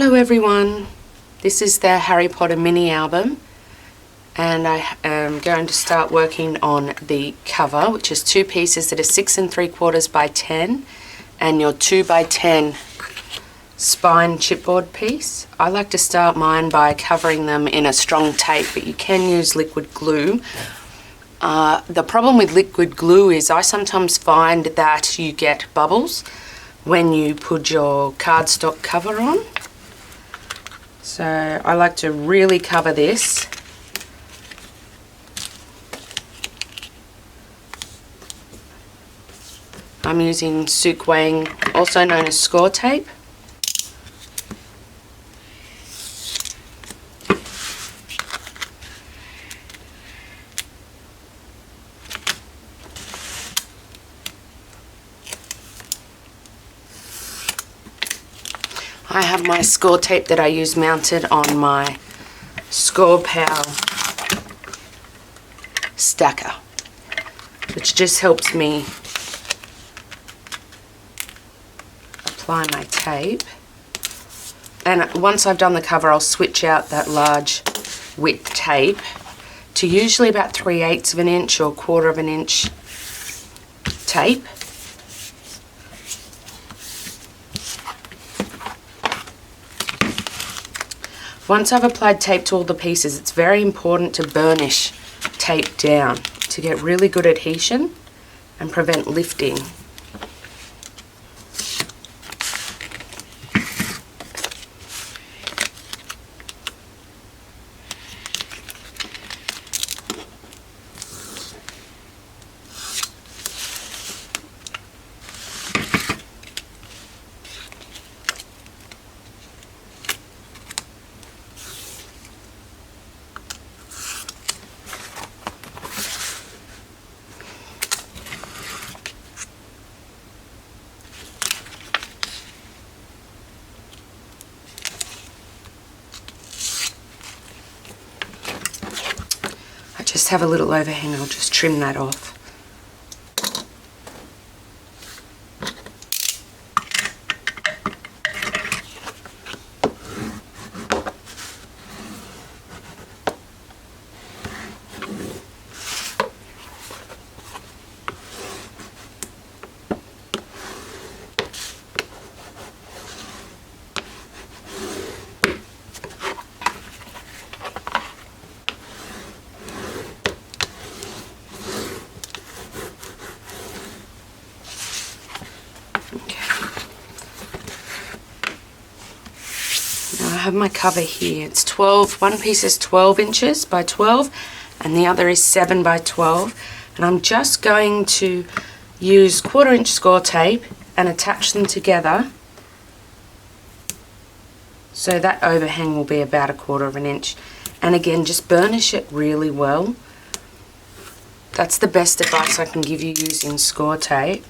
Hello everyone, this is the Harry Potter mini album and I am going to start working on the cover, which is two pieces that are 6 3/4 by 10 and your 2 by 10 spine chipboard piece. I like to start mine by covering them in a strong tape, but you can use liquid glue. The problem with liquid glue is I sometimes find that you get bubbles when you put your cardstock cover on. So I like to really cover this. I'm using Sukwang, also known as score tape. I have my score tape that I use mounted on my Score Pal stacker, which just helps me apply my tape. And once I've done the cover, I'll switch out that large width tape to usually about 3/8 of an inch or 1/4 of an inch tape. Once I've applied tape to all the pieces, it's very important to burnish tape down to get really good adhesion and prevent lifting. Just have a little overhang, I'll just trim that off. I have my cover here. It's 12, one piece is 12 inches by 12 and the other is 7 by 12, and I'm just going to use 1/4 inch score tape and attach them together so that overhang will be about 1/4 of an inch. And again, just burnish it really well. That's the best advice I can give you using score tape.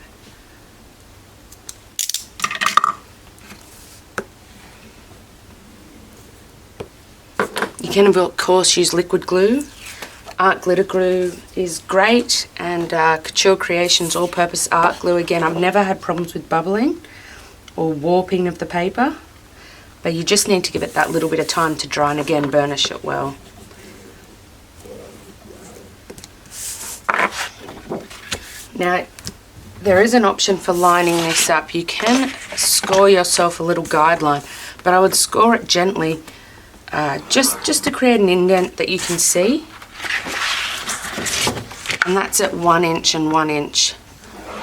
You can of course use liquid glue. Art glitter glue is great, and Couture Creations all-purpose art glue. Again, I've never had problems with bubbling or warping of the paper, but you just need to give it that little bit of time to dry, and again burnish it well. Now there is an option for lining this up. You can score yourself a little guideline, but I would score it gently. Just to create an indent that you can see, and that's at 1 inch and 1 inch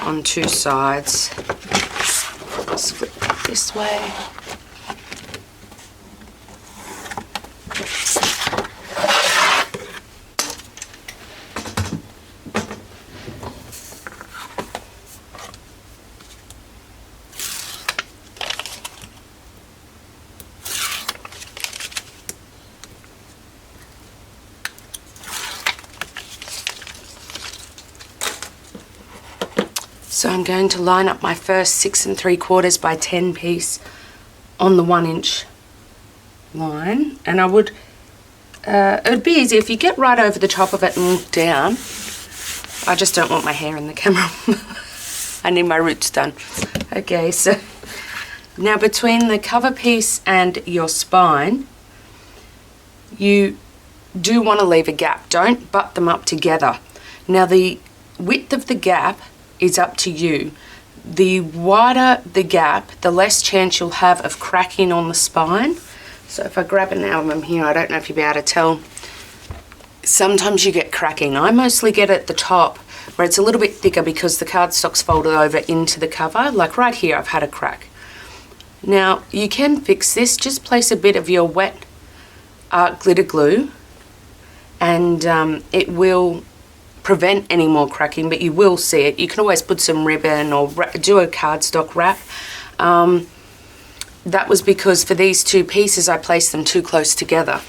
on two sides. Let's flip that this way. So I'm going to line up my first 6 3/4 by 10 piece on the 1 inch line, and I would, it'd be easy if you get right over the top of it and look down. I just don't want my hair in the camera. I need my roots done. Okay, so Now between the cover piece and your spine, you do want to leave a gap. Don't butt them up together. Now the width of the gap is up to you. The wider the gap, the less chance you'll have of cracking on the spine. So if I grab an album here, I don't know if you'll be able to tell, sometimes you get cracking. I mostly get at the top where it's a little bit thicker because the cardstock's folded over into the cover. Like right here, I've had a crack. Now you can fix this. Just place a bit of your wet art glitter glue and it will prevent any more cracking, but you will see it. You can always put some ribbon or do a cardstock wrap. That was because for these two pieces I placed them too close together.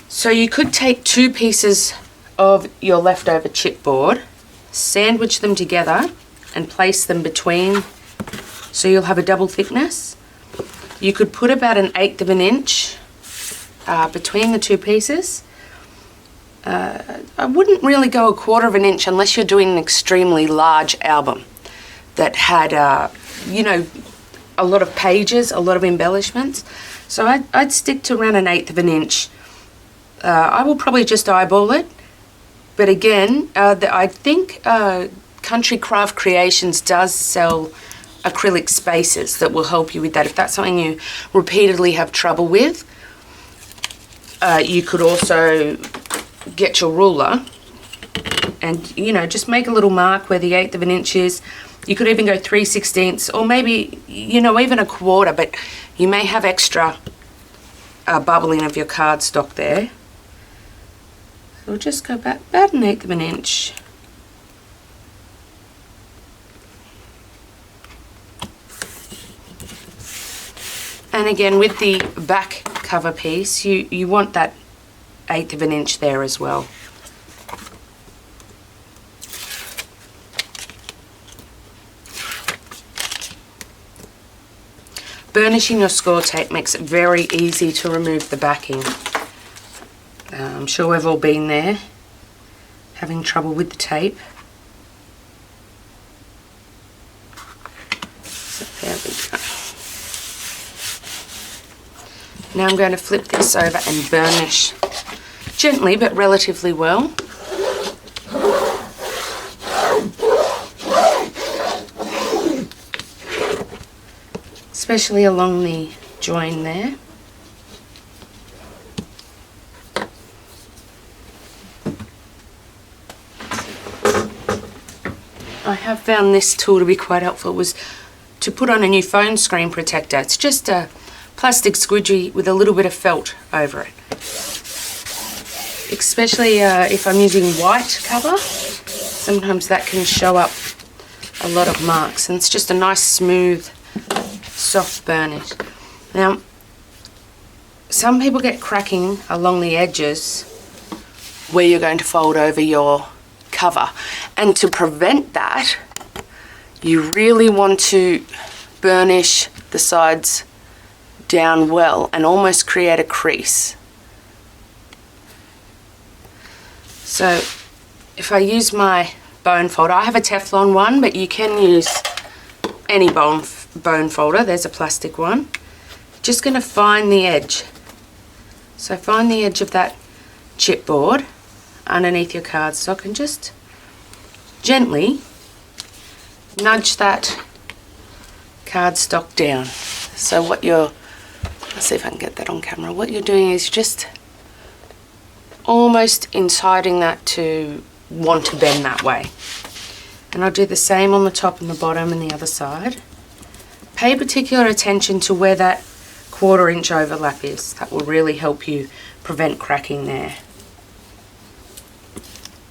So you could take two pieces of your leftover chipboard, sandwich them together and place them between, so you'll have a double thickness. You could put about 1/8 of an inch between the two pieces. I wouldn't really go 1/4 of an inch unless you're doing an extremely large album that had, you know, a lot of pages, a lot of embellishments. So I'd stick to around 1/8 of an inch. I will probably just eyeball it. But again, I think Country Craft Creations does sell acrylic spacers that will help you with that. If that's something you repeatedly have trouble with, you could also get your ruler and, you know, just make a little mark where the 1/8 of an inch is. You could even go 3/16 or maybe, you know, even 1/4, but you may have extra bubbling of your cardstock there. So we'll just go back about 1/8 of an inch. And again, with the back cover piece, you want that 1/8 of an inch there as well. Burnishing your score tape makes it very easy to remove the backing. I'm sure we've all been there, having trouble with the tape. So there we go. Now I'm going to flip this over and burnish gently but relatively well. Especially along the join there. I have found this tool to be quite helpful, was to put on a new phone screen protector. It's just a plastic squidgy with a little bit of felt over it. Especially if I'm using white cover, sometimes that can show up a lot of marks, and it's just a nice smooth soft burnish. Now some people get cracking along the edges where you're going to fold over your cover, and to prevent that you really want to burnish the sides down well and almost create a crease. So if I use my bone folder, I have a Teflon one, but you can use any bone folder. There's a plastic one. Just going to find the edge. So find the edge of that chipboard underneath your cardstock and just gently nudge that cardstock down. So what you're, let's see if I can get that on camera, what you're doing is just almost inciting that to want to bend that way. And I'll do the same on the top and the bottom and the other side. Pay particular attention to where that 1/4 inch overlap is. That will really help you prevent cracking there.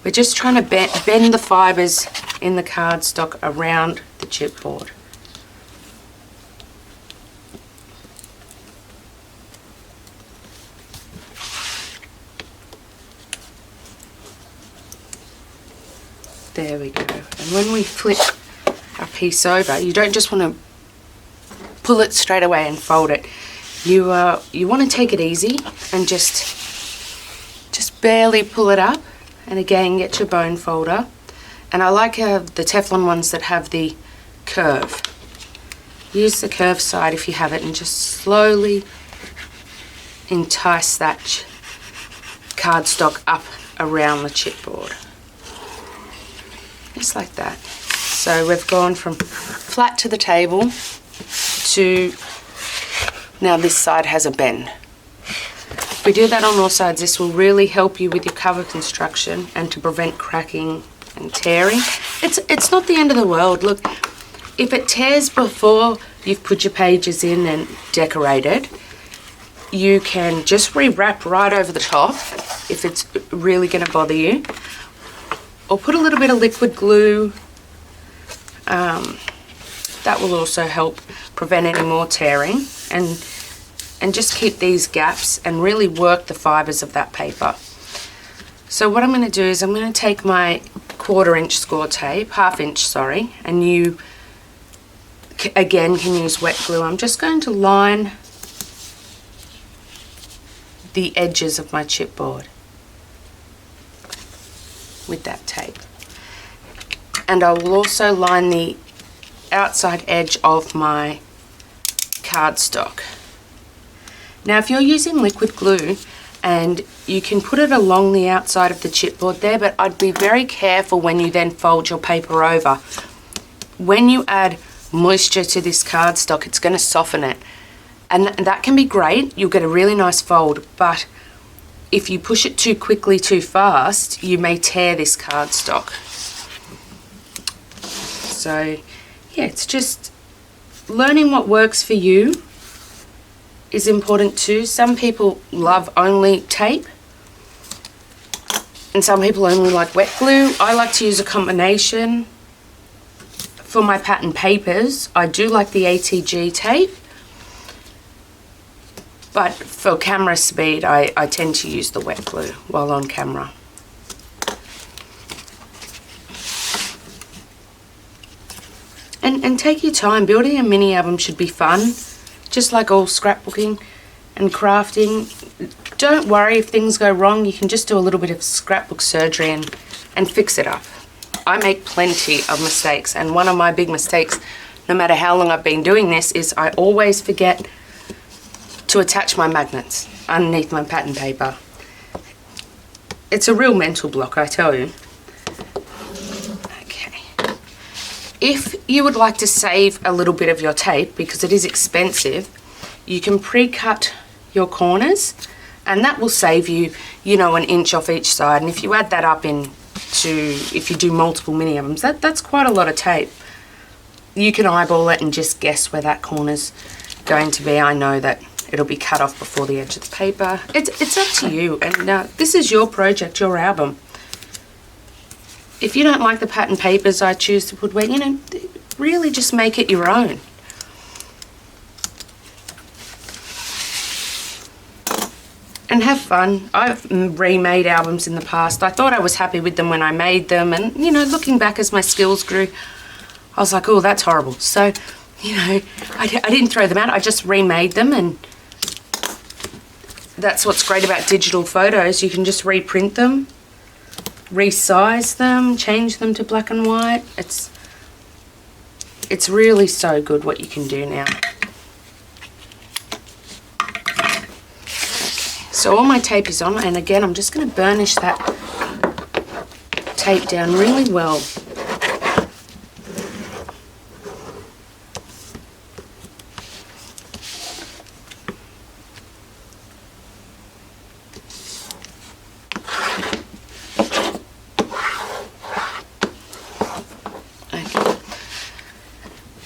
We're just trying to bend the fibres in the cardstock around the chipboard. There we go. And when we flip our piece over, you don't just want to pull it straight away and fold it. You want to take it easy and just barely pull it up. And again, get your bone folder. And I like the Teflon ones that have the curve. use the curved side if you have it and just slowly entice that cardstock up around the chipboard. Just like that. So we've gone from flat to the table to now this side has a bend. If we do that on all sides, this will really help you with your cover construction and to prevent cracking and tearing. It's not the end of the world. Look, if it tears before you've put your pages in and decorated, you can just rewrap right over the top if it's really going to bother you, or put a little bit of liquid glue. That will also help prevent any more tearing, and just keep these gaps and really work the fibres of that paper. So what I'm going to do is I'm going to take my 1/4 inch score tape, 1/2 inch, sorry, and you again can use wet glue. I'm just going to line the edges of my chipboard with that tape, and I will also line the outside edge of my cardstock. Now if you're using liquid glue, and you can put it along the outside of the chipboard there, but I'd be very careful when you then fold your paper over. When you add moisture to this cardstock, it's going to soften it, and that can be great. You'll get a really nice fold, but if you push it too quickly, too fast, you may tear this cardstock. So yeah, it's just learning what works for you is important too. Some people love only tape, and some people only like wet glue. I like to use a combination. For my pattern papers, I do like the ATG tape, but for camera speed, I tend to use the wet glue while on camera. And take your time. Building a mini album should be fun, just like all scrapbooking and crafting. Don't worry if things go wrong. You can just do a little bit of scrapbook surgery and fix it up. I make plenty of mistakes, and one of my big mistakes, no matter how long I've been doing this, is I always forget to attach my magnets underneath my pattern paper. It's a real mental block, I tell you. Okay. If you would like to save a little bit of your tape, because it is expensive, you can pre-cut your corners, and that will save you, you know, 1 inch off each side. And if you add that up if you do multiple mini albums, that's quite a lot of tape. You can eyeball it and just guess where that corner's going to be. I know that it'll be cut off before the edge of the paper. It's up to you, and this is your project, your album. If you don't like the pattern papers I choose to put, you know, really just make it your own. And have fun. I've remade albums in the past. I thought I was happy with them when I made them, and you know, looking back as my skills grew, I was like, oh, that's horrible. So, you know, I didn't throw them out. I just remade them, and that's what's great about digital photos. You can just reprint them, resize them, change them to black and white. It's really so good what you can do now. So all my tape is on, and again, I'm just going to burnish that tape down really well. Okay.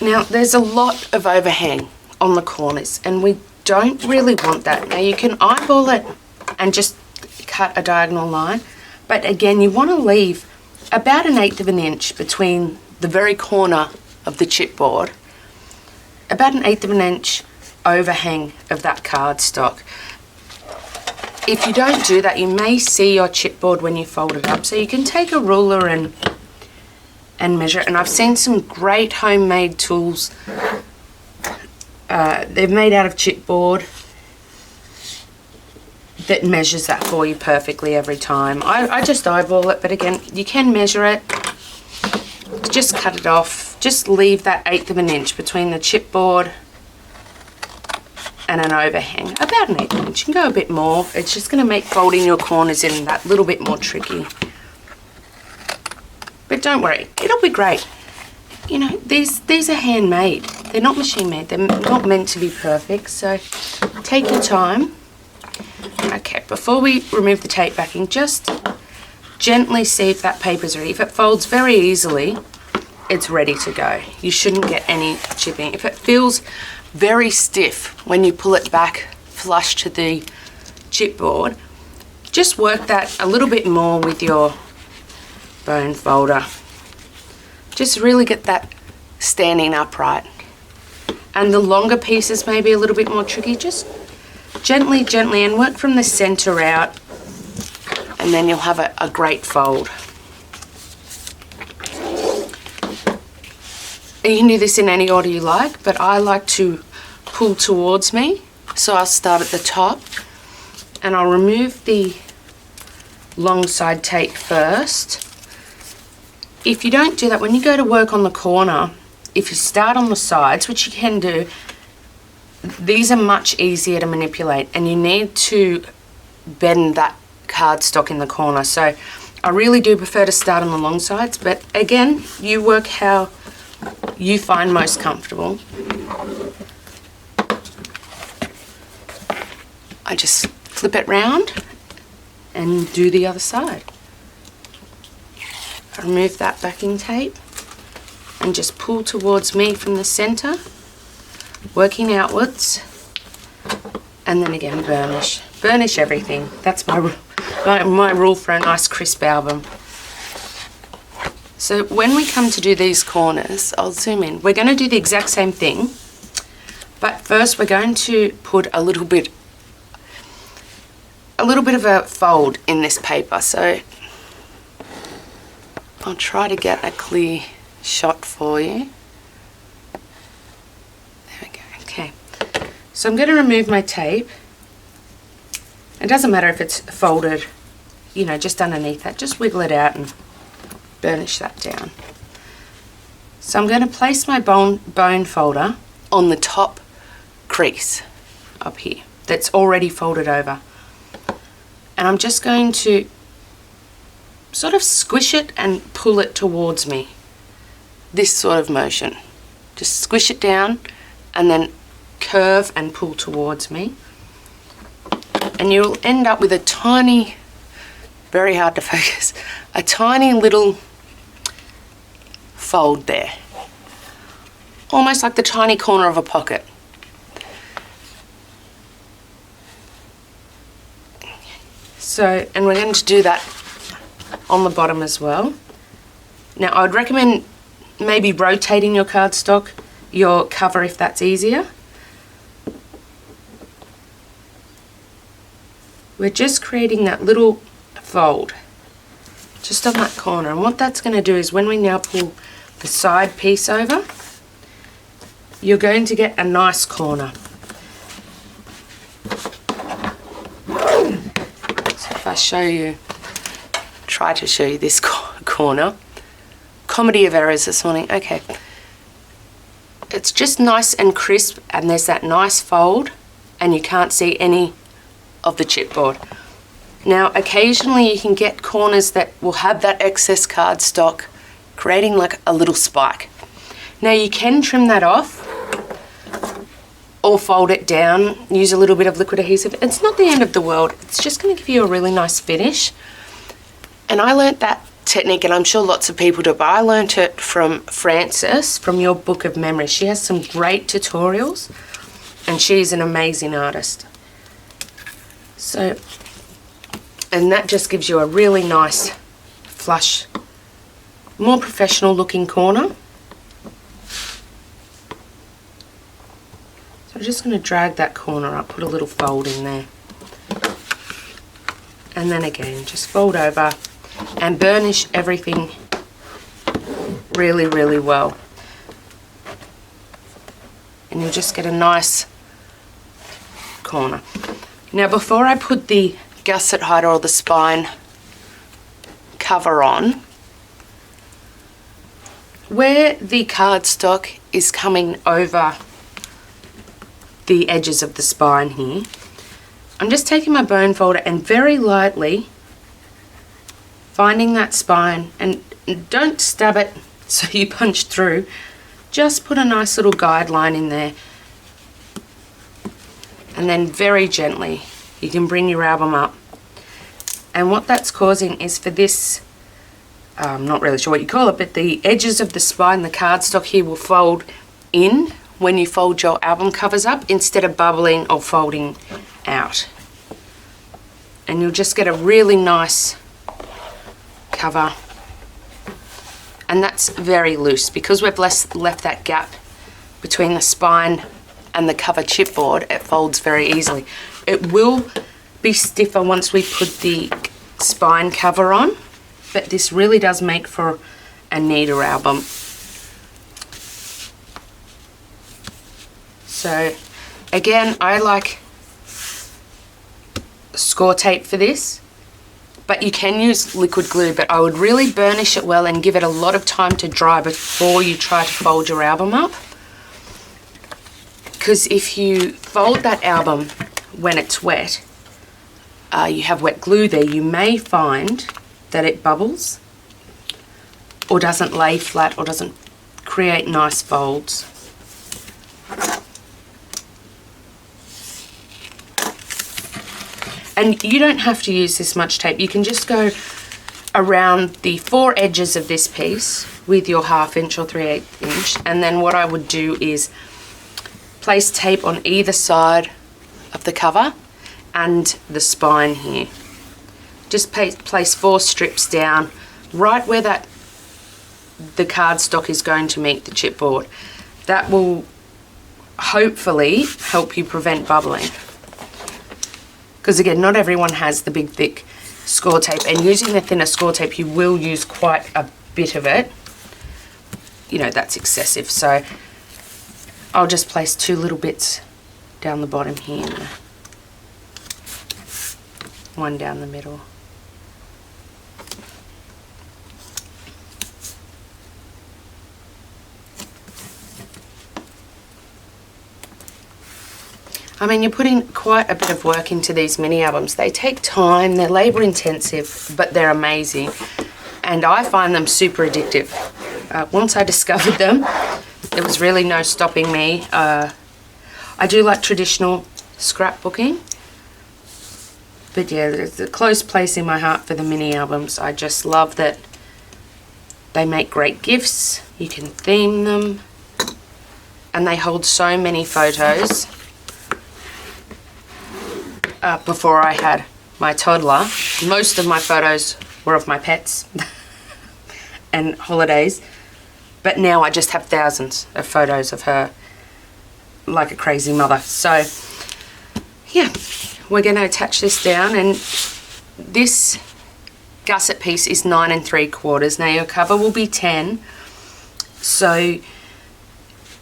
Now, there's a lot of overhang on the corners, and we don't really want that. Now you can eyeball it and just cut a diagonal line, but again, you want to leave about 1/8 of an inch between the very corner of the chipboard, about 1/8 of an inch overhang of that cardstock. If you don't do that, you may see your chipboard when you fold it up, so you can take a ruler and measure it. And I've seen some great homemade tools. They're made out of chipboard that measures that for you perfectly every time. I just eyeball it, but again, you can measure it. Just cut it off just leave that 1/8 of an inch between the chipboard and an overhang, about an 1/8 inch. You can go a bit more. It's just going to make folding your corners in that little bit more tricky. But don't worry, it'll be great. You know, these are handmade. They're not machine made. They're not meant to be perfect. So take your time. Okay, before we remove the tape backing, just gently see if that paper's ready. If it folds very easily, it's ready to go. You shouldn't get any chipping. If it feels very stiff when you pull it back flush to the chipboard, just work that a little bit more with your bone folder. Just really get that standing upright. And the longer pieces may be a little bit more tricky. Just gently, and work from the center out, and then you'll have a great fold. You can do this in any order you like, but I like to pull towards me. So I'll start at the top, and I'll remove the long side tape first. If you don't do that, when you go to work on the corner, if you start on the sides, which you can do, these are much easier to manipulate, and you need to bend that cardstock in the corner. So I really do prefer to start on the long sides, but again, you work how you find most comfortable. I just flip it round and do the other side. I remove that backing tape and just pull towards me from the center, working outwards, and then again burnish. Burnish everything. That's my rule for a nice crisp album. So when we come to do these corners, I'll zoom in. We're going to do the exact same thing, but first we're going to put a little bit of a fold in this paper. So I'll try to get a clear shot for you. There we go. Okay. So I'm going to remove my tape. It doesn't matter if it's folded, you know, just underneath that. Just wiggle it out and burnish that down. So I'm going to place my bone folder on the top crease up here that's already folded over. And I'm just going to sort of squish it and pull it towards me. This sort of motion. Just squish it down and then curve and pull towards me. And you'll end up with a tiny, very hard to focus, a tiny little fold there. Almost like the tiny corner of a pocket. So, and we're going to do that on the bottom as well. Now I'd recommend maybe rotating your cardstock, your cover, if that's easier. We're just creating that little fold just on that corner, and what that's going to do is when we now pull the side piece over, you're going to get a nice corner. So if I show you, try to show you this corner. Comedy of errors this morning. Okay. It's just nice and crisp, and there's that nice fold, and you can't see any of the chipboard. Now occasionally you can get corners that will have that excess cardstock creating like a little spike. Now you can trim that off or fold it down, use a little bit of liquid adhesive. It's not the end of the world. It's just going to give you a really nice finish. And I learnt that technique, and I'm sure lots of people do, but I learnt it from Frances from your book of memories. She has some great tutorials and she's an amazing artist. So, and that just gives you a really nice flush, more professional looking corner. So I'm just going to drag that corner up, put a little fold in there. And then again, just fold over and burnish everything really, really well. And you'll just get a nice corner. Now before I put the gusset hider or the spine cover on, where the cardstock is coming over the edges of the spine here, I'm just taking my bone folder and very lightly finding that spine, and don't stab it so you punch through, just put a nice little guideline in there, and then very gently you can bring your album up. And what that's causing is for this, I'm not really sure what you call it, but the edges of the spine, the cardstock here, will fold in when you fold your album covers up instead of bubbling or folding out. And you'll just get a really nice cover. And that's very loose because we've left that gap between the spine and the cover chipboard. It folds very easily. It will be stiffer once we put the spine cover on, but this really does make for a neater album. So again, I like score tape for this, but you can use liquid glue, but I would really burnish it well and give it a lot of time to dry before you try to fold your album up. Because if you fold that album when it's wet, you have wet glue there, you may find that it bubbles or doesn't lay flat or doesn't create nice folds. And you don't have to use this much tape. You can just go around the 4 edges of this piece with your 1/2 inch or 3/8 inch. And then what I would do is place tape on either side of the cover and the spine here. Just place 4 strips down right where the cardstock is going to meet the chipboard. That will hopefully help you prevent bubbling. Because again, not everyone has the big thick score tape, and using the thinner score tape you will use quite a bit of it. You know, that's excessive, so I'll just place 2 little bits down the bottom here and one down the middle. I mean, you're putting quite a bit of work into these mini albums. They take time, they're labour intensive, but they're amazing. And I find them super addictive. Once I discovered them, there was really no stopping me. I do like traditional scrapbooking, but yeah, there's a close place in my heart for the mini albums. I just love that they make great gifts. You can theme them, and they hold so many photos. Before I had my toddler, most of my photos were of my pets and holidays, but now I just have thousands of photos of her like a crazy mother. So yeah, we're going to attach this down, and this gusset piece is 9 3/4. Now your cover will be 10, so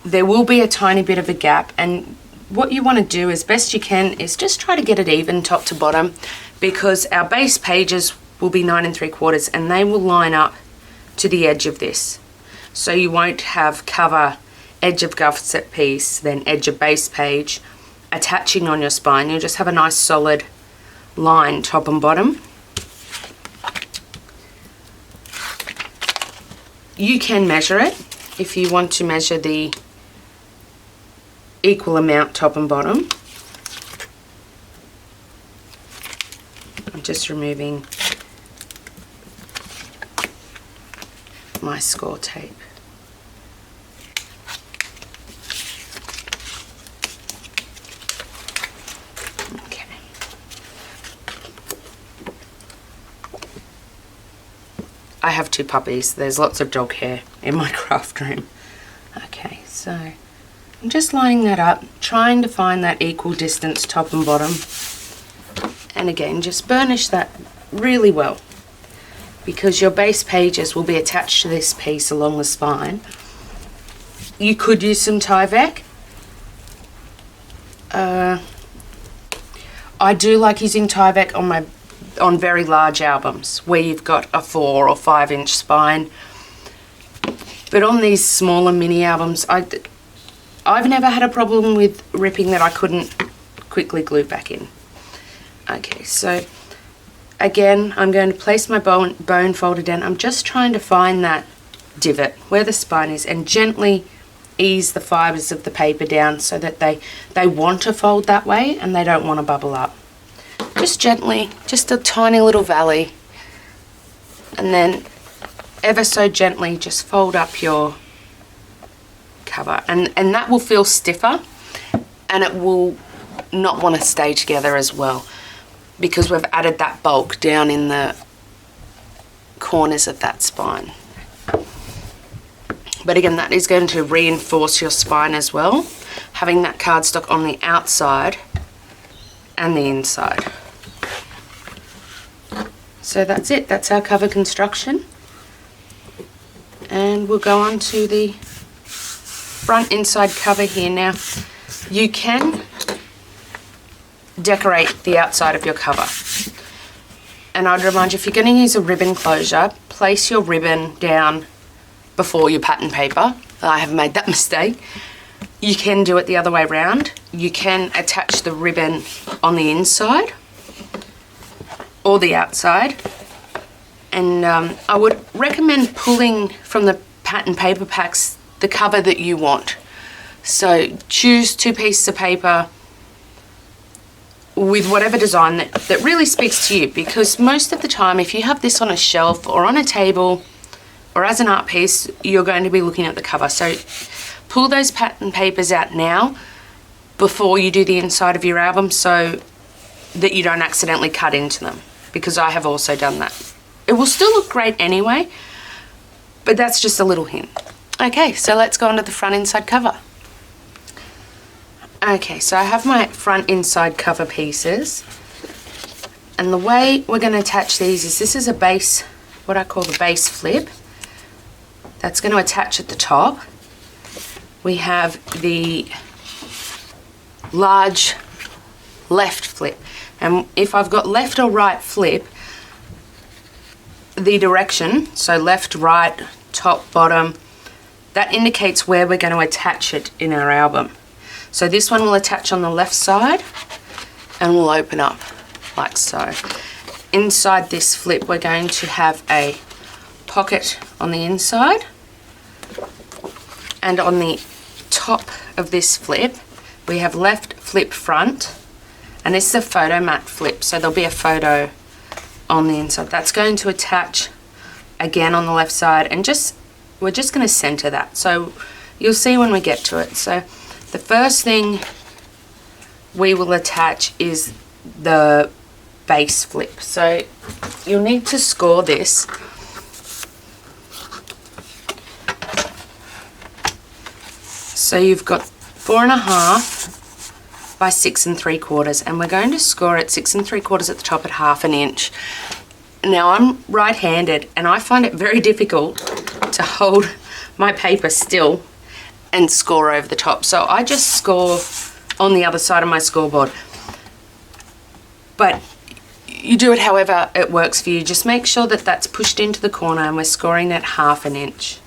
there will be a tiny bit of a gap, and what you want to do as best you can is just try to get it even top to bottom, because our base pages will be 9 3/4 and they will line up to the edge of this. So you won't have cover, edge of gusset piece, then edge of base page attaching on your spine. You'll just have a nice solid line top and bottom. You can measure it if you want to measure the equal amount top and bottom. I'm just removing my score tape. Okay. I have 2 puppies. There's lots of dog hair in my craft room. Okay, so I'm just lining that up, trying to find that equal distance top and bottom. And again, just burnish that really well, because your base pages will be attached to this piece along the spine. You could use some Tyvek. I do like using Tyvek on very large albums where you've got a 4 or 5 inch spine. But on these smaller mini albums, I've never had a problem with ripping that I couldn't quickly glue back in. Okay, so again, I'm going to place my bone folder down. I'm just trying to find that divot where the spine is and gently ease the fibres of the paper down so that they want to fold that way and they don't want to bubble up. Just gently, just a tiny little valley, and then ever so gently just fold up your cover, and that will feel stiffer and it will not want to stay together as well because we've added that bulk down in the corners of that spine. But again, that is going to reinforce your spine as well, having that cardstock on the outside and the inside. So that's it, that's our cover construction. And we'll go on to the front inside cover here. Now, you can decorate the outside of your cover. And I'd remind you, if you're going to use a ribbon closure, place your ribbon down before your pattern paper. I have made that mistake. You can do it the other way around. You can attach the ribbon on the inside or the outside. And I would recommend pulling from the pattern paper packs the cover that you want. So choose 2 pieces of paper with whatever design that really speaks to you, because most of the time if you have this on a shelf or on a table or as an art piece, you're going to be looking at the cover. So pull those pattern papers out now before you do the inside of your album so that you don't accidentally cut into them, because I have also done that. It will still look great anyway, but that's just a little hint. Okay, so let's go on to the front inside cover. Okay, so I have my front inside cover pieces, and the way we're going to attach these is this is a base, what I call the base flip. That's going to attach at the top. We have the large left flip, and if I've got left or right flip, the direction, so left, right, top, bottom, that indicates where we're going to attach it in our album. So this one will attach on the left side and will open up like so. Inside this flip we're going to have a pocket on the inside, and on the top of this flip we have left flip front, and this is a photo mat flip, so there'll be a photo on the inside. That's going to attach again on the left side, and we're just going to center that, so you'll see when we get to it. So the first thing we will attach is the base flip. So you'll need to score this. So you've got 4.5 by 6 3/4, and we're going to score it 6 3/4 at the top at 1/2 inch. Now I'm right-handed and I find it very difficult to hold my paper still and score over the top, so I just score on the other side of my scoreboard. But you do it however it works for you. Just make sure that that's pushed into the corner and we're scoring at 1/2 inch.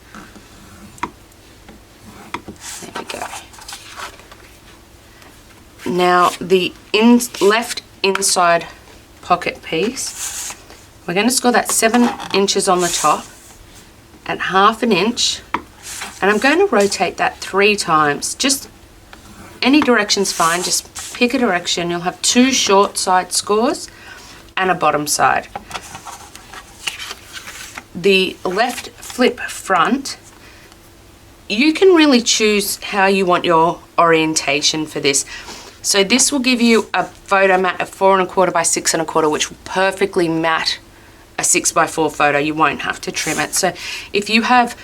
There we go. Now the left inside pocket piece, we're going to score that 7 inches on the top at 1/2 inch, and I'm going to rotate that 3 times. Just any direction's fine, just pick a direction. You'll have 2 short side scores and a bottom side. The left flip front, you can really choose how you want your orientation for this. So this will give you a photo mat of 4 1/4 by 6 1/4, which will perfectly mat a 6 by 4 photo. You won't have to trim it. So if you have,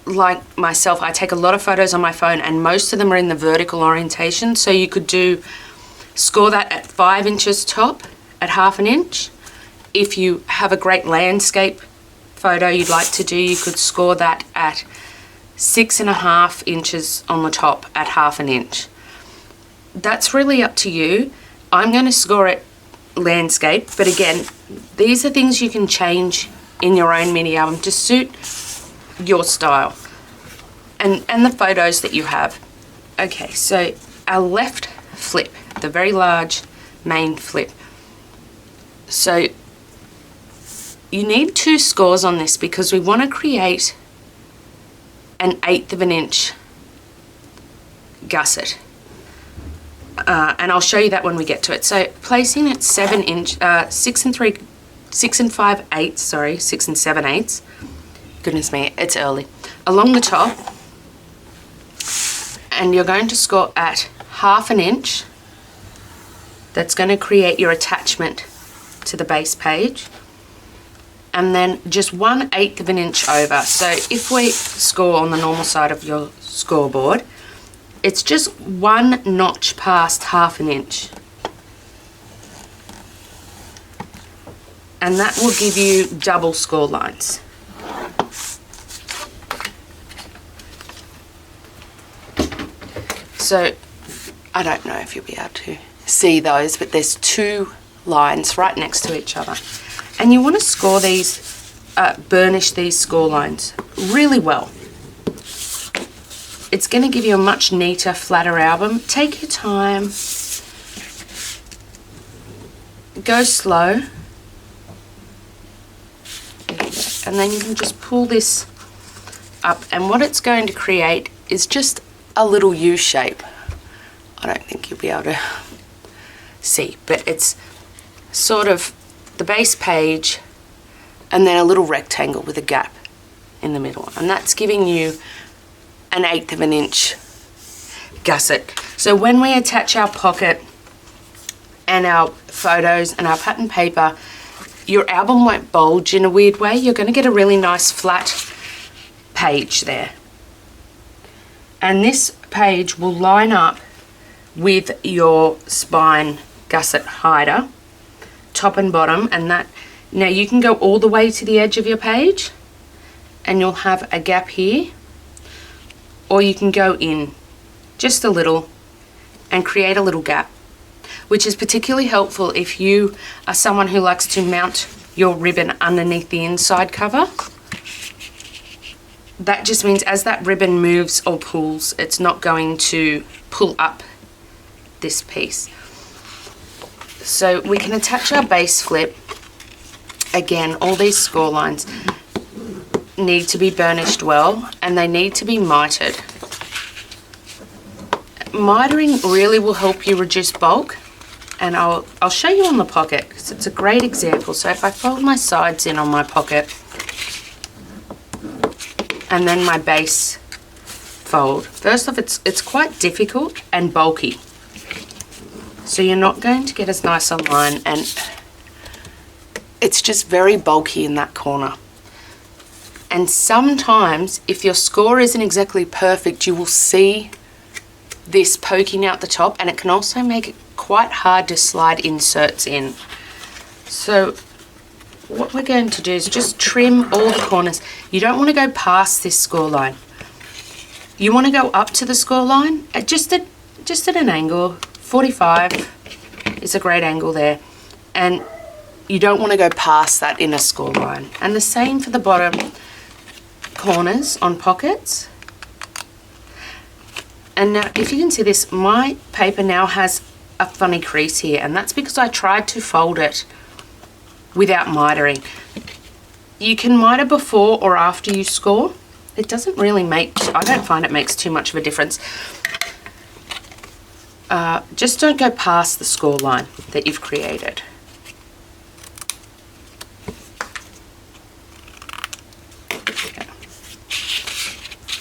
like myself, I take a lot of photos on my phone and most of them are in the vertical orientation, so you could score that at 5 inches top at 1/2 inch. If you have a great landscape photo you'd like to do, you could score that at 6.5 inches on the top at 1/2 inch. That's really up to you. I'm going to score it landscape, but again, these are things you can change in your own mini album to suit your style. and the photos that you have. Okay, so our left flip, the very large main flip. So you need 2 scores on this because we want to create an 1/8 of an inch gusset. And I'll show you that when we get to it. So placing it 6 and 7/8. Goodness me, it's early. Along the top, and you're going to score at 1/2 an inch. That's going to create your attachment to the base page. And then just 1/8 of an inch over. So if we score on the normal side of your scoreboard, it's just 1 notch past 1/2 an inch. And that will give you double score lines. So I don't know if you'll be able to see those, but there's 2 lines right next to each other. And you want to score these, burnish these score lines really well. It's going to give you a much neater, flatter album. Take your time. Go slow. And then you can just pull this up. And what it's going to create is just a little U shape. I don't think you'll be able to see, but it's sort of the base page and then a little rectangle with a gap in the middle. And that's giving you an 1/8 of an inch gusset. So when we attach our pocket and our photos and our pattern paper, your album won't bulge in a weird way. You're going to get a really nice flat page there. And this page will line up with your spine gusset hider, top and bottom, and that. Now you can go all the way to the edge of your page and you'll have a gap here, or you can go in just a little and create a little gap, which is particularly helpful if you are someone who likes to mount your ribbon underneath the inside cover. That just means as that ribbon moves or pulls, it's not going to pull up this piece. So we can attach our base flip. Again, all these score lines need to be burnished well and they need to be mitered. Mitering really will help you reduce bulk, and I'll show you on the pocket because it's a great example. So if I fold my sides in on my pocket and then my base fold, first off it's quite difficult and bulky. So you're not going to get as nice a line, and it's just very bulky in that corner. And sometimes if your score isn't exactly perfect, you will see this poking out the top, and it can also make it quite hard to slide inserts in. So what we're going to do is just trim all the corners. You don't want to go past this score line. You want to go up to the score line at just at an angle. 45 is a great angle there, and you don't want to go past that inner score line. And the same for the bottom corners on pockets. And now if you can see this, my paper now has a funny crease here, and that's because I tried to fold it without mitering. You can miter before or after you score. It doesn't really make, I don't find it makes too much of a difference. Just don't go past the score line that you've created.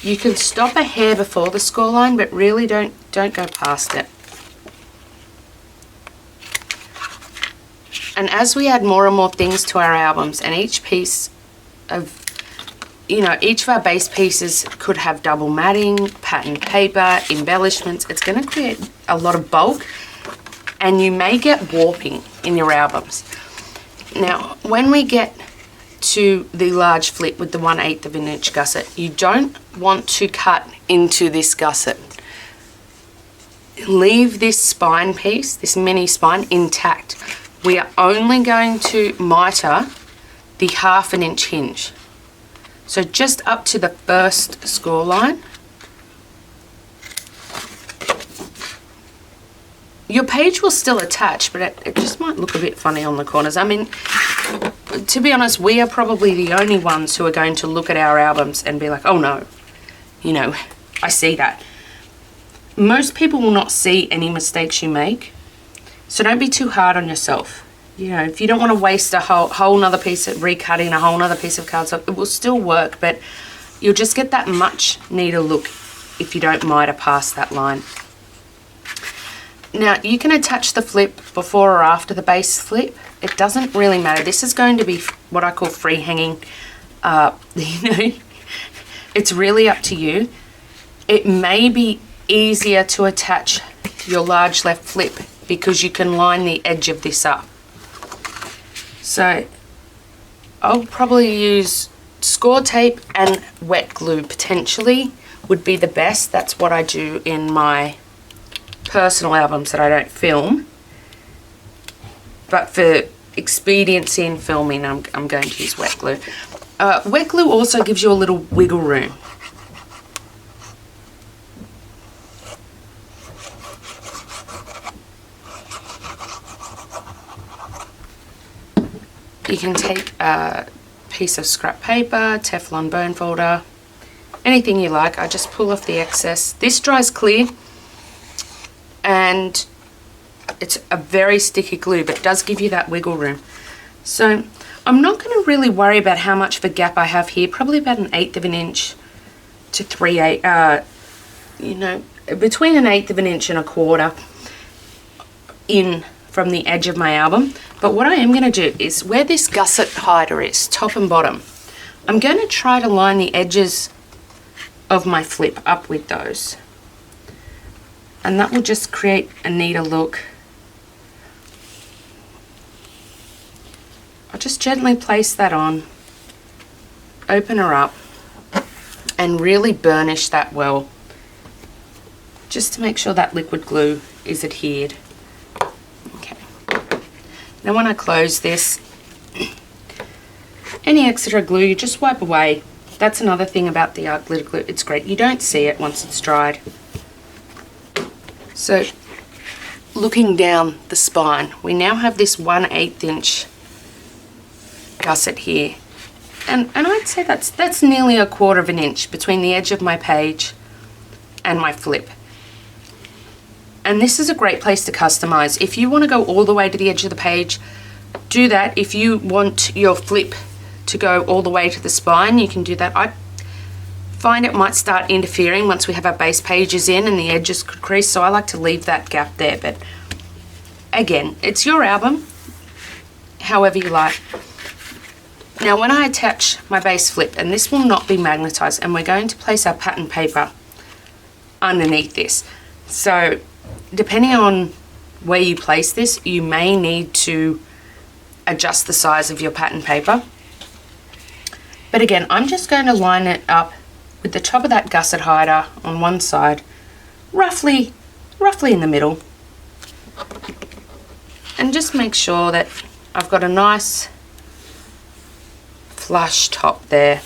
You can stop a hair before the score line, but really don't go past it. And as we add more and more things to our albums, and each piece of, each of our base pieces could have double matting, pattern paper, embellishments, it's going to create a lot of bulk, and you may get warping in your albums. Now, when we get to the large flip with the 1/8 of an inch gusset, you don't want to cut into this gusset. Leave this spine piece, this mini spine, intact. We are only going to miter the 1/2 an inch hinge. So just up to the first score line, Your page will still attach, but it just might look a bit funny on the corners. I mean, to be honest, we are probably the only ones who are going to look at our albums and be like, oh no, you know, I see that. Most people will not see any mistakes you make, so don't be too hard on yourself. You know, if you don't want to waste a whole nother piece of recutting a whole nother piece of cardstock, it will still work, but you'll just get that much neater look if you don't miter past that line. Now, you can attach the flip before or after the base flip. It doesn't really matter. This is going to be what I call free hanging. You know, it's really up to you. It may be easier to attach your large left flip because you can line the edge of this up. So I'll probably use score tape and wet glue potentially would be the best. That's what I do in my personal albums that I don't film, but for expediency in filming I'm going to use wet glue. Wet glue also gives you a little wiggle room. You can take a piece of scrap paper, Teflon burn folder, anything you like. I just pull off the excess. This dries clear and it's a very sticky glue, but it does give you that wiggle room. So I'm not going to really worry about how much of a gap I have here, probably about 1/8 of an inch to 3/8, you know, between 1/8 of an inch and 1/4 in from the edge of my album. But what I am going to do is where this gusset hider is, top and bottom, I'm going to try to line the edges of my flip up with those. And that will just create a neater look. I'll just gently place that on, open her up, and really burnish that well, just to make sure that liquid glue is adhered. Okay. Now when I close this, any extra glue you just wipe away. That's another thing about the art glitter glue. It's great. You don't see it once it's dried. So, looking down the spine, we now have this 1/8 inch gusset here. And I'd say that's nearly 1/4 of an inch between the edge of my page and my flip. And this is a great place to customize. If you want to go all the way to the edge of the page, do that. If you want your flip to go all the way to the spine, you can do that. I find it might start interfering once we have our base pages in and the edges could crease, so I like to leave that gap there. But again, it's your album, however you like. Now when I attach my base flip, and this will not be magnetized, and we're going to place our pattern paper underneath this. So depending on where you place this, you may need to adjust the size of your pattern paper. But again, I'm just going to line it up with the top of that gusset hider on one side, roughly in the middle. And just make sure that I've got a nice flush top there.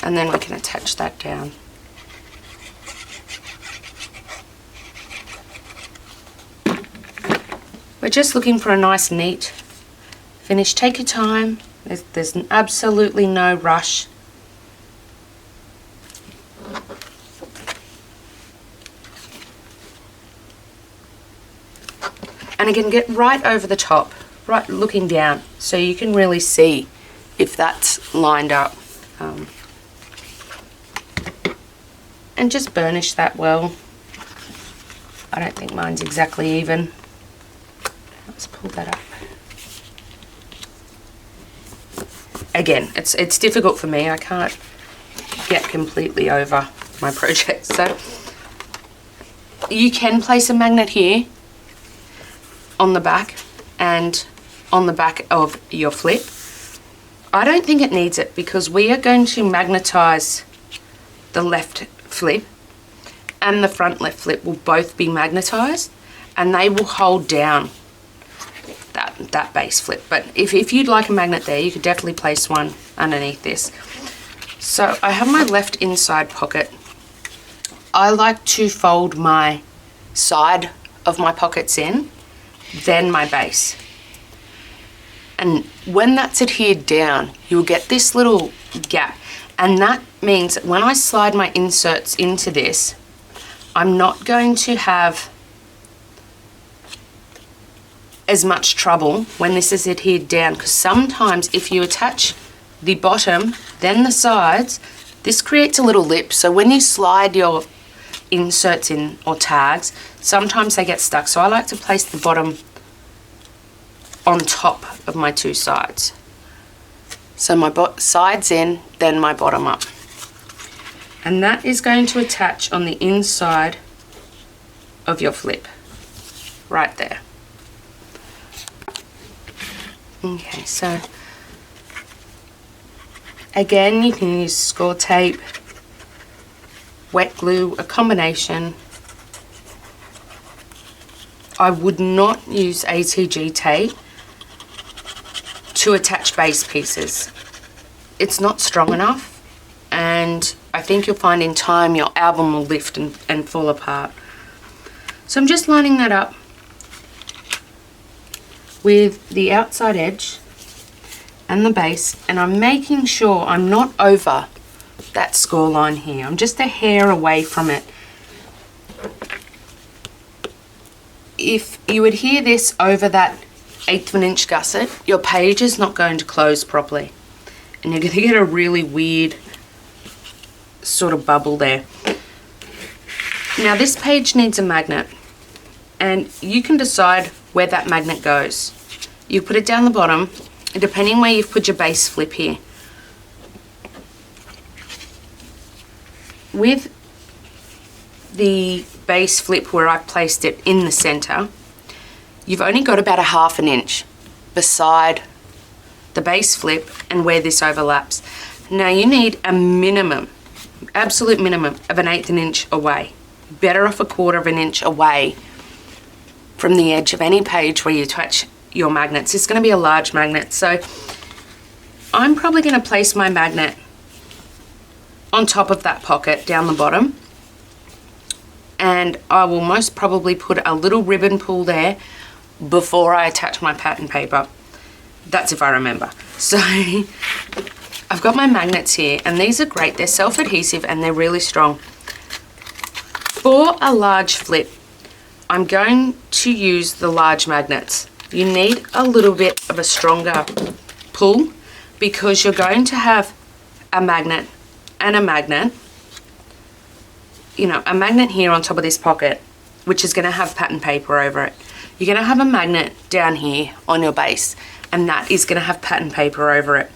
And then we can attach that down. We're just looking for a nice neat finish. Take your time. There's absolutely no rush. And again, get right over the top, right looking down, so you can really see if that's lined up. And just burnish that well. I don't think mine's exactly even. Let's pull that up. Again, it's difficult for me. I can't get completely over my project. So you can place a magnet here on the back and on the back of your flip. I don't think it needs it because we are going to magnetize the left flip and the front left flip will both be magnetized, and they will hold down that base flip. But if you'd like a magnet there, you could definitely place one underneath this. So I have my left inside pocket. I like to fold my side of my pockets in, then my base. And when that's adhered down, you'll get this little gap. And that means that when I slide my inserts into this, I'm not going to have as much trouble when this is adhered down, because sometimes if you attach the bottom, then the sides, this creates a little lip. So when you slide your inserts in or tags, sometimes they get stuck. So I like to place the bottom on top of my two sides. So my sides in, then my bottom up. And that is going to attach on the inside of your flip, right there. Okay, so again, you can use score tape, wet glue, a combination. I would not use ATG tape to attach base pieces. It's not strong enough, and I think you'll find in time your album will lift and fall apart. So I'm just lining that up with the outside edge and the base, and I'm making sure I'm not over that score line here. I'm just a hair away from it. If you adhere this over that 1/8 of an inch gusset, your page is not going to close properly, and you're going to get a really weird sort of bubble there. Now this page needs a magnet, and you can decide where that magnet goes. You put it down the bottom, depending where you've put your base flip here. With the base flip where I placed it in the center, you've only got about 1/2 an inch beside the base flip and where this overlaps. Now you need a minimum, absolute minimum of 1/8 an inch away. Better off 1/4 of an inch away from the edge of any page where you attach your magnets. It's going to be a large magnet, so I'm probably going to place my magnet on top of that pocket down the bottom, and I will most probably put a little ribbon pull there before I attach my pattern paper. That's if I remember. So I've got my magnets here, and these are great. They're self-adhesive and they're really strong. For a large flip, I'm going to use the large magnets. You need a little bit of a stronger pull because you're going to have a magnet and a magnet, you know, a magnet here on top of this pocket, which is going to have pattern paper over it. You're going to have a magnet down here on your base, and that is going to have pattern paper over it.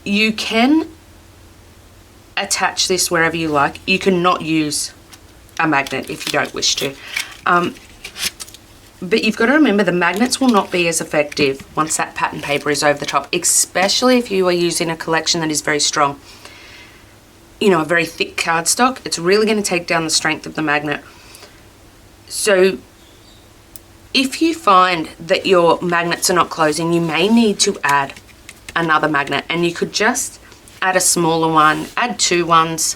You can attach this wherever you like. You can not use a magnet if you don't wish to. But you've got to remember the magnets will not be as effective once that pattern paper is over the top, especially if you are using a collection that is very strong. You know, a very thick cardstock, it's really going to take down the strength of the magnet. So if you find that your magnets are not closing, you may need to add another magnet, and you could just add a smaller one, add 2 ones,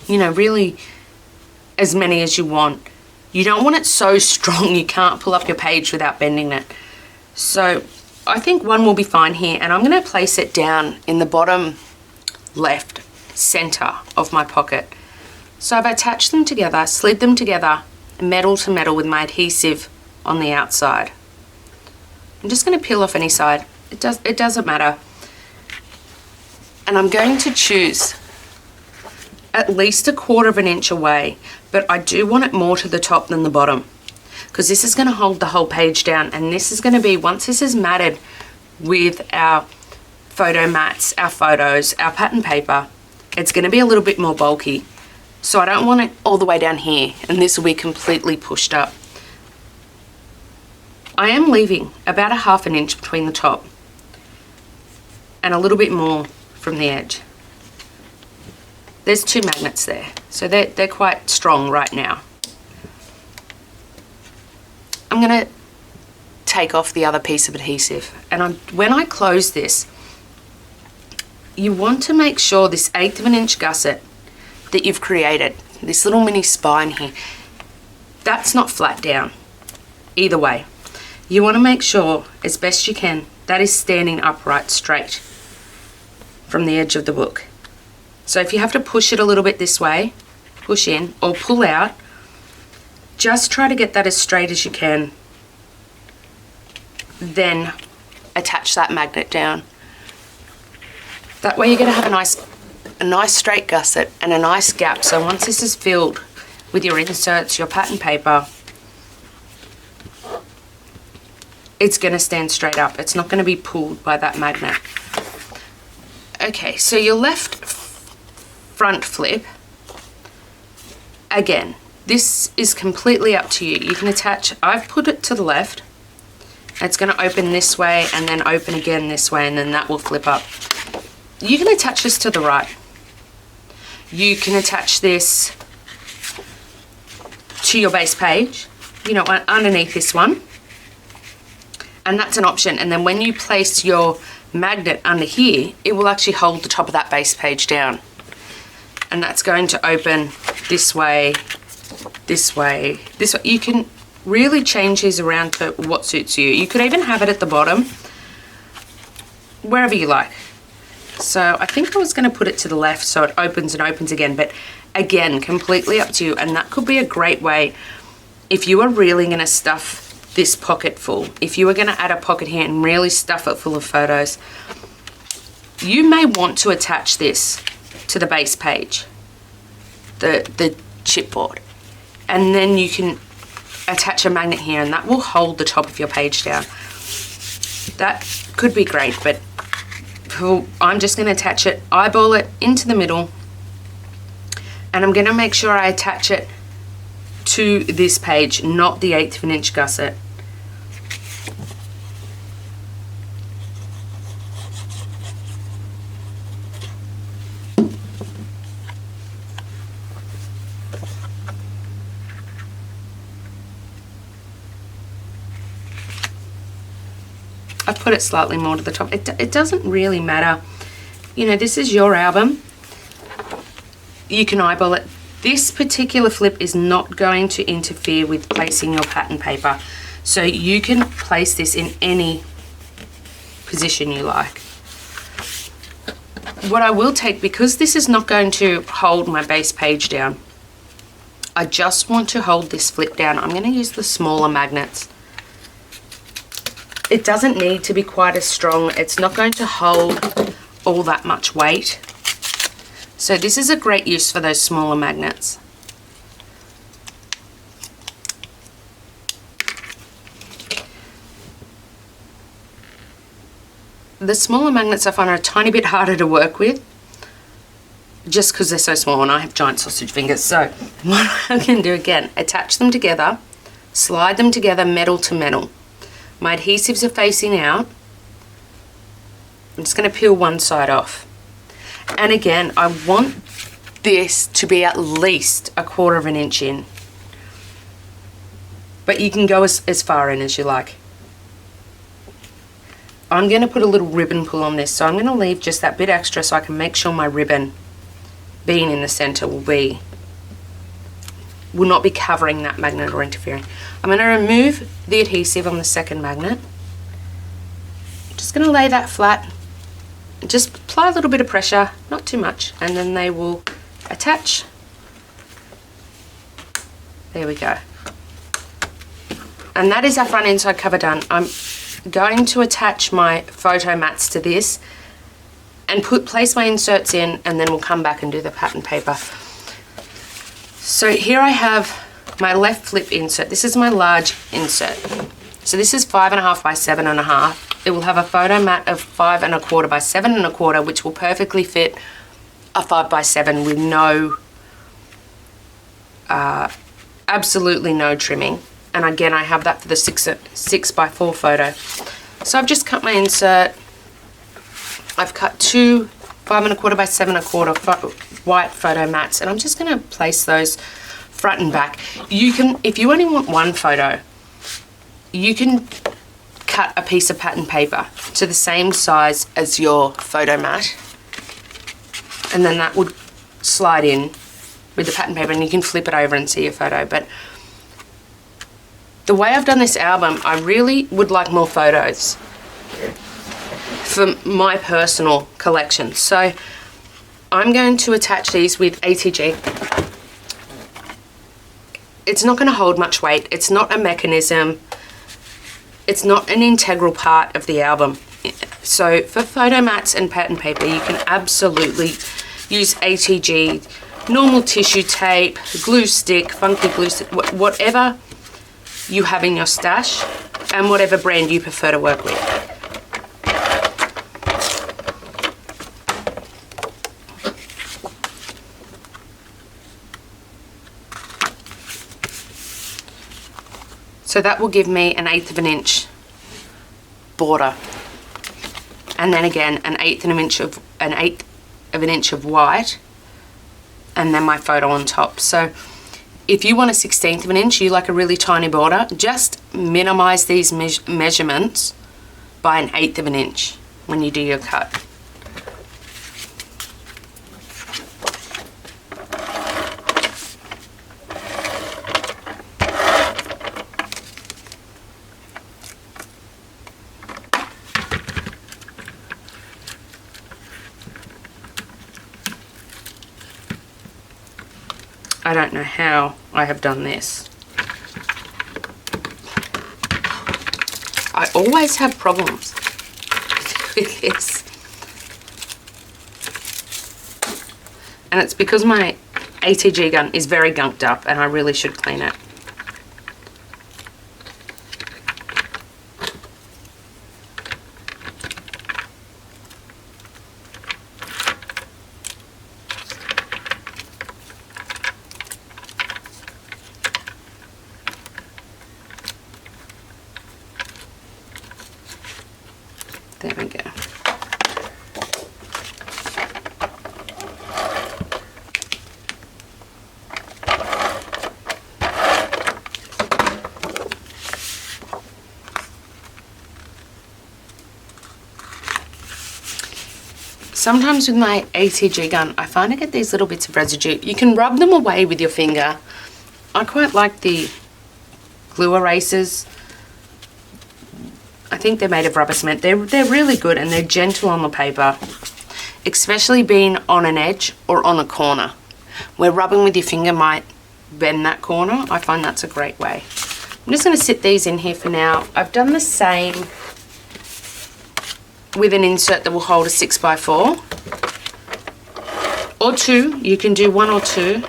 you know, really as many as you want. You don't want it so strong you can't pull up your page without bending it. So I think 1 will be fine here, and I'm going to place it down in the bottom left center of my pocket. So I've attached them together, slid them together, metal to metal with my adhesive on the outside. I'm just going to peel off any side. It doesn't matter. And I'm going to choose at least 1/4 of an inch away, but I do want it more to the top than the bottom, because this is going to hold the whole page down, and this is going to be, once this is matted with our photo mats, our photos, our pattern paper, it's going to be a little bit more bulky. So I don't want it all the way down here, and this will be completely pushed up. I am leaving about 1/2 an inch between the top and a little bit more from the edge. There's 2 magnets there, so they're quite strong right now. I'm going to take off the other piece of adhesive, and when I close this, you want to make sure this 1/8 of an inch gusset that you've created, this little mini spine here, that's not flat down. Either way, you want to make sure as best you can that is standing upright straight from the edge of the book. So if you have to push it a little bit this way, push in or pull out, just try to get that as straight as you can. Then attach that magnet down. That way you're going to have a nice straight gusset and a nice gap. So once this is filled with your inserts, your pattern paper, it's going to stand straight up. It's not going to be pulled by that magnet. Okay, so your left front flip, again, this is completely up to you. You can attach, I've put it to the left. It's going to open this way and then open again this way, and then that will flip up. You can attach this to the right. You can attach this to your base page, you know, underneath this one. And that's an option. And then when you place your magnet under here, it will actually hold the top of that base page down. And that's going to open this way, this way, this way. You can really change these around to what suits you. You could even have it at the bottom, wherever you like. So I think I was going to put it to the left so it opens and opens again, but again, completely up to you. And that could be a great way if you are really going to stuff this pocket full. If you were going to add a pocket here and really stuff it full of photos, you may want to attach this to the base page, the chipboard, and then you can attach a magnet here and that will hold the top of your page down. That could be great, but I'm just going to attach it, eyeball it into the middle, and I'm going to make sure I attach it to this page, not the 1/8 of an inch gusset. I put it slightly more to the top. It doesn't really matter. You know, this is your album. You can eyeball it. This particular flip is not going to interfere with placing your pattern paper. So you can place this in any position you like. What I will take, because this is not going to hold my base page down, I just want to hold this flip down. I'm going to use the smaller magnets. It doesn't need to be quite as strong. It's not going to hold all that much weight. So this is a great use for those smaller magnets. The smaller magnets I find are a tiny bit harder to work with, just because they're so small and I have giant sausage fingers. So what I can do again, attach them together, slide them together metal to metal. My adhesives are facing out. I'm just going to peel one side off. And again, I want this to be at least 1/4 of an inch in. But you can go as far in as you like. I'm going to put a little ribbon pull on this, so I'm going to leave just that bit extra so I can make sure my ribbon being in the center will not be covering that magnet or interfering. I'm going to remove the adhesive on the second magnet. I'm just going to lay that flat. Just apply a little bit of pressure, not too much, and then they will attach. There we go. And that is our front inside cover done. I'm going to attach my photo mats to this and place my inserts in, and then we'll come back and do the pattern paper. So here I have my left flip insert. This is my large insert. So this is 5.5 by 7.5. It will have a photo mat of 5 1/4 by 7 1/4, which will perfectly fit a 5 by 7 with no, absolutely no trimming. And again, I have that for the 6 by 4 photo. So I've just cut my insert. I've cut 2 5 1/4 by 7 1/4 white photo mats, and I'm just going to place those front and back. You can, if you only want one photo, you can cut a piece of pattern paper to the same size as your photo mat, and then that would slide in with the pattern paper, and you can flip it over and see your photo. But the way I've done this album, I really would like more photos for my personal collection. So I'm going to attach these with ATG. It's not going to hold much weight. It's not a mechanism. It's not an integral part of the album. So for photo mats and pattern paper, you can absolutely use ATG, normal tissue tape, glue stick, funky glue stick, whatever you have in your stash and whatever brand you prefer to work with. So that will give me an 1/8 of an inch border, and then again an 1/8 of an inch of white, and then my photo on top. So if you want a 1/16 of an inch, you like a really tiny border, just minimize these measurements by an 1/8 of an inch when you do your cut. I don't know how I have done this. I always have problems with this. And it's because my ATG gun is very gunked up and I really should clean it. There we go. Sometimes with my ATG gun, I find I get these little bits of residue. You can rub them away with your finger. I quite like the glue erasers. I think they're made of rubber cement. They're really good and they're gentle on the paper, especially being on an edge or on a corner where rubbing with your finger might bend that corner. I find that's a great way. I'm just going to sit these in here for now. I've done the same with an insert that will hold a 6x4 or 2. You can do 1 or 2.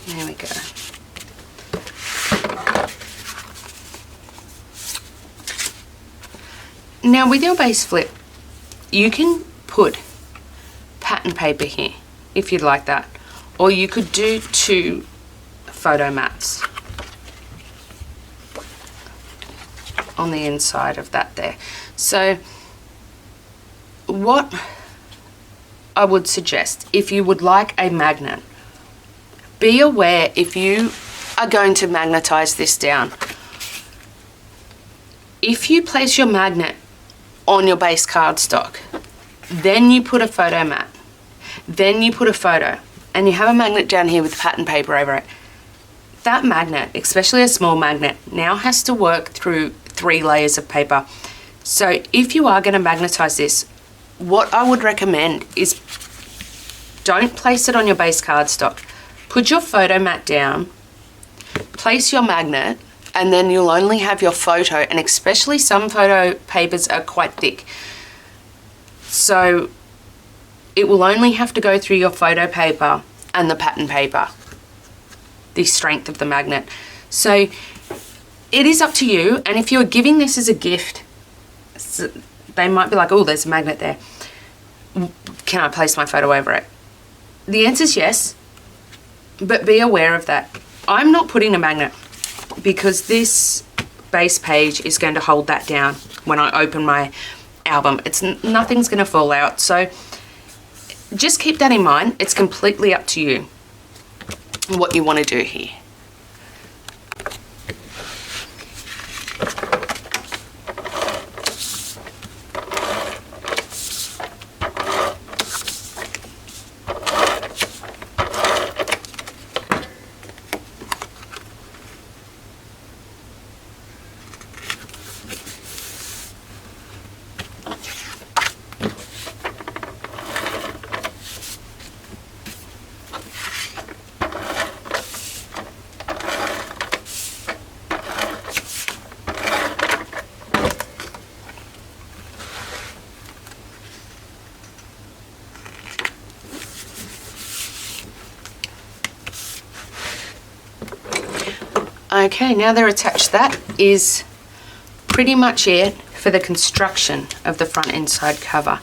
There we go. Now with your base flip, you can put pattern paper here if you'd like that, or you could do 2 photo mats on the inside of that there. So what I would suggest, if you would like a magnet, be aware if you are going to magnetize this down. If you place your magnet on your base cardstock, then you put a photo mat, then you put a photo, and you have a magnet down here with pattern paper over it, that magnet, especially a small magnet, now has to work through 3 layers of paper. So if you are going to magnetize this, what I would recommend is don't place it on your base cardstock. Put your photo mat down, place your magnet, and then you'll only have your photo, and especially some photo papers are quite thick. So it will only have to go through your photo paper and the pattern paper, the strength of the magnet. So it is up to you, and if you're giving this as a gift, they might be like, oh, there's a magnet there. Can I place my photo over it? The answer is yes. But be aware of that. I'm not putting a magnet because this base page is going to hold that down when I open my album. Nothing's going to fall out, so just keep that in mind. It's completely up to you what you want to do here. Okay, now they're attached. That is pretty much it for the construction of the front inside cover.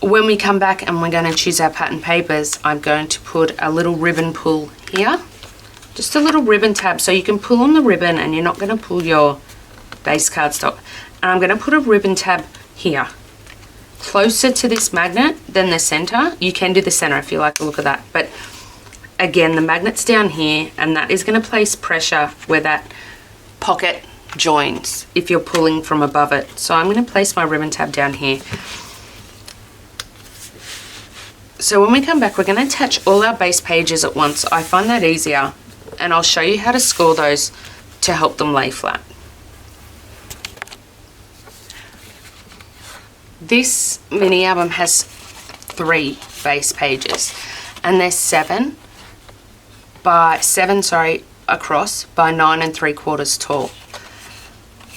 When we come back and we're going to choose our pattern papers, I'm going to put a little ribbon pull here. Just a little ribbon tab, so you can pull on the ribbon and you're not going to pull your base cardstock. And I'm going to put a ribbon tab here, closer to this magnet than the center. You can do the center if you like the look of that, but again, the magnet's down here, and that is going to place pressure where that pocket joins if you're pulling from above it. So I'm going to place my ribbon tab down here. So when we come back, we're going to attach all our base pages at once. I find that easier, and I'll show you how to score those to help them lay flat. This mini album has 3 base pages, and they're 7 across by 9 3/4 tall.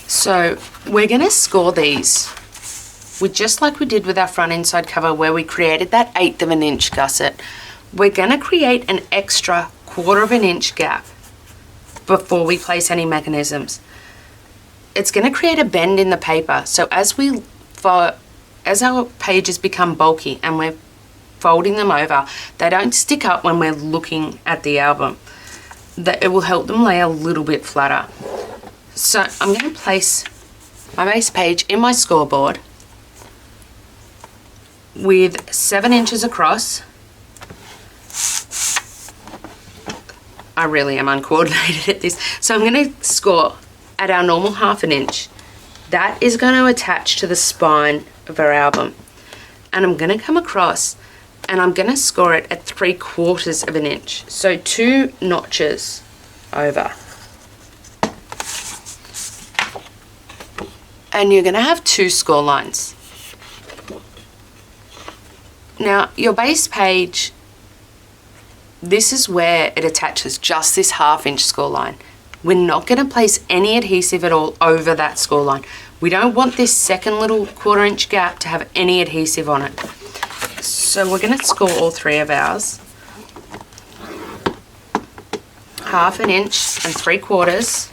So we're going to score these with, just like we did with our front inside cover where we created that 1/8 of an inch gusset, we're going to create an extra 1/4 of an inch gap before we place any mechanisms. It's going to create a bend in the paper, so as our pages become bulky and we're folding them over, they don't stick up when we're looking at the album. That it will help them lay a little bit flatter. So I'm going to place my base page in my scoreboard with 7 inches across. I really am uncoordinated at this. So I'm going to score at our normal 1/2 inch. That is going to attach to the spine of our album. And I'm going to come across and I'm going to score it at 3/4 of an inch. So 2 notches over. And you're going to have 2 score lines. Now your base page, this is where it attaches, just this 1/2 inch score line. We're not going to place any adhesive at all over that score line. We don't want this second little 1/4 inch gap to have any adhesive on it. So we're going to score all 3 of ours 1/2 inch and 3/4,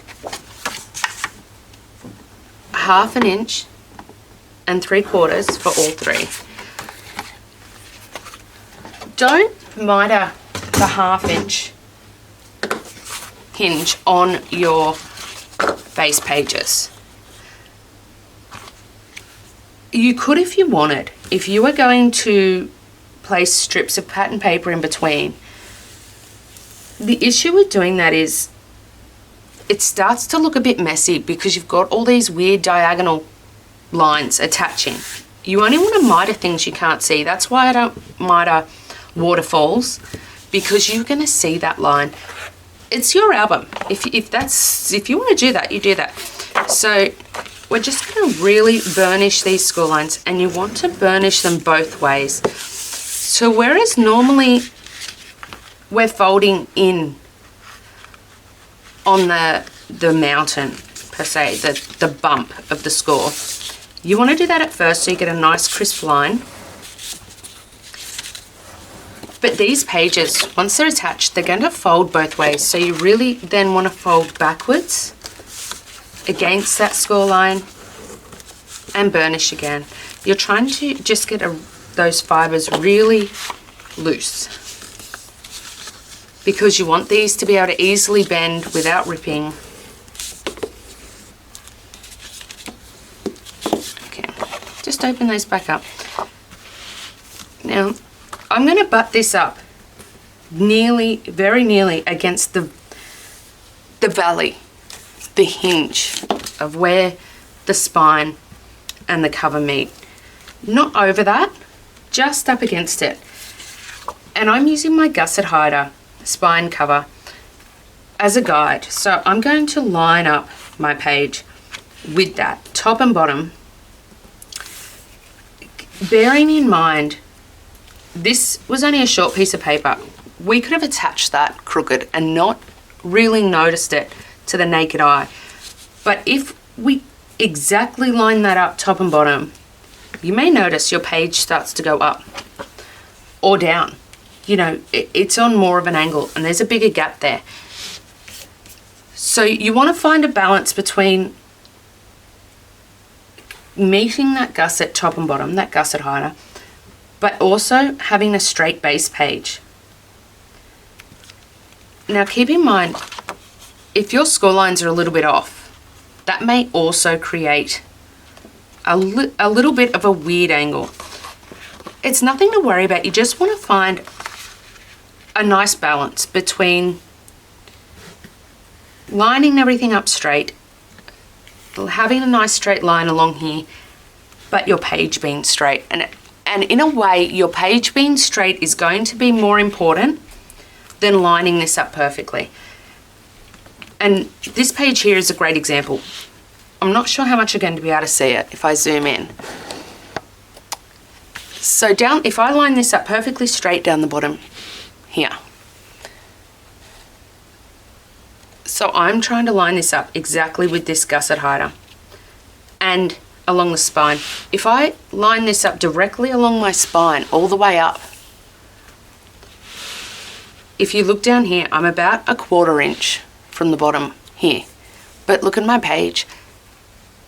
1/2 inch and 3/4 for all 3. Don't miter the 1/2 inch hinge on your base pages. You could if you wanted. If you were going to place strips of pattern paper in between, the issue with doing that is it starts to look a bit messy because you've got all these weird diagonal lines attaching. You only want to miter things you can't see. That's why I don't miter waterfalls, because you're going to see that line. It's your album. If you want to do that, you do that. So we're just going to really burnish these score lines, and you want to burnish them both ways. So whereas normally we're folding in on the mountain, per se, the bump of the score, you want to do that at first so you get a nice crisp line. But these pages, once they're attached, they're going to fold both ways. So you really then want to fold backwards against that score line and burnish again. You're trying to just get those fibers really loose, because you want these to be able to easily bend without ripping just open those back up. Now, I'm going to butt this up very nearly against the valley, the hinge of where the spine and the cover meet. Not over that, just up against it. And I'm using my gusset hider spine cover as a guide. So I'm going to line up my page with that, top and bottom, bearing in mind this was only a short piece of paper. We could have attached that crooked and not really noticed it to the naked eye. But if we exactly line that up top and bottom, you may notice your page starts to go up or down. You know, it's on more of an angle and there's a bigger gap there. So you want to find a balance between meeting that gusset top and bottom, that gusset hider, but also having a straight base page. Now keep in mind, if your score lines are a little bit off, that may also create a little bit of a weird angle. It's nothing to worry about. You just want to find a nice balance between lining everything up straight, having a nice straight line along here, but your page being straight. And in a way, your page being straight is going to be more important than lining this up perfectly. And this page here is a great example. I'm not sure how much you're going to be able to see it if I zoom in. So if I line this up perfectly straight down the bottom here. So I'm trying to line this up exactly with this gusset hider and along the spine. If I line this up directly along my spine all the way up, if you look down here, I'm about 1/4 inch from the bottom here. But look at my page.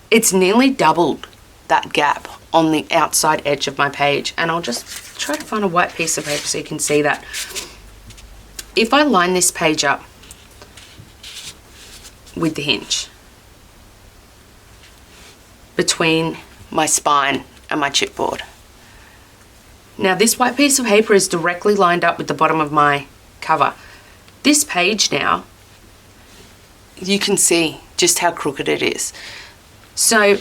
It's nearly doubled that gap on the outside edge of my page. And I'll just try to find a white piece of paper so you can see that. If I line this page up with the hinge between my spine and my chipboard. Now this white piece of paper is directly lined up with the bottom of my cover. This page now, you can see just how crooked it is. So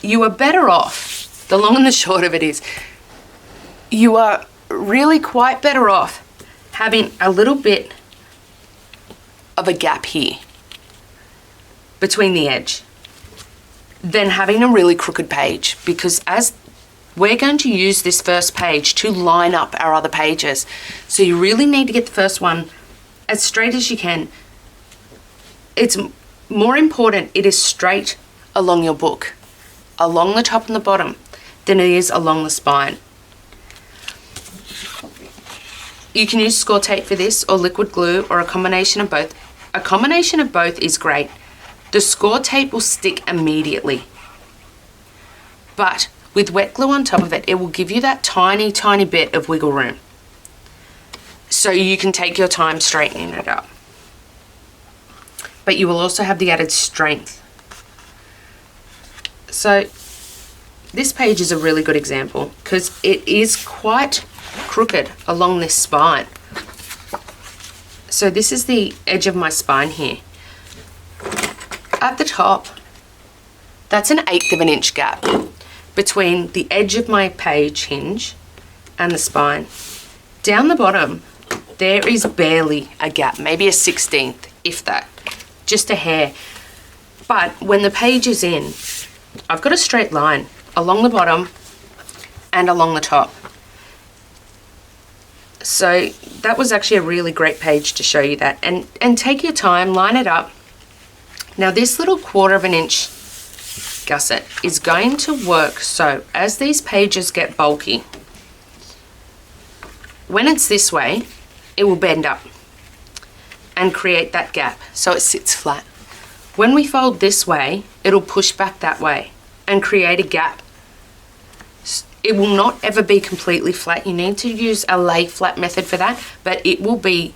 you are better off, the long and the short of it is, you are really quite better off having a little bit of a gap here between the edge than having a really crooked page, because as we're going to use this first page to line up our other pages, so you really need to get the first one as straight as you can. It's more important it is straight along your book, along the top and the bottom, than it is along the spine. You can use score tape for this, or liquid glue, or a combination of both. A combination of both is great. The score tape will stick immediately, but with wet glue on top of it, it will give you that tiny, tiny bit of wiggle room. So you can take your time straightening it up. But you will also have the added strength. So this page is a really good example because it is quite crooked along this spine. So this is the edge of my spine here. At the top, that's an 1/8 of an inch gap between the edge of my page hinge and the spine. Down the bottom, there is barely a gap, maybe a 1/16, if that, just a hair. But when the page is in, I've got a straight line along the bottom and along the top. So that was actually a really great page to show you that. And take your time, line it up. Now this little 1/4 of an inch gusset is going to work so as these pages get bulky, when it's this way, it will bend up and create that gap so it sits flat. When we fold this way, it'll push back that way and create a gap. It will not ever be completely flat. You need to use a lay flat method for that, but it will be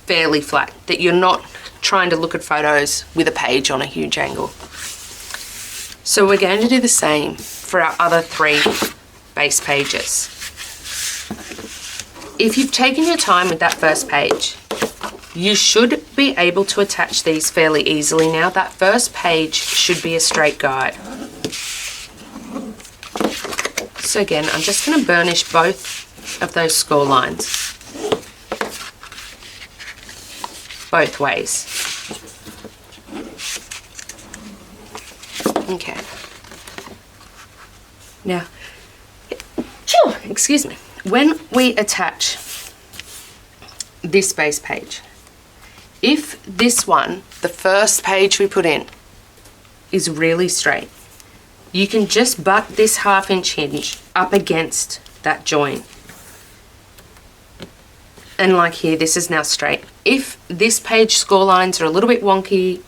fairly flat, that you're not trying to look at photos with a page on a huge angle. So we're going to do the same for our other 3 base pages. If you've taken your time with that first page, you should be able to attach these fairly easily now. That first page should be a straight guide. So again, I'm just going to burnish both of those score lines, both ways. Okay. Now, excuse me. When we attach this base page, if this one, the first page we put in, is really straight, you can just butt this 1/2 inch hinge up against that join. And like here, this is now straight. If this page score lines are a little bit wonky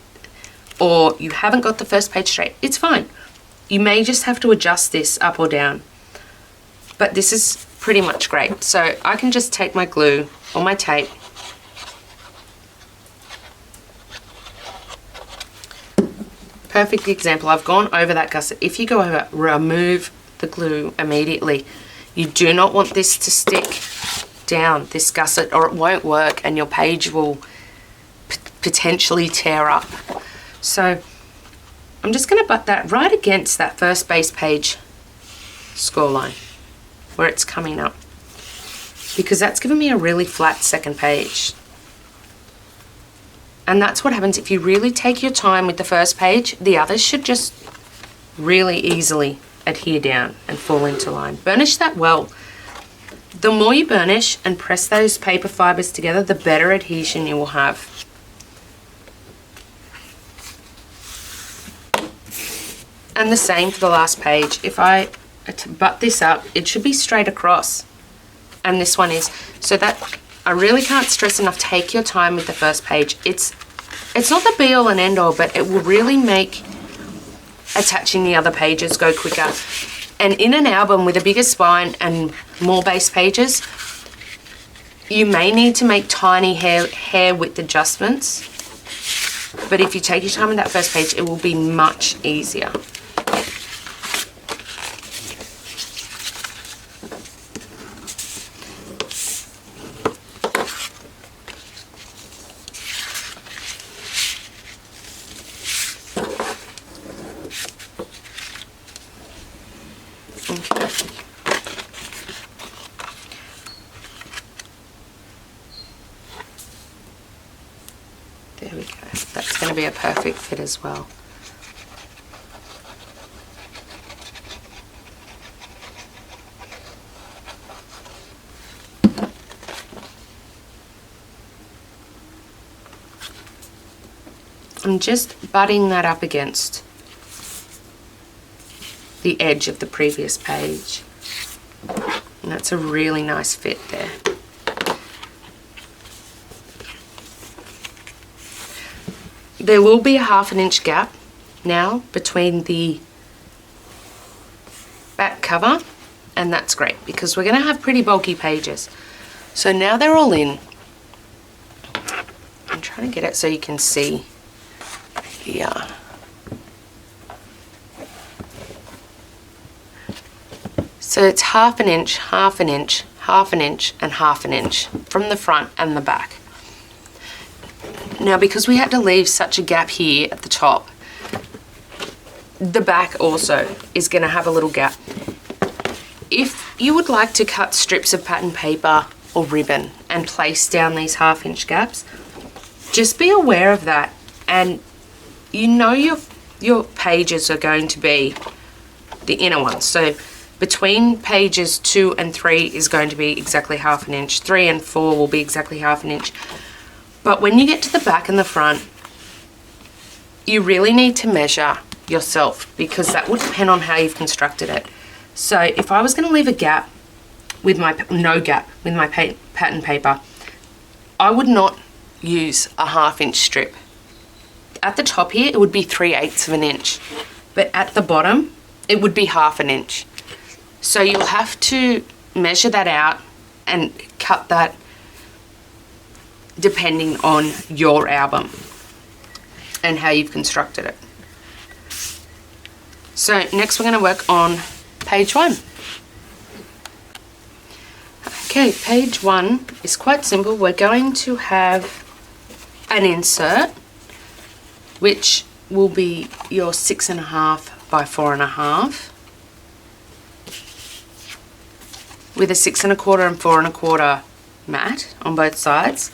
or you haven't got the first page straight, it's fine. You may just have to adjust this up or down. But this is pretty much great. So I can just take my glue or my tape, perfect example, I've gone over that gusset. If you go over, remove the glue immediately. You do not want this to stick down, this gusset, or it won't work and your page will potentially tear up. So I'm just going to butt that right against that first base page score line where it's coming up, because that's given me a really flat second page. And that's what happens if you really take your time with the first page. The others should just really easily adhere down and fall into line. Burnish that well. The more you burnish and press those paper fibers together, the better adhesion you will have. And the same for the last page. If I butt this up, it should be straight across. And this one is. So that, I really can't stress enough, take your time with the first page. It's not the be all and end all, but it will really make attaching the other pages go quicker. And in an album with a bigger spine and more base pages, you may need to make tiny hair width adjustments. But if you take your time with that first page, it will be much easier. There we go. That's going to be a perfect fit as well. I'm just butting that up against the edge of the previous page. And that's a really nice fit there. There will be a 1/2 inch gap now between the back cover, and that's great because we're going to have pretty bulky pages. So now they're all in. I'm trying to get it so you can see here. So it's 1/2 inch, 1/2 inch, 1/2 inch, and 1/2 inch from the front and the back. Now, because we had to leave such a gap here at the top, the back also is going to have a little gap. If you would like to cut strips of pattern paper or ribbon and place down these 1/2 inch gaps, just be aware of that, and you know your pages are going to be the inner ones. So between pages 2 and 3 is going to be exactly 1/2 inch. 3 and 4 will be exactly 1/2 inch. But when you get to the back and the front, you really need to measure yourself because that will depend on how you've constructed it. So if I was going to leave a gap with my, no gap with my pattern paper, I would not use a 1/2 inch strip. At the top here, it would be 3/8 of an inch. But at the bottom, it would be 1/2 inch. So you'll have to measure that out and cut that depending on your album and how you've constructed it. So next we're going to work on page 1. Okay, page 1 is quite simple. We're going to have an insert, which will be your 6.5 by 4.5, with a 6 1/4 and 4 1/4 mat on both sides.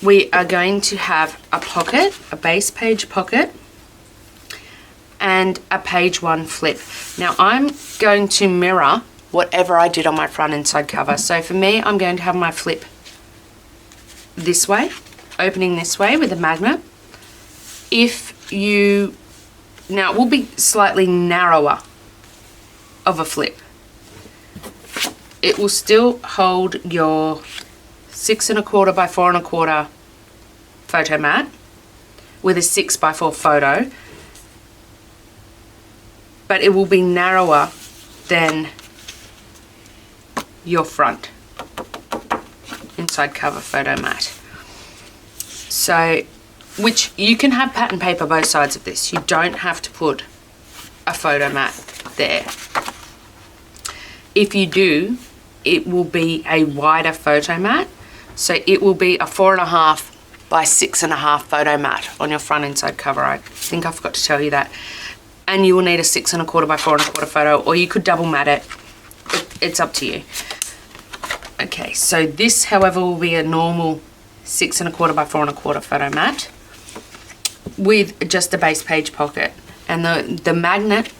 We are going to have a pocket, a base page pocket, and a page 1 flip. Now I'm going to mirror whatever I did on my front and side cover. So for me, I'm going to have my flip this way, opening this way with a magnet. Now it will be slightly narrower of a flip. It will still hold your 6 1/4 by 4 1/4 photo mat with a 6 by 4 photo, but it will be narrower than your front inside cover photo mat. So, which you can have pattern paper both sides of this. You don't have to put a photo mat there. If you do, it will be a wider photo mat. So it will be a 4.5 by 6.5 photo mat on your front inside cover. I think I forgot to tell you that. And you will need a 6 1/4 by 4 1/4 photo, or you could double mat it. It's up to you. Okay, so this, however, will be a normal 6 1/4 by 4 1/4 photo mat with just a base page pocket. And the magnet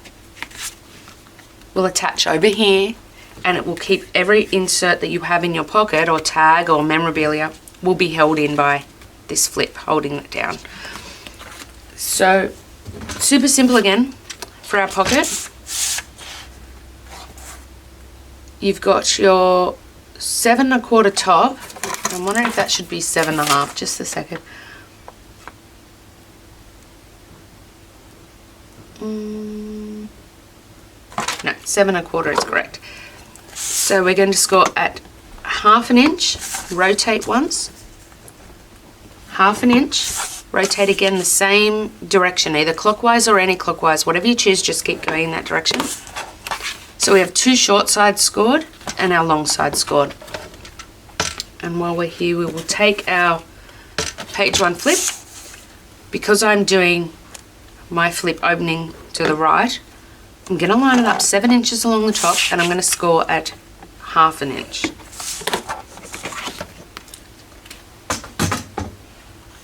will attach over here, and it will keep every insert that you have in your pocket or tag or memorabilia will be held in by this flip holding it down. So super simple again for our pocket. You've got your 7 1/4 top. I'm wondering if that should be 7.5, just a second. No, 7 1/4 is correct. So we're going to score at 1/2 inch, rotate once, 1/2 inch, rotate again the same direction, either clockwise or anti-clockwise, whatever you choose, just keep going in that direction. So we have 2 short sides scored and our long side scored. And while we're here, we will take our page 1 flip. Because I'm doing my flip opening to the right, I'm going to line it up 7 inches along the top, and I'm going to score at 1/2 inch.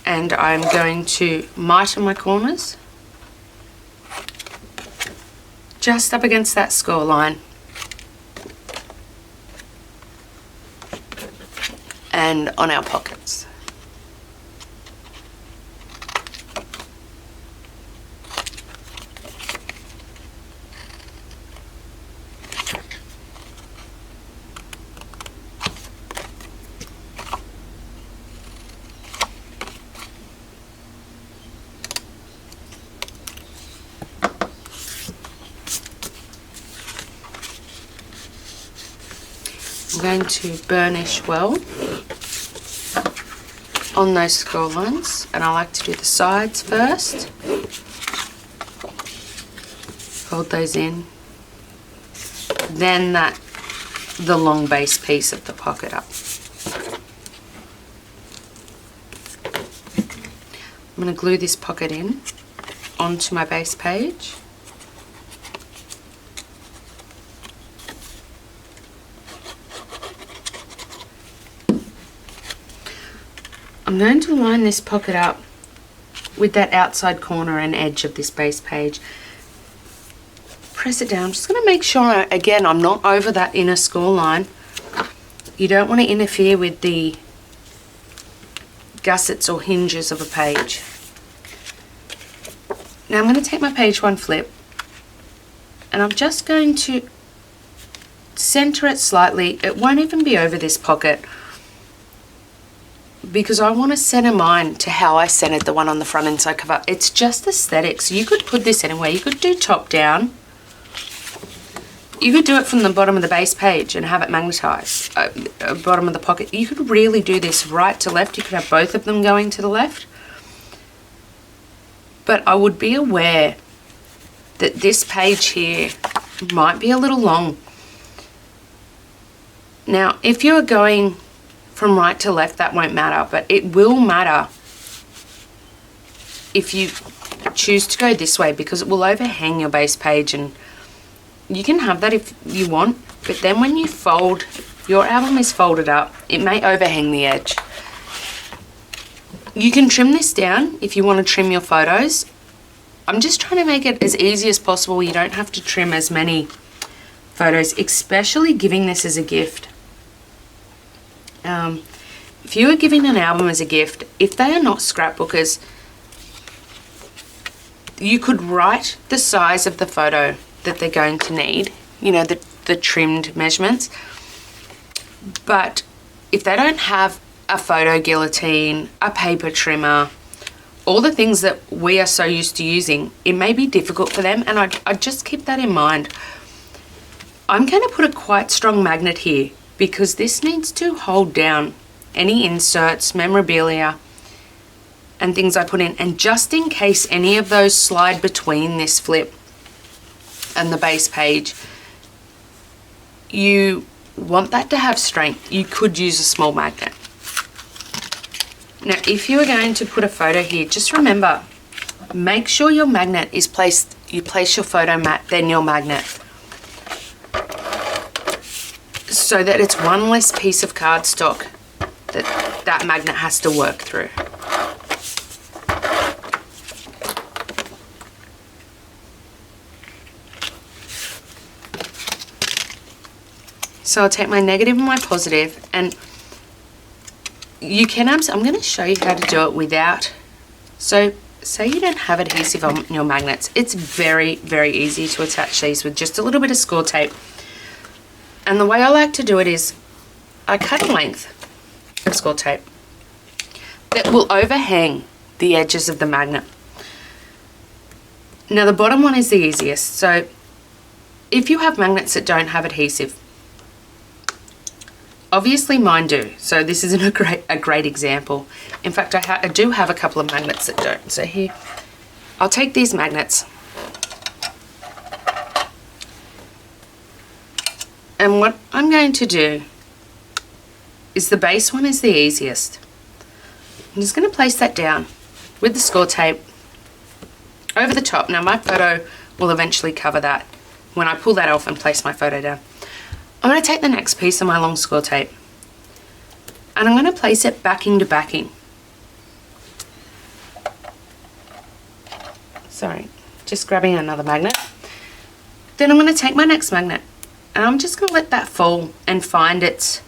And I'm going to mite my corners just up against that score line. And on our pockets. I'm going to burnish well on those score lines, and I like to do the sides first. Fold those in, then the long base piece of the pocket up. I'm going to glue this pocket in onto my base page. I'm going to line this pocket up with that outside corner and edge of this base page. Press it down. I'm just going to make sure, again, I'm not over that inner score line. You don't want to interfere with the gussets or hinges of a page. Now I'm going to take my page 1 flip, and I'm just going to center it slightly. It won't even be over this pocket, because I want to center mine to how I centered the one on the front inside cover. It's just aesthetics. You could put this anywhere. You could do top down. You could do it from the bottom of the base page and have it magnetized, bottom of the pocket. You could really do this right to left. You could have both of them going to the left. But I would be aware that this page here might be a little long. Now, if you're going from right to left, that won't matter, but it will matter if you choose to go this way, because it will overhang your base page, and you can have that if you want, but then when you fold, your album is folded up, it may overhang the edge. You can trim this down if you want to trim your photos. I'm just trying to make it as easy as possible. You don't have to trim as many photos, especially giving this as a gift. If you are giving an album as a gift, if they are not scrapbookers, you could write the size of the photo that they're going to need, you know, the trimmed measurements. But if they don't have a photo guillotine, a paper trimmer, all the things that we are so used to using, it may be difficult for them, and I'd just keep that in mind. I'm going to put a quite strong magnet here because this needs to hold down any inserts, memorabilia, and things I put in, and just in case any of those slide between this flip and the base page, you want that to have strength. You could use a small magnet. Now, if you are going to put a photo here, just remember, make sure your magnet is placed, you place your photo mat, then your magnet, so that it's one less piece of cardstock that magnet has to work through. So I'll take my negative and my positive, and you can, I'm going to show you how to do it without, so say you don't have adhesive on your magnets, it's very, very easy to attach these with just a little bit of score tape. And the way I like to do it is, I cut a length of score tape that will overhang the edges of the magnet. Now the bottom one is the easiest, so if you have magnets that don't have adhesive, obviously mine do, so this isn't a great example. In fact, I do have a couple of magnets that don't. So here, I'll take these magnets, and what I'm going to do is, the base one is the easiest. I'm just going to place that down with the score tape over the top. Now my photo will eventually cover that when I pull that off and place my photo down. I'm going to take the next piece of my long score tape, and I'm going to place it backing to backing. Sorry, just grabbing another magnet. Then I'm going to take my next magnet, and I'm just going to let that fall and find its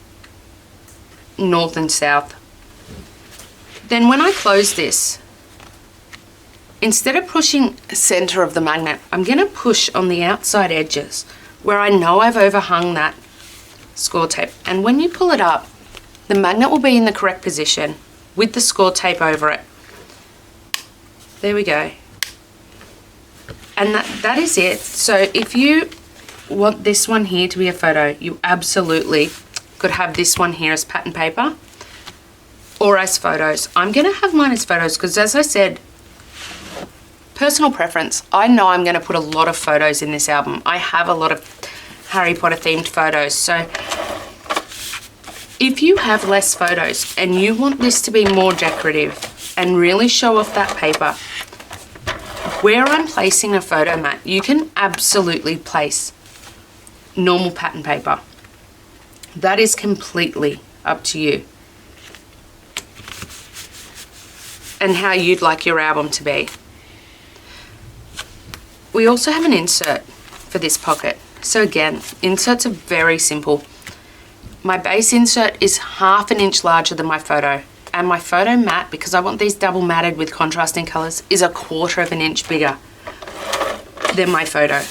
north and south. Then when I close this, instead of pushing the center of the magnet, I'm going to push on the outside edges where I know I've overhung that score tape. And when you pull it up, the magnet will be in the correct position with the score tape over it. There we go. And that is it. So if you want this one here to be a photo, you absolutely could have this one here as pattern paper or as photos. I'm going to have mine as photos because, as I said, personal preference. I know I'm going to put a lot of photos in this album. I have a lot of Harry Potter themed photos. So if you have less photos and you want this to be more decorative and really show off that paper, where I'm placing a photo mat, you can absolutely place normal pattern paper. That is completely up to you and how you'd like your album to be. We also have an insert for this pocket. So again, inserts are very simple. My base insert is 1/2 inch larger than my photo, and my photo mat, because I want these double matted with contrasting colours, is 1/4 inch bigger than my photo.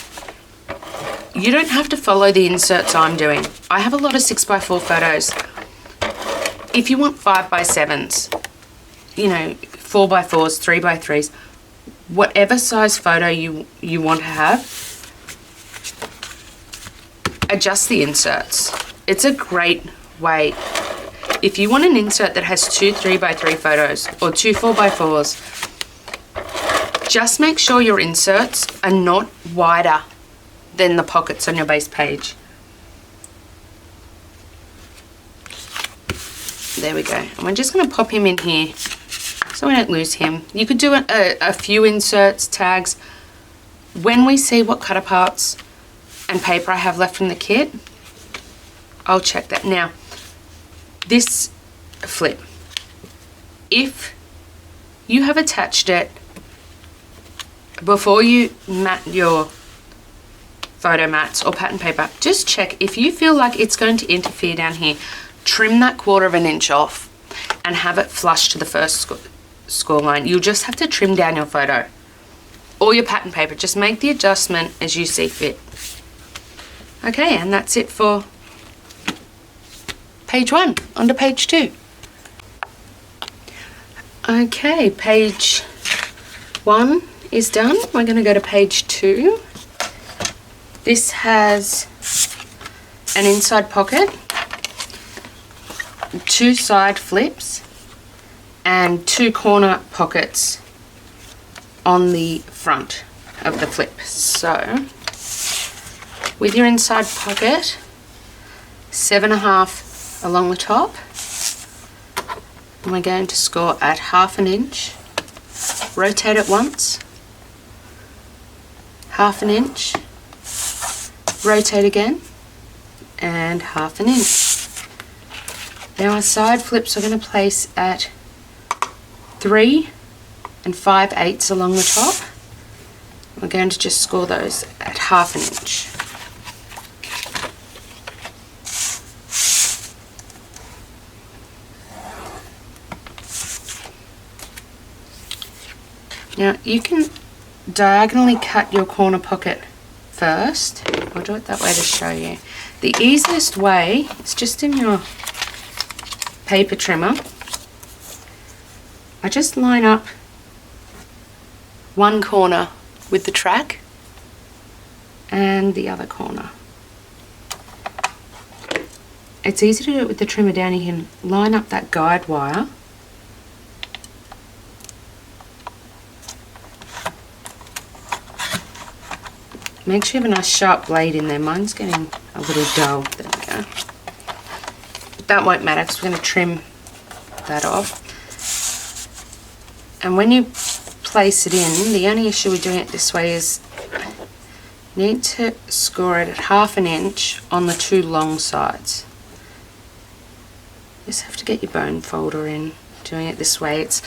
You don't have to follow the inserts I'm doing. I have a lot of 6x4 photos. If you want 5x7s, you know, 4x4s, 3x3s, whatever size photo you want to have, adjust the inserts. It's a great way. If you want an insert that has 2 3x3 photos or 2 4x4s, just make sure your inserts are not wider than the pockets on your base page. There we go. And we're just going to pop him in here so we don't lose him. You could do a few inserts, tags. When we see what cutter parts and paper I have left in the kit, I'll check that. Now, this flip, if you have attached it before you mat your photo mats or pattern paper, just check. If you feel like it's going to interfere down here, trim that 1/4 of an inch off and have it flush to the first score line. You'll just have to trim down your photo or your pattern paper. Just make the adjustment as you see fit. Okay, and that's it for page 1. On to page 2. Okay, page 1 is done. We're going to go to page 2. This has an inside pocket, 2 side flips, and 2 corner pockets on the front of the flip. So, with your inside pocket, 7.5 along the top, and we're going to score at 1/2 inch, rotate it once, 1/2 inch, rotate again, and 1/2 inch. Now our side flips are going to place at 3 5/8 along the top. We're going to just score those at 1/2 inch. Now you can diagonally cut your corner pocket first. I'll do it that way to show you. The easiest way is just in your paper trimmer. I just line up one corner with the track and the other corner. It's easy to do it with the trimmer down. You can line up that guide wire make sure you have a nice sharp blade in there. Mine's getting a little dull. There we go. But that won't matter because we're going to trim that off. And when you place it in, the only issue with doing it this way is you need to score it at 1/2 inch on the 2 long sides. You just have to get your bone folder in. Doing it this way, it's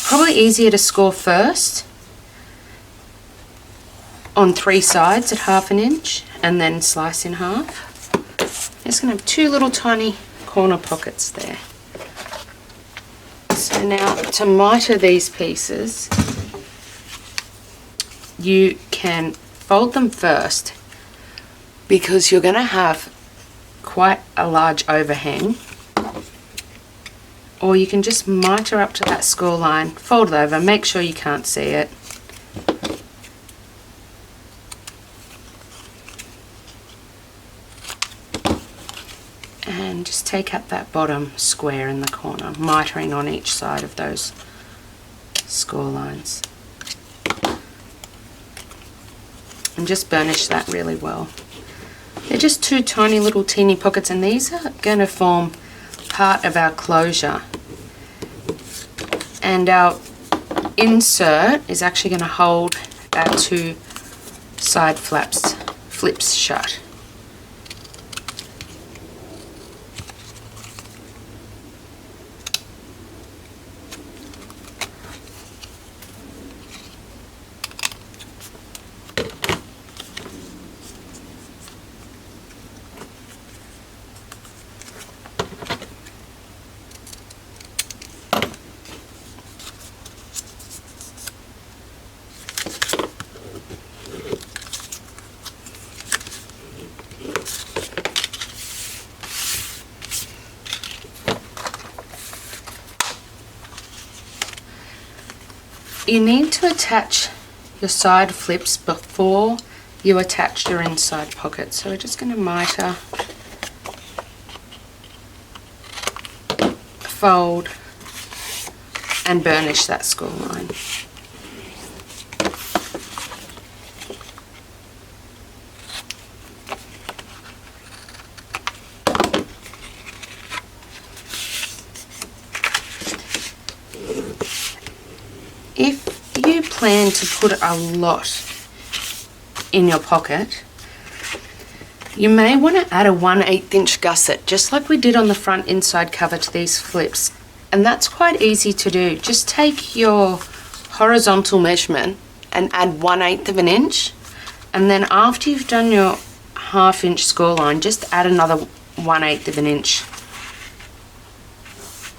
probably easier to score first on 3 sides at 1/2 inch and then slice in half. Just going to have 2 little tiny corner pockets there. So now to miter these pieces, you can fold them first because you're going to have quite a large overhang, or you can just miter up to that score line, fold it over, make sure you can't see it. And just take up that bottom square in the corner, mitering on each side of those score lines. And just burnish that really well. They're just 2 tiny little teeny pockets, and these are going to form part of our closure. And our insert is actually going to hold our 2 side flips shut. You need to attach your side flips before you attach your inside pocket. So we're just going to miter, fold and burnish that score line. plan to put a lot in your pocket, you may want to add a 1/8 inch gusset, just like we did on the front inside cover to these flips. And that's quite easy to do. Just take your horizontal measurement and add 1/8 of an inch. And then after you've done your 1/2 inch score line, just add another 1/8 of an inch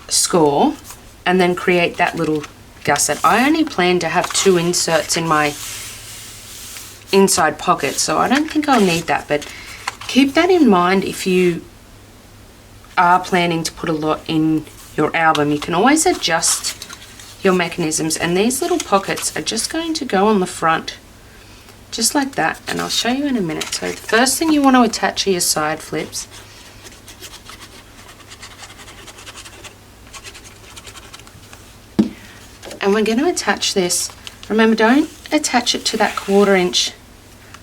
score and then create that little gusset. I only plan to have 2 inserts in my inside pocket, so I don't think I'll need that, but keep that in mind if you are planning to put a lot in your album. You can always adjust your mechanisms, and these little pockets are just going to go on the front just like that, and I'll show you in a minute. So the first thing you want to attach are your side flips. And we're going to attach this. Remember, don't attach it to that 1/4 inch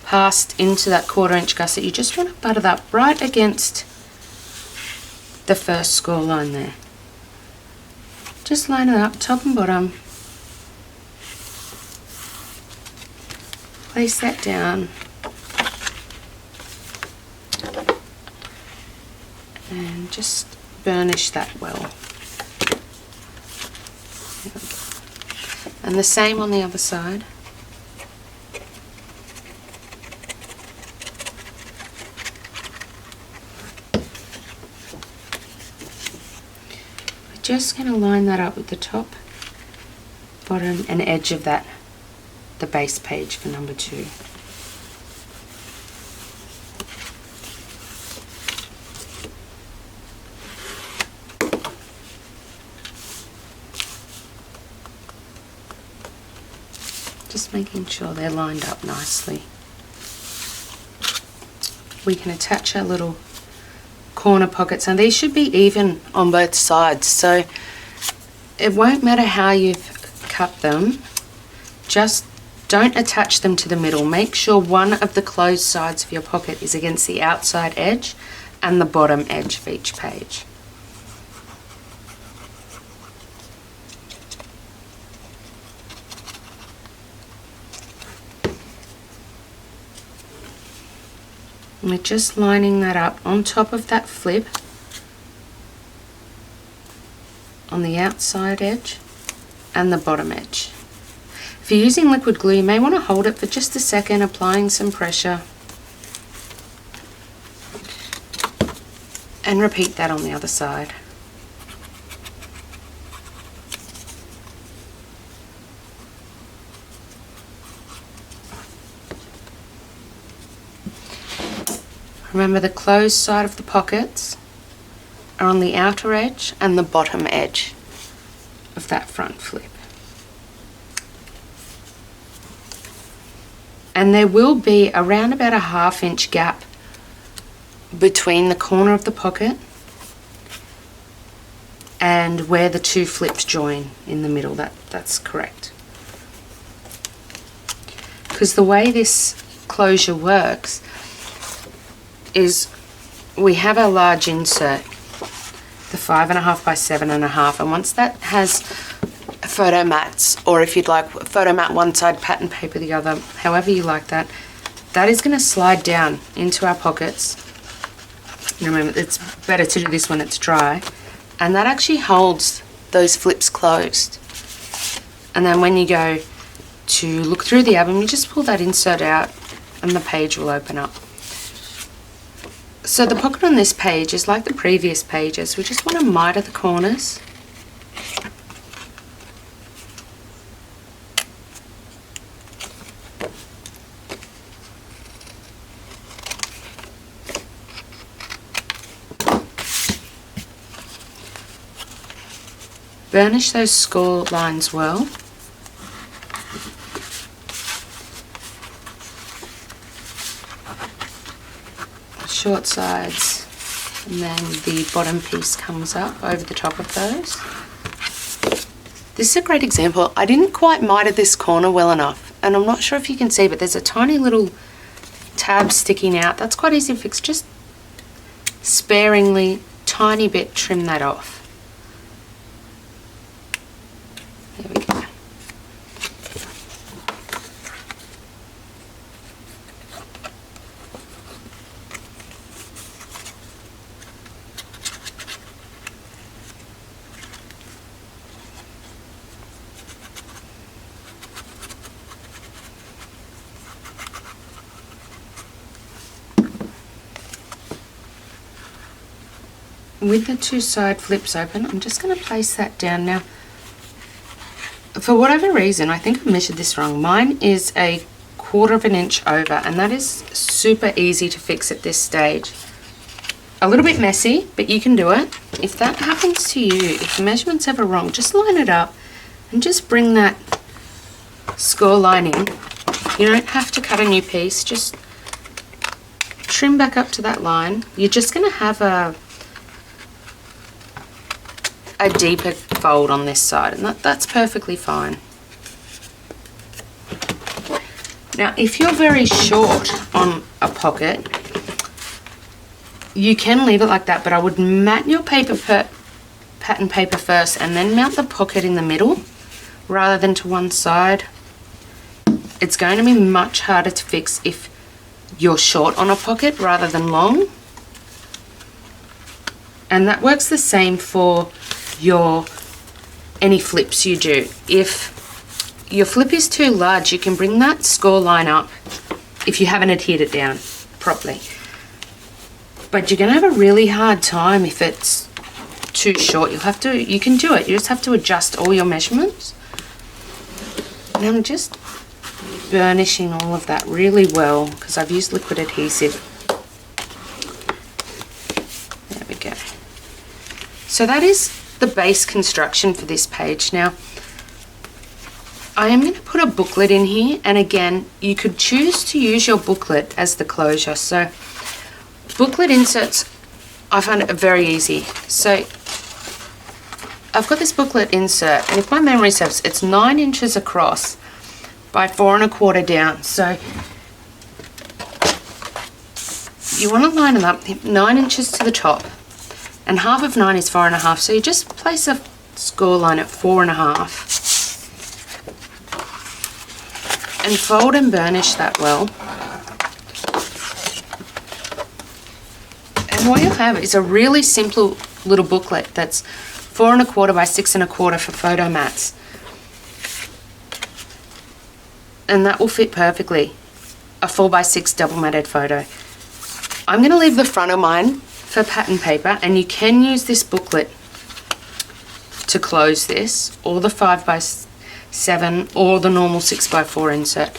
passed into that 1/4 inch gusset. You just want to butt it up right against the first score line there. Just line it up top and bottom. Place that down. And just burnish that well. And the same on the other side. We're just going to line that up with the top, bottom and edge of that, the base page for number 2. Just making sure they're lined up nicely. We can attach our little corner pockets, and these should be even on both sides, so it won't matter how you've cut them. Just don't attach them to the middle. Make sure one of the closed sides of your pocket is against the outside edge and the bottom edge of each page. And we're just lining that up on top of that flip on the outside edge and the bottom edge. If you're using liquid glue, you may want to hold it for just a second, applying some pressure, and repeat that on the other side. Remember, the closed side of the pockets are on the outer edge and the bottom edge of that front flip. And there will be around about a 1/2 inch gap between the corner of the pocket and where the 2 flips join in the middle. That's correct. Because the way this closure works is we have a large insert, the 5.5 by 7.5, and once that has photo mats, or if you'd like photo mat one side, pattern paper the other, however you like that, that is going to slide down into our pockets. Remember, it's better to do this when it's dry, and that actually holds those flips closed. And then when you go to look through the album, you just pull that insert out and the page will open up. So the pocket on this page is like the previous pages. We just want to miter the corners. Burnish those score lines well. Short sides, and then the bottom piece comes up over the top of those. This is a great example. I didn't quite miter this corner well enough, and I'm not sure if you can see, but there's a tiny little tab sticking out. That's quite easy to fix. Just sparingly, tiny bit, trim that off. There we go. with the two side flips open, I'm just going to place that down. Now, for whatever reason, I think I measured this wrong. Mine is a 1/4 inch over, and that is super easy to fix at this stage. A little bit messy, but you can do it. If that happens to you, if the measurement's ever wrong, just line it up and just bring that score line in. You don't have to cut a new piece, just trim back up to that line. You're just going to have a deeper fold on this side, and that's perfectly fine. Now, if you're very short on a pocket, you can leave it like that, but I would mat your pattern paper first and then mount the pocket in the middle rather than to one side. It's going to be much harder to fix if you're short on a pocket rather than long. And that works the same for any flips you do. If your flip is too large, you can bring that score line up if you haven't adhered it down properly. But you're going to have a really hard time if it's too short. You can do it. You just have to adjust all your measurements. And I'm just burnishing all of that really well because I've used liquid adhesive. There we go. So that is the base construction for this page. Now, I am going to put a booklet in here, and again, you could choose to use your booklet as the closure. So booklet inserts, I find it very easy. So I've got this booklet insert, and if my memory serves, it's 9 inches across by 4 1/4 down. So you want to line them up 9 inches to the top, and half of 9 is 4 1/2. So you just place a score line at 4 1/2 and fold and burnish that well. And what you'll have is a really simple little booklet that's 4 1/4 by 6 1/4 for photo mats. And that will fit perfectly. A 4x6 double matted photo. I'm going to leave the front of mine for pattern paper, and you can use this booklet to close this, or the 5x7, or the normal 6x4 insert.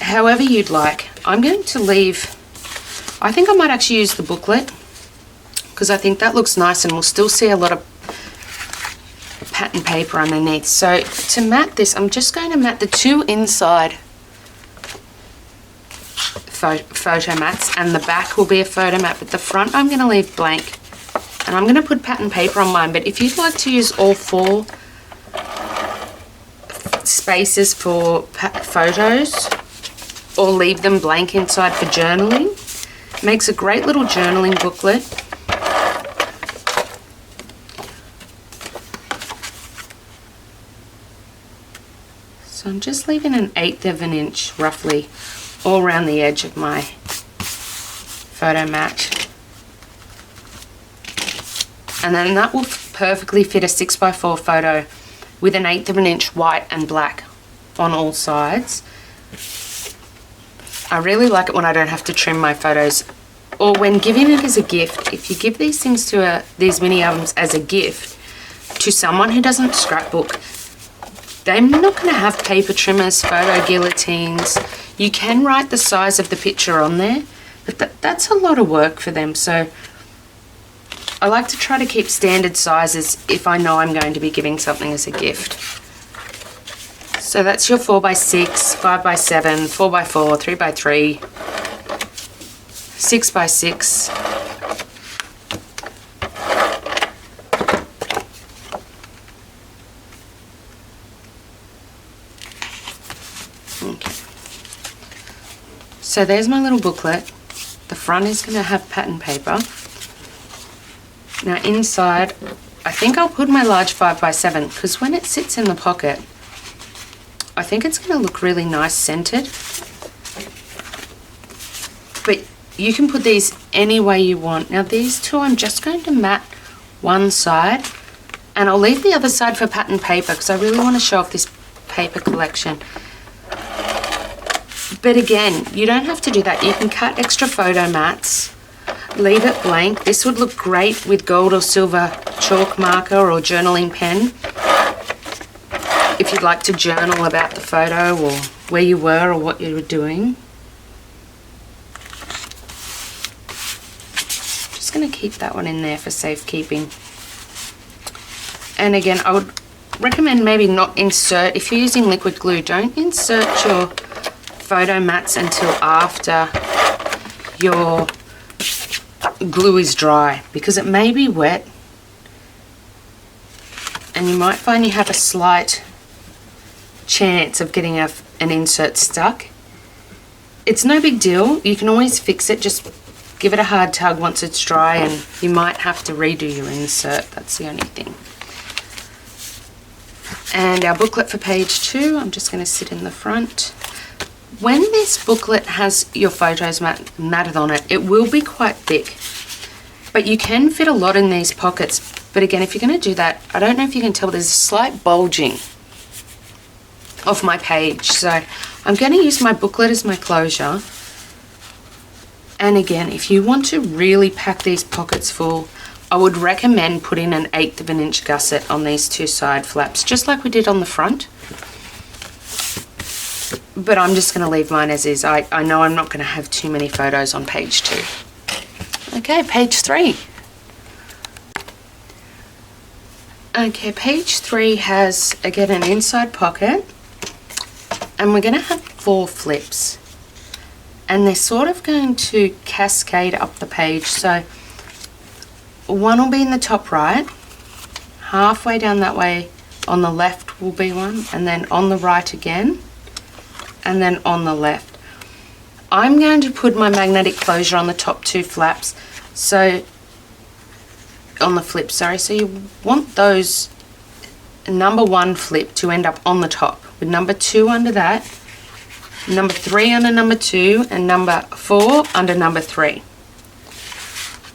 However you'd like. I'm going to leave, I think I might actually use the booklet because I think that looks nice, and we'll still see a lot of pattern paper underneath. So to mat this, I'm just going to mat the two inside photo mats, and the back will be a photo mat, but the front I'm going to leave blank, and I'm going to put pattern paper on mine. But if you'd like to use all 4 spaces for photos, or leave them blank inside for journaling, makes a great little journaling booklet. So I'm just leaving an 1/8 of an inch roughly all around the edge of my photo mat. And then that will perfectly fit a 6x4 photo with an 1/8 of an inch white and black on all sides. I really like it when I don't have to trim my photos, or when giving it as a gift. If you give these things to these mini albums as a gift to someone who doesn't scrapbook, they're not going to have paper trimmers, photo guillotines. You can write the size of the picture on there, but that's a lot of work for them. So I like to try to keep standard sizes if I know I'm going to be giving something as a gift. So that's your 4x6, 5x7, 4x4, 3x3, 6x6. Okay. So there's my little booklet. The front is going to have pattern paper. Now inside, I think I'll put my large 5x7 because when it sits in the pocket, I think it's going to look really nice centered. But you can put these any way you want. Now these two, I'm just going to mat one side, and I'll leave the other side for pattern paper because I really want to show off this paper collection. But again, you don't have to do that. You can cut extra photo mats leave it blank. This would look great with gold or silver chalk marker or journaling pen. If you'd like to journal about the photo or where you were or what you were doing. Just going to keep that one in there for safekeeping. And again, I would recommend maybe not insert, if you're using liquid glue, don't insert your photo mats until after your glue is dry, because it may be wet and you might find you have a slight chance of getting an insert stuck. It's no big deal, you can always fix it, just give it a hard tug once it's dry and you might have to redo your insert, that's the only thing. And our booklet for page 2, I'm just going to sit in the front. When this booklet has your photos matted on it, it will be quite thick, but you can fit a lot in these pockets. But again, if you're going to do that, I don't know if you can tell, there's a slight bulging of my page, so I'm going to use my booklet as my closure. And again, if you want to really pack these pockets full, I would recommend putting an 1/8 of an inch gusset on these two side flaps, just like we did on the front. But I'm just going to leave mine as is. I know I'm not going to have too many photos on page 2. Okay, page 3. Okay, page 3 has, again, an inside pocket. And we're going to have 4 flips. And they're sort of going to cascade up the page. So one will be in the top right. Halfway down that way on the left will be one. And then on the right again. And then on the left. I'm going to put my magnetic closure on the top 2 flaps. So, on the flip, sorry. So you want those number 1 flip to end up on the top, with number 2 under that, number 3 under number 2, and number 4 under number 3.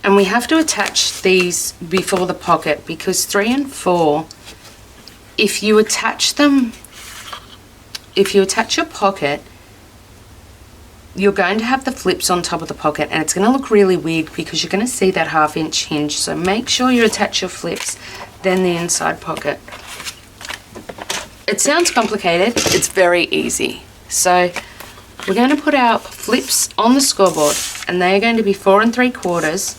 And we have to attach these before the pocket, because 3 and 4, if you attach your pocket, you're going to have the flips on top of the pocket, and it's going to look really weird because you're going to see that 1/2 inch hinge. So make sure you attach your flips, then the inside pocket. It sounds complicated, it's very easy. So we're going to put our flips on the scoreboard, and they are going to be 4 3/4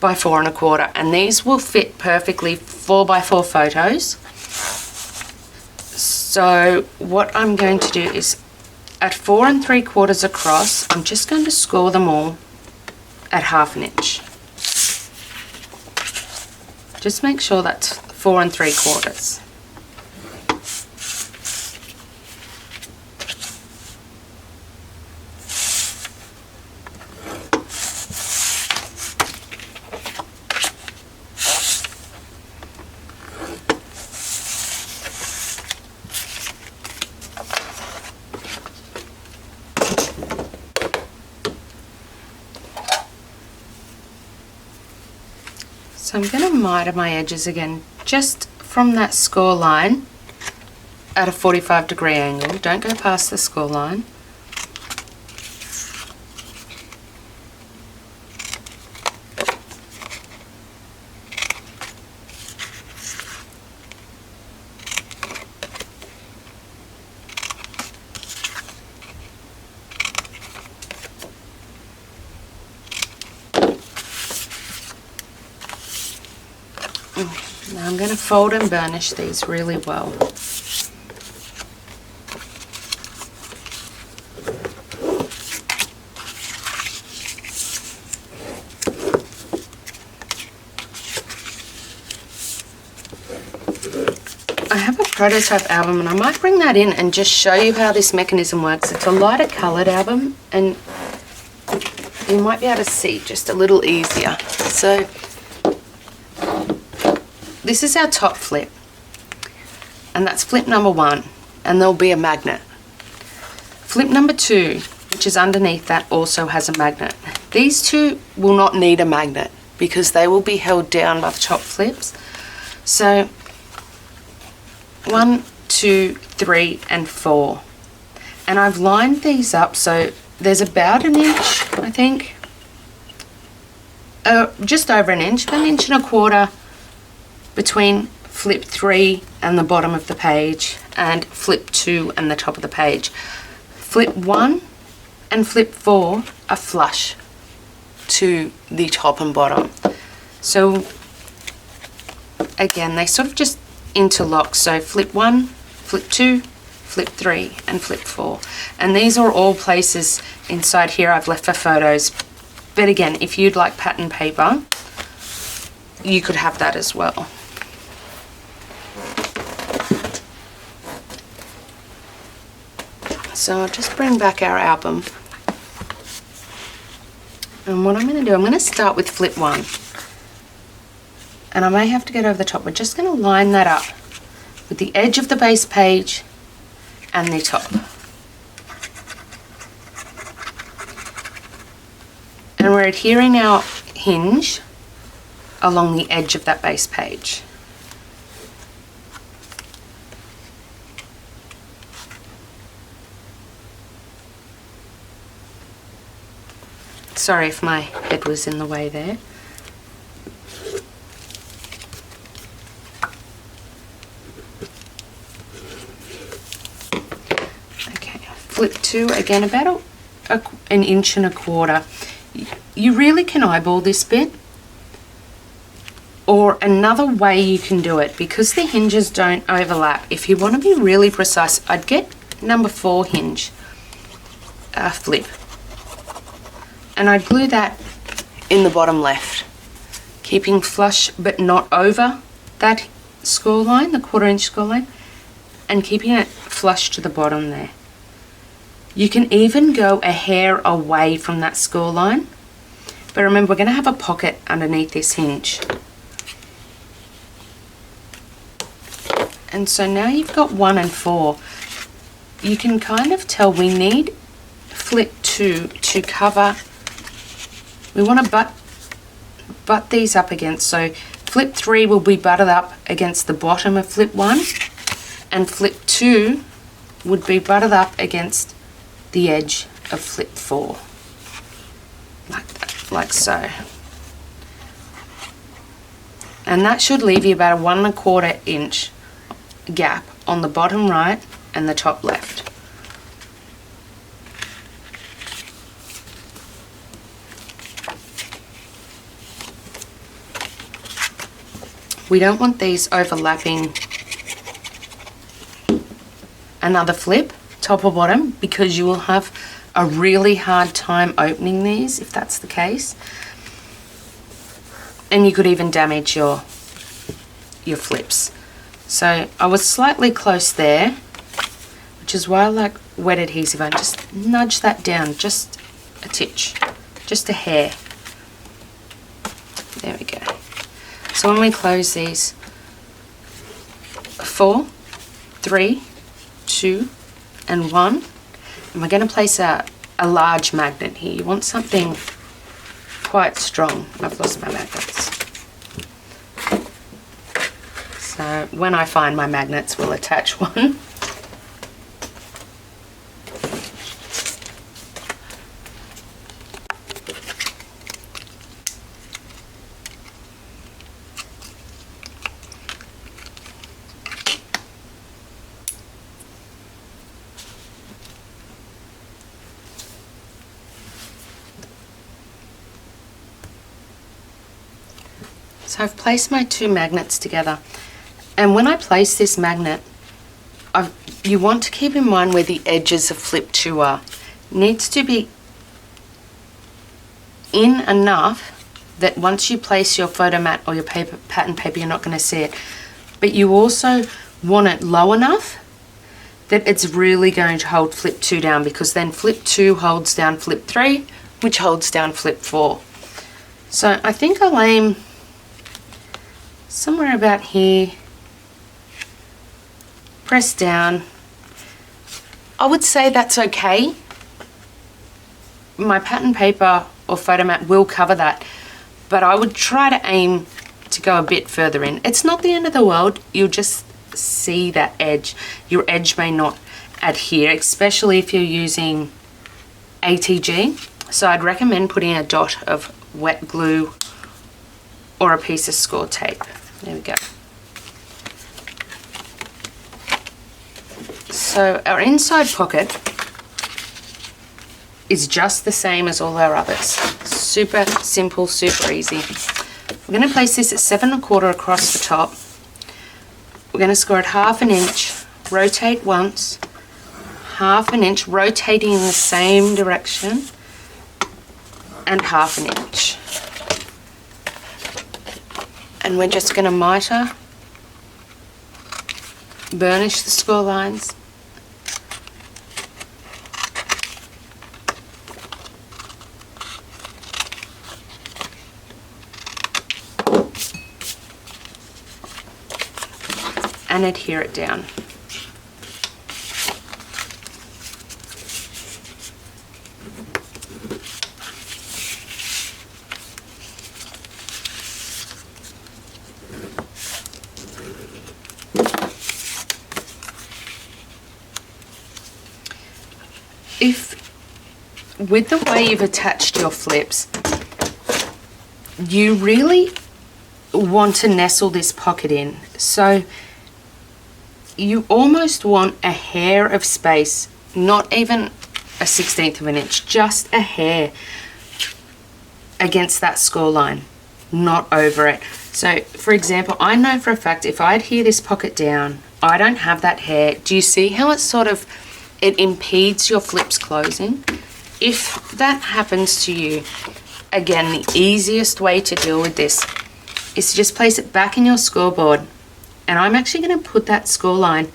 by 4 1/4, and these will fit perfectly 4 by 4 photos. So what I'm going to do is, at 4 3/4 across, I'm just going to score them all at 1/2 inch. Just make sure that's 4 3/4. So I'm going to miter my edges again, just from that score line at a 45-degree angle. Don't go past the score line. Now I'm going to fold and burnish these really well. I have a prototype album, and I might bring that in and just show you how this mechanism works. It's a lighter coloured album, and you might be able to see just a little easier. So this is our top flip, and that's flip number 1, and there'll be a magnet. Flip number 2, which is underneath that, also has a magnet. These two will not need a magnet because they will be held down by the top flips. So 1, 2, 3, and 4. And I've lined these up so there's about an inch, I think, just over an inch, 1.25 between flip 3 and the bottom of the page and flip 2 and the top of the page. Flip 1 and flip 4 are flush to the top and bottom. So again, they sort of just interlock. So flip 1, flip 2, flip 3 and flip 4. And these are all places inside here I've left for photos. But again, if you'd like pattern paper, you could have that as well. So I'll just bring back our album. And what I'm going to do, I'm going to start with flip 1. And I may have to get over the top. We're just going to line that up with the edge of the base page and the top. And we're adhering our hinge along the edge of that base page. Sorry if my head was in the way there. Okay, flip 2 again, about an 1.25 inches. You really can eyeball this bit, or another way you can do it, because the hinges don't overlap. If you want to be really precise, I'd get number 4 hinge flip, and I'd glue that in the bottom left, keeping flush but not over that score line, the 1/4 inch score line, and keeping it flush to the bottom there. You can even go a hair away from that score line, but remember, we're going to have a pocket underneath this hinge. And so now you've got 1 and 4. You can kind of tell we need flip 2 to cover. We want to butt these up against, so flip 3 will be butted up against the bottom of flip 1, and flip 2 would be butted up against the edge of flip 4, like that, like so. And that should leave you about a 1.25 inch gap on the bottom right and the top left. We don't want these overlapping another flip, top or bottom, because you will have a really hard time opening these if that's the case. And you could even damage your flips. So I was slightly close there, which is why I like wet adhesive. I just nudge that down just a titch, just a hair. There we go. So when we close these, 4, 3, 2, and 1, and we're going to place a large magnet here. You want something quite strong. I've lost my magnets. So when I find my magnets, we'll attach one. So I've placed my 2 magnets together, and when I place this magnet, you want to keep in mind where the edges of flip 2 are. It needs to be in enough that once you place your photo mat or your pattern paper, you're not going to see it. But you also want it low enough that it's really going to hold flip 2 down, because then flip 2 holds down flip 3, which holds down flip 4. So I think I'll aim somewhere about here, press down. I would say that's okay. My pattern paper or photo mat will cover that, but I would try to aim to go a bit further in. It's not the end of the world. You'll just see that edge. Your edge may not adhere, especially if you're using ATG. So I'd recommend putting a dot of wet glue or a piece of score tape. There we go. So our inside pocket is just the same as all our others. Super simple, super easy. We're going to place this at 7 1/4 across the top. We're going to score it 1/2 inch, rotate once, 1/2 inch, rotating in the same direction, and 1/2 inch. And we're just going to mitre, burnish the score lines. And adhere it down. If, with the way you've attached your flips, you really want to nestle this pocket in. So you almost want a hair of space, not even a 1/16 of an inch, just a hair against that score line, not over it. So for example, I know for a fact if I adhere this pocket down, I don't have that hair. Do you see how it's sort of, it impedes your flips closing? If that happens to you, again, the easiest way to deal with this is to just place it back in your scoreboard. And I'm actually going to put that score line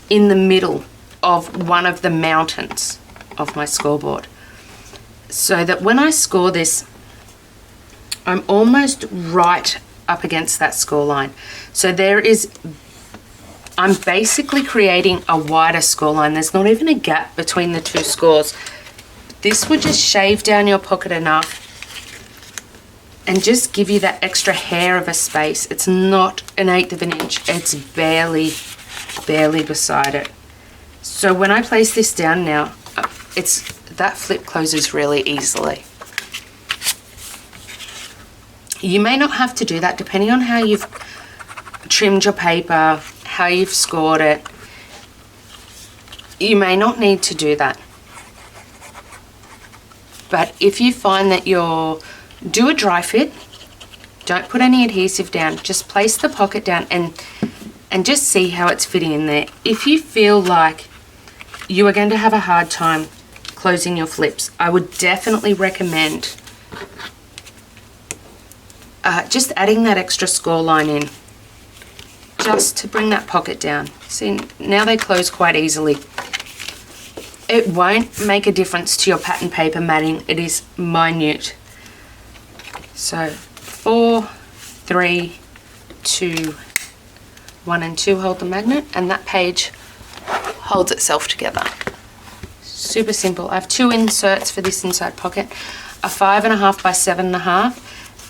in the middle of one of the mountains of my scoreboard, so that when I score this, I'm almost right up against that score line. So there is, I'm basically creating a wider score line. There's not even a gap between the two scores. This would just shave down your pocket enough and just give you that extra hair of a space. It's not an 1/8 of an inch. It's barely beside it. So when I place this down now, that flip closes really easily. You may not have to do that depending on how you've trimmed your paper, how you've scored it. You may not need to do that. But if you find that do a dry fit, don't put any adhesive down, just place the pocket down and just see how it's fitting in there. If you feel like you are going to have a hard time closing your flips, I would definitely recommend just adding that extra score line in, just to bring that pocket down. See, now they close quite easily. It won't make a difference to your pattern paper matting. It is minute. So 4, 3, 2, 1 and 2 hold the magnet, and that page holds itself together. Super simple. I have 2 inserts for this inside pocket, a 5 1/2 by 7 1/2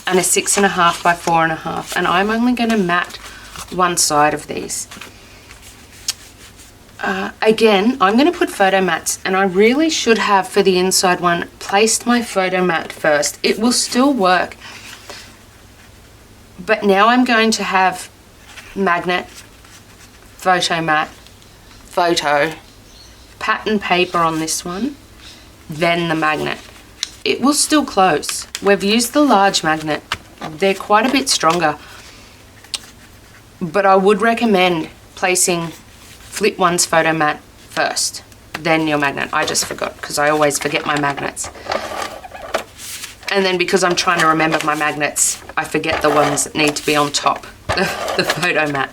and a 6 1/2 by 4 1/2, and I'm only going to mat one side of these. Again, I'm going to put photo mats, and I really should have, for the inside one, placed my photo mat first. It will still work, but now I'm going to have magnet, photo mat, photo, pattern paper on this one, then the magnet. It will still close. We've used the large magnet. They're quite a bit stronger, but I would recommend placing flip one's photo mat first, then your magnet. I just forgot, because I always forget my magnets. And then because I'm trying to remember my magnets, I forget the ones that need to be on top, the photo mat.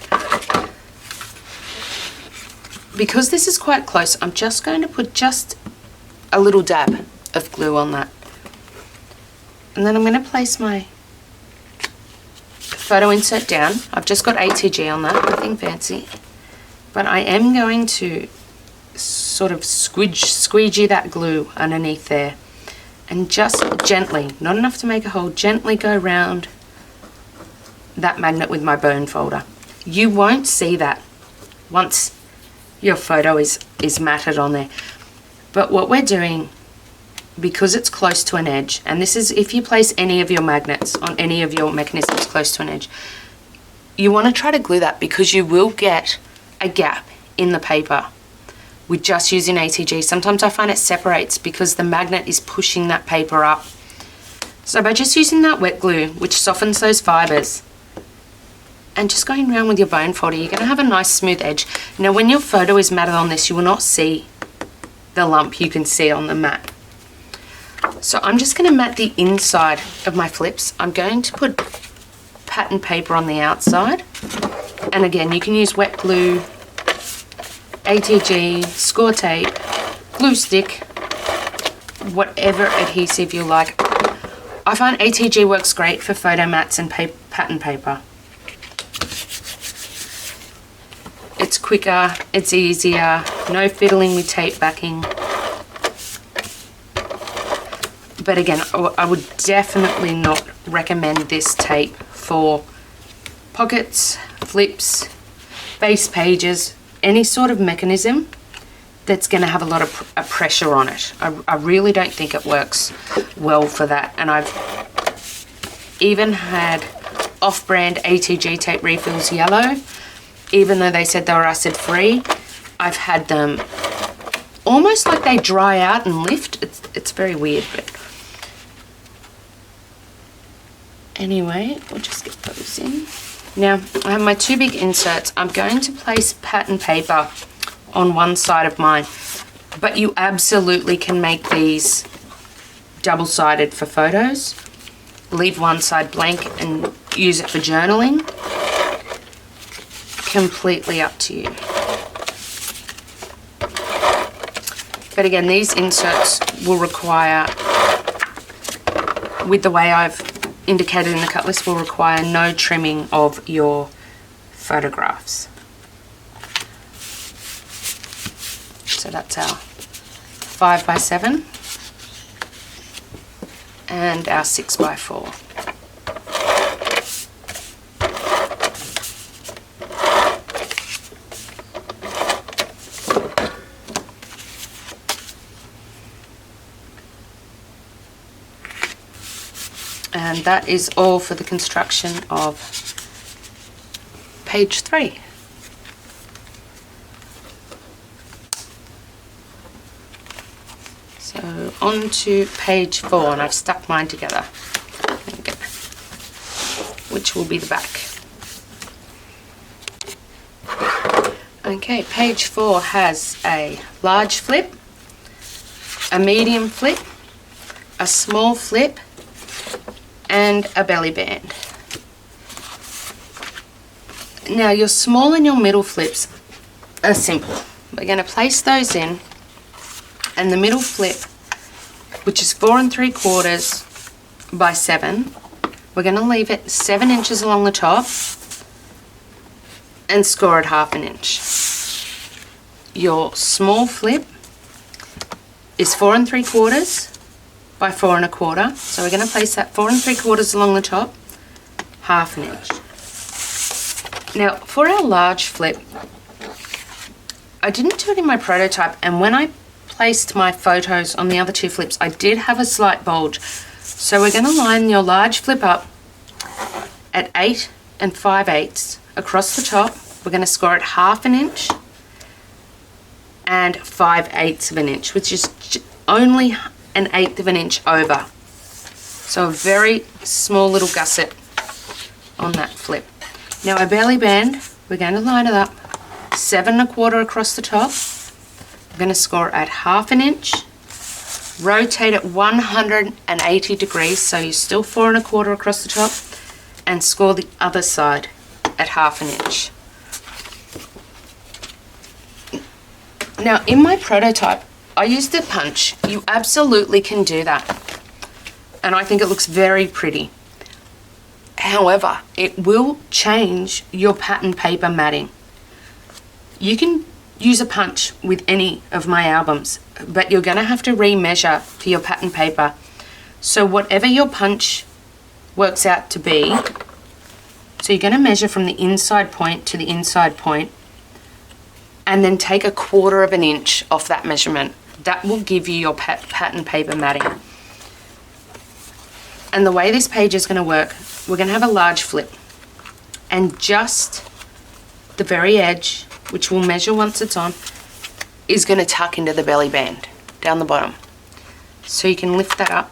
Because this is quite close, I'm just going to put just a little dab of glue on that. And then I'm going to place my photo insert down. I've just got ATG on that, nothing fancy. But I am going to sort of squeegee that glue underneath there, and just gently, not enough to make a hole, gently go round that magnet with my bone folder. You won't see that once your photo is matted on there. But what we're doing because it's close to an edge, and this is if you place any of your magnets on any of your mechanisms close to an edge, you want to try to glue that because you will get a gap in the paper with just using ATG. Sometimes I find it separates because the magnet is pushing that paper up. So by just using that wet glue, which softens those fibers, and just going around with your bone folder, you're going to have a nice smooth edge. Now when your photo is matted on this, you will not see the lump you can see on the mat. So I'm just going to mat the inside of my flips. I'm going to put pattern paper on the outside, and again you can use wet glue, ATG, score tape, glue stick, whatever adhesive you like. I find ATG works great for photo mats and pattern paper. It's quicker, it's easier, no fiddling with tape backing. But again, I would definitely not recommend this tape for pockets, flips, base pages, any sort of mechanism that's going to have a lot of pressure on it. I really don't think it works well for that. And I've even had off-brand ATG tape refills yellow, even though they said they were acid free. I've had them almost like they dry out and lift. It's very weird, but anyway, we'll just get those in. Now I have my two big inserts. I'm going to place pattern paper on one side of mine, but you absolutely can make these double-sided for photos. Leave one side blank and use it for journaling. Completely up to you. But again, these inserts will require, with the way I've indicated in the cut list, will require no trimming of your photographs. So that's our 5x7 and our 6x4. And that is all for the construction of page 3. So on to page 4, and I've stuck mine together. There we go. Which will be the back. Okay, page 4 has a large flip, a medium flip, a small flip, and a belly band. Now your small and your middle flips are simple. We're going to place those in, and the middle flip, which is 4 3/4 by 7, we're going to leave it 7 inches along the top and score it 1/2 inch. Your small flip is 4 3/4 by 4 1/4, so we're going to place that 4 3/4 along the top, 1/2 inch. Now for our large flip, I didn't do it in my prototype, and when I placed my photos on the other two flips, I did have a slight bulge. So we're going to line your large flip up at 8 5/8 across the top. We're going to score it 1/2 inch and 5/8 inch, which is only 1/8 inch over. So a very small little gusset on that flip. Now our belly band, we're going to line it up 7 1/4 across the top. We're going to score at 1/2 inch. Rotate it 180 degrees, so you're still 4 1/4 across the top, and score the other side at 1/2 inch. Now in my prototype, I used the punch. You absolutely can do that, and I think it looks very pretty. However, it will change your pattern paper matting. You can use a punch with any of my albums, but you're going to have to remeasure for your pattern paper. So whatever your punch works out to be, so you're going to measure from the inside point to the inside point, and then take 1/4 inch off that measurement. That will give you your pattern paper matting. And the way this page is going to work, we're going to have a large flip, and just the very edge, which we'll measure once it's on, is going to tuck into the belly band down the bottom. So you can lift that up,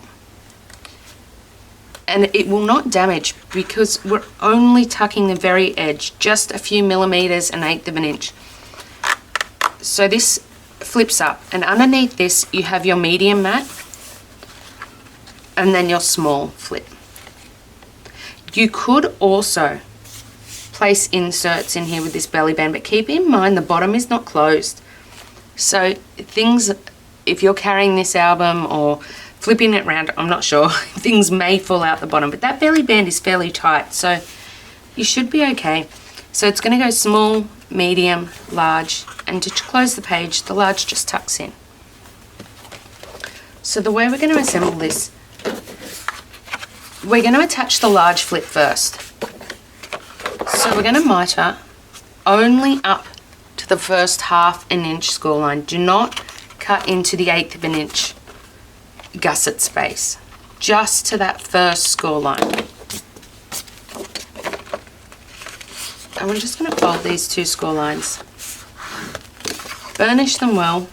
and it will not damage because we're only tucking the very edge, just a few millimeters, 1/8 of an inch. So this flips up, and underneath this you have your medium mat and then your small flip. You could also place inserts in here with this belly band, but keep in mind the bottom is not closed. So things, if you're carrying this album or flipping it around, I'm not sure, things may fall out the bottom, but that belly band is fairly tight, so you should be okay. So it's going to go small, medium, large, and to close the page, the large just tucks in. So the way we're going to assemble this, we're going to attach the large flip first. So we're going to miter only up to the first 1/2 an inch score line. Do not cut into the 1/8 of an inch gusset space, just to that first score line. And we're just going to fold these 2 score lines, burnish them well,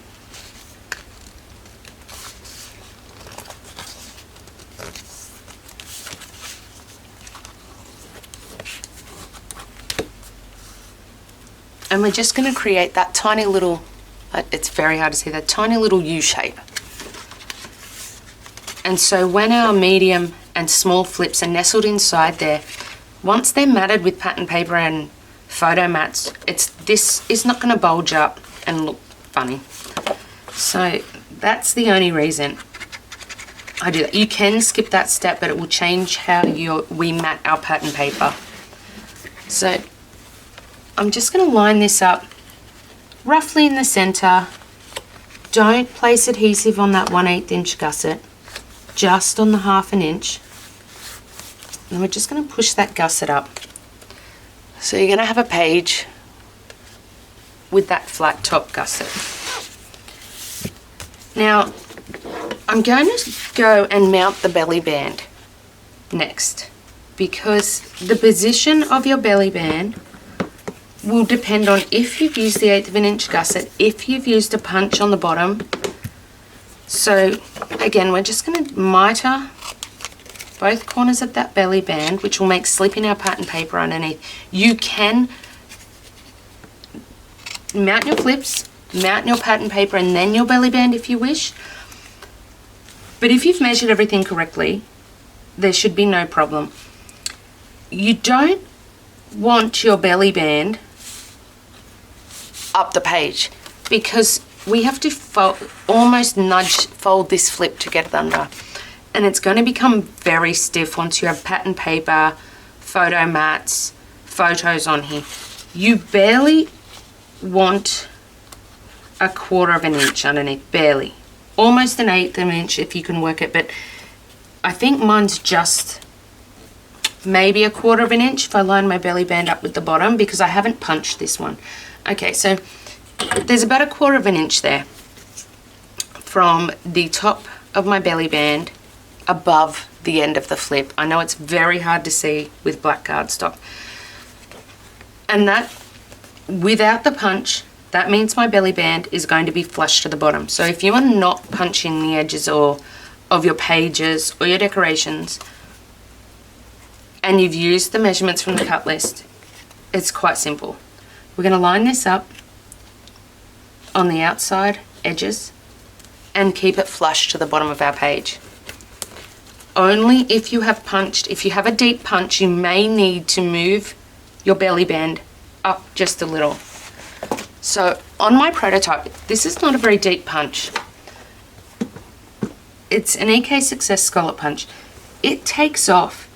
and we're just going to create that tiny little, it's very hard to see, that tiny little U shape. And so when our medium and small flips are nestled inside there, once they're matted with pattern paper and photo mats, this is not going to bulge up and look funny. So that's the only reason I do that. You can skip that step, but it will change how we mat our pattern paper. So I'm just going to line this up roughly in the center. Don't place adhesive on that 1/8 inch gusset, just on the 1/2 an inch. And we're just going to push that gusset up. So you're going to have a page with that flat top gusset. Now, I'm going to go and mount the belly band next, because the position of your belly band will depend on if you've used the 1/8 of an inch gusset, if you've used a punch on the bottom. So again, we're just going to miter both corners of that belly band, which will make slipping our pattern paper underneath. You can mount your flips, mount your pattern paper, and then your belly band if you wish. But if you've measured everything correctly, there should be no problem. You don't want your belly band up the page, because we have to almost fold this flip to get it under. And it's going to become very stiff once you have pattern paper, photo mats, photos on here. You barely want a 1/4 of an inch underneath, barely. Almost an 1/8 of an inch if you can work it, but I think mine's just maybe a 1/4 of an inch if I line my belly band up with the bottom, because I haven't punched this one. Okay, so there's about a 1/4 of an inch there from the top of my belly band above the end of the flip. I know it's very hard to see with black cardstock. And that, without the punch, that means my belly band is going to be flush to the bottom. So if you are not punching the edges of your pages or your decorations, and you've used the measurements from the cut list, it's quite simple. We're going to line this up on the outside edges and keep it flush to the bottom of our page. Only if you have punched, if you have a deep punch, you may need to move your belly band up just a little. So on my prototype, this is not a very deep punch. It's an EK Success Scallop punch. It takes off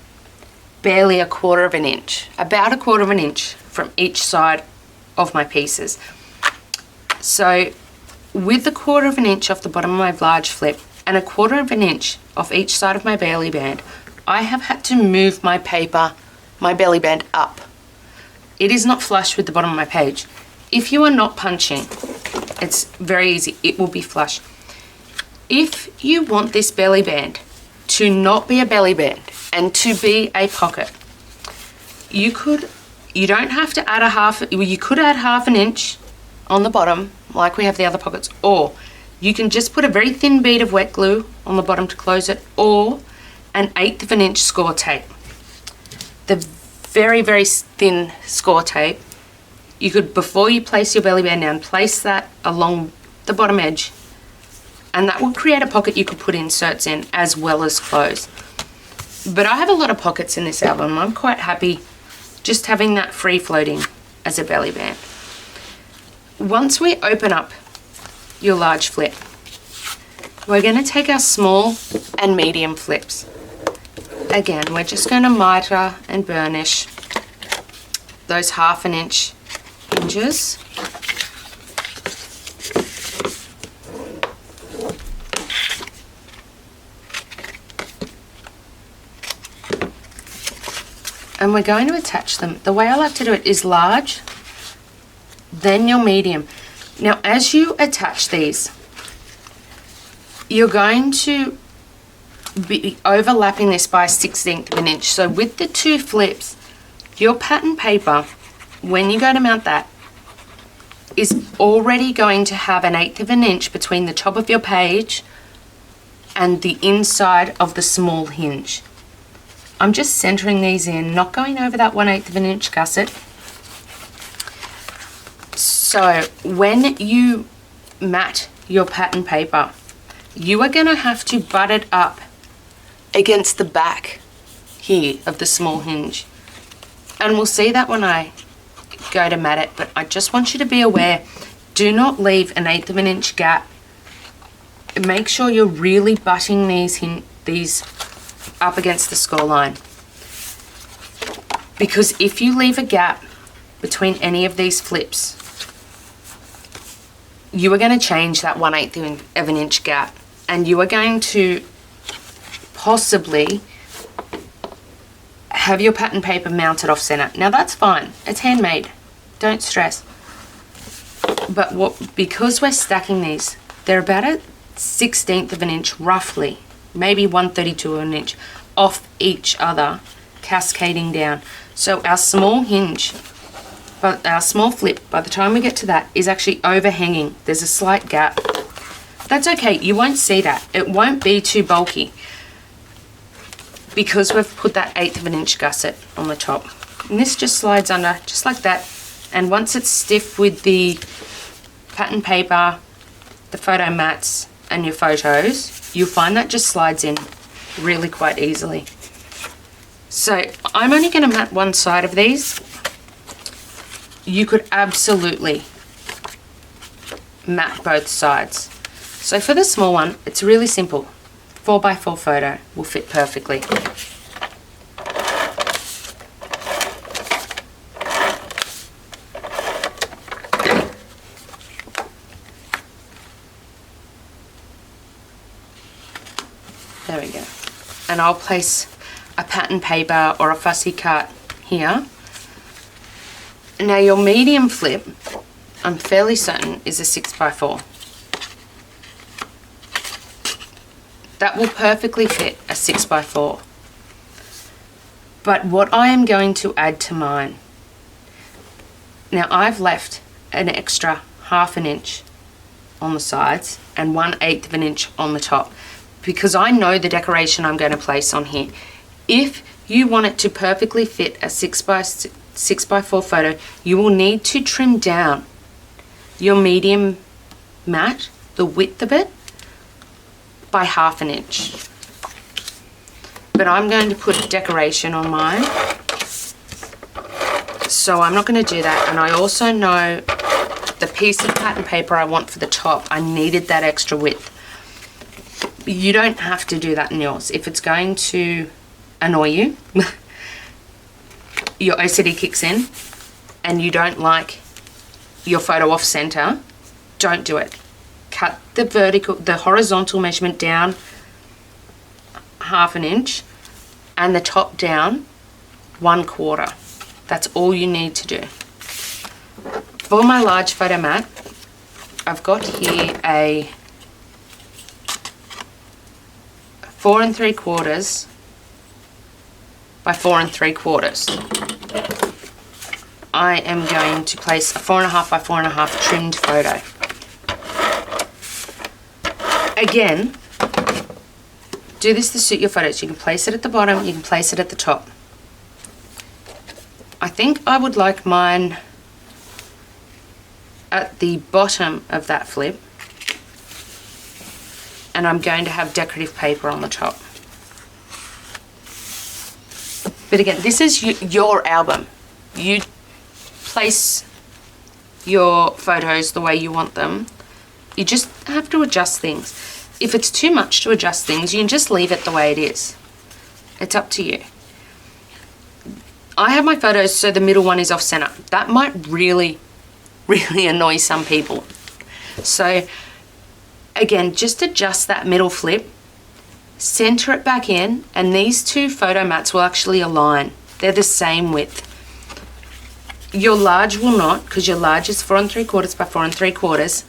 barely a 1/4 of an inch, about a 1/4 of an inch from each side of my pieces. So with the 1/4 of an inch off the bottom of my large flip and a 1/4 of an inch off each side of my belly band, I have had to move my paper, my belly band up. It is not flush with the bottom of my page. If you are not punching, it's very easy, it will be flush. if you want this belly band to not be a belly band and to be a pocket, you don't have to add you could add half an inch on the bottom like we have the other pockets, or you can just put a very thin bead of wet glue on the bottom to close it, or an 1/8 of an inch score tape. The very, very thin score tape, you could, before you place your belly band down, place that along the bottom edge, and that will create a pocket you could put inserts in as well as close. But I have a lot of pockets in this album. I'm quite happy just having that free floating as a belly band. Once we open up your large flip, we're going to take our small and medium flips. Again, we're just going to miter and burnish those 1/2 inch hinges. And we're going to attach them. The way I like to do it is large, then your medium. Now, as you attach these, you're going to be overlapping this by 1/16 of an inch. So with the 2 flips, your pattern paper, when you go to mount that, is already going to have an 1/8 of an inch between the top of your page and the inside of the small hinge. I'm just centering these in, not going over that 1/8 of an inch gusset. So when you mat your pattern paper, you are going to have to butt it up against the back here of the small hinge. And we'll see that when I go to mat it, but I just want you to be aware, do not leave an 1/8 of an inch gap. Make sure you're really butting these up against the score line, because if you leave a gap between any of these flips, you are going to change that 1/8 of an inch gap, and you are going to possibly have your pattern paper mounted off center. Now that's fine, it's handmade, don't stress. But because we're stacking these, they're about a 1/16 of an inch roughly, maybe 1/32 of an inch off each other, cascading down. So our small hinge, but our small flip, by the time we get to that, is actually overhanging. There's a slight gap. That's okay, you won't see that. It won't be too bulky because we've put that 1/8 of an inch gusset on the top. And this just slides under, just like that. And once it's stiff with the pattern paper, the photo mats, and your photos, you'll find that just slides in really quite easily. So I'm only going to mat one side of these. You could absolutely mat both sides. So for the small one, it's really simple. 4x4 photo will fit perfectly. There we go. And I'll place a pattern paper or a fussy cut here. Now your medium flip, I'm fairly certain, is a 6x4. That will perfectly fit a 6x4. But what I am going to add to mine, now I've left an extra 1/2 an inch on the sides and 1/8 of an inch on the top, because I know the decoration I'm going to place on here. If you want it to perfectly fit a 6x4 photo, you will need to trim down your medium mat, the width of it, by 1/2 an inch. But I'm going to put decoration on mine, so I'm not going to do that. And I also know the piece of pattern paper I want for the top, I needed that extra width. You don't have to do that in yours. If it's going to annoy you, your OCD kicks in, and you don't like your photo off center, don't do it. Cut the horizontal measurement down 1/2 an inch and the top down 1/4. That's all you need to do. For my large photo mat, I've got here a 4 3/4 by 4 3/4. I am going to place a 4 1/2 by 4 1/2 trimmed photo. Again, do this to suit your photos. You can place it at the bottom, you can place it at the top. I think I would like mine at the bottom of that flip, and I'm going to have decorative paper on the top. But again, this is your album. You place your photos the way you want them. You just have to adjust things. If it's too much to adjust things, you can just leave it the way it is. It's up to you. I have my photos so the middle one is off center. That might really annoy some people. So again, just adjust that middle flip, center it back in, and these two photo mats will actually align. They're the same width. Your large will not, because your large is 4 3/4 by 4 3/4.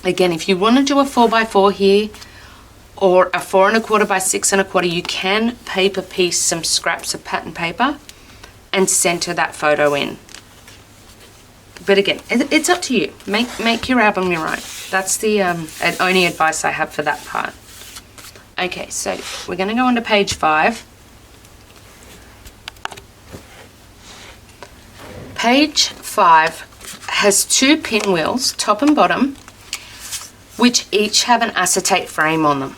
Again, if you want to do a 4 by 4 here, or a 4 1/4 by 6 1/4, you can paper piece some scraps of pattern paper and center that photo in. But again, it's up to you. Make your album your own. That's the only advice I have for that part. Okay, so we're going to go on to page 5. Page 5 has 2 pinwheels, top and bottom, which each have an acetate frame on them.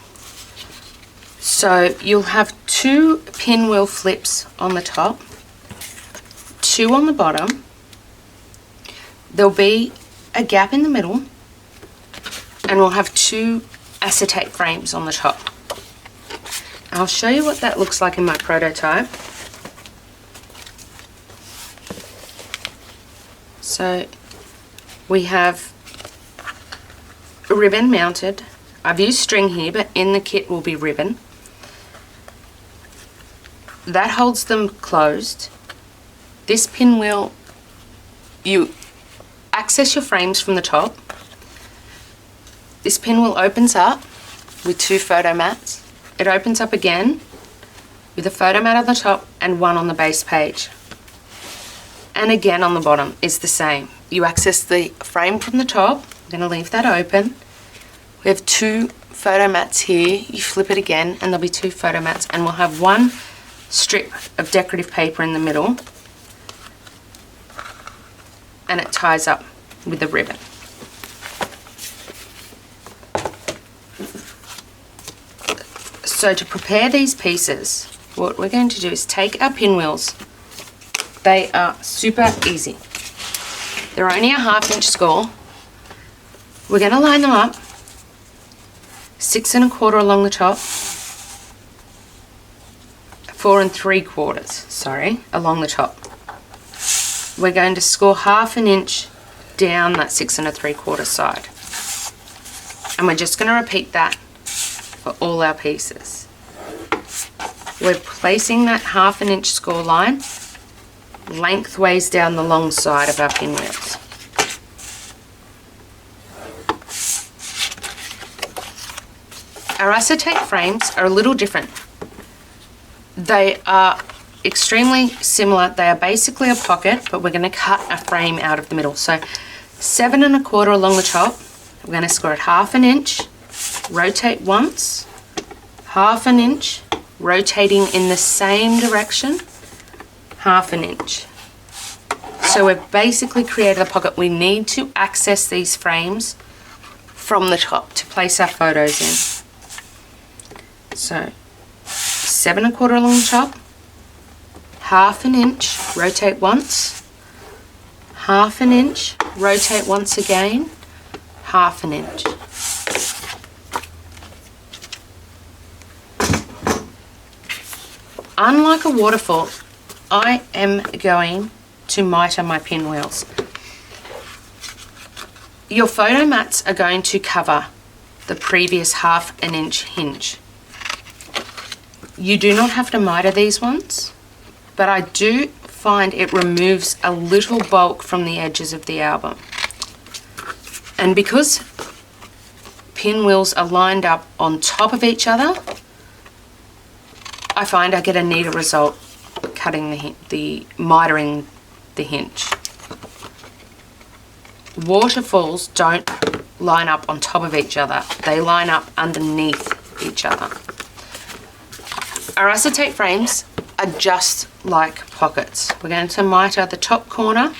So you'll have 2 pinwheel flips on the top, 2 on the bottom. There'll be a gap in the middle, and we'll have 2 acetate frames on the top. I'll show you what that looks like in my prototype. So we have a ribbon mounted. I've used string here, but in the kit will be ribbon. That holds them closed. This pinwheel, you access your frames from the top. This pinwheel opens up with 2 photo mats. It opens up again with a photo mat on the top and 1 on the base page. And again on the bottom is the same. You access the frame from the top. I'm going to leave that open. We have 2 photo mats here. You flip it again and there'll be 2 photo mats, and we'll have 1 strip of decorative paper in the middle, and it ties up with a ribbon. So to prepare these pieces, what we're going to do is take our pinwheels. They are super easy. They're only a 1/2 inch score. We're going to line them up 6 1/4 along the top, 4 3/4, along the top. We're going to score 1/2 inch down that 6 3/4 side. And we're just going to repeat that for all our pieces. We're placing that 1/2 inch score line lengthways down the long side of our pinwheels. Our acetate frames are a little different. They are extremely similar. They are basically a pocket, but we're going to cut a frame out of the middle. So 7 1/4 along the top. We're going to score it 1/2 inch, rotate once, 1/2 inch, rotating in the same direction, 1/2 inch. So we've basically created a pocket. We need to access these frames from the top to place our photos in. So 7 1/4 along the top, 1/2 inch, rotate once, 1/2 inch, rotate once again, 1/2 inch. Unlike a waterfall, I am going to miter my pinwheels. Your photo mats are going to cover the previous 1/2 inch hinge. You do not have to miter these ones, but I do find it removes a little bulk from the edges of the album. And because pinwheels are lined up on top of each other, I find I get a neater result cutting the mitering the hinge. Waterfalls don't line up on top of each other. They line up underneath each other. Our acetate frames are just like pockets. We're going to miter the top corner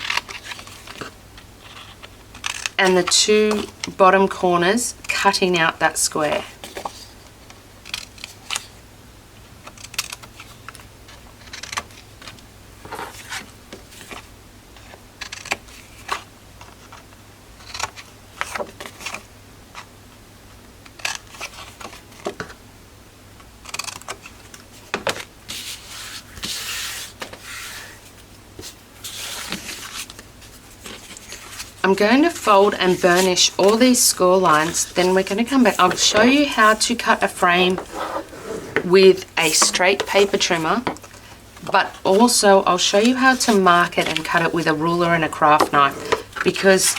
and the two bottom corners, cutting out that square. I'm going to fold and burnish all these score lines, then we're going to come back. I'll show you how to cut a frame with a straight paper trimmer, but also I'll show you how to mark it and cut it with a ruler and a craft knife, because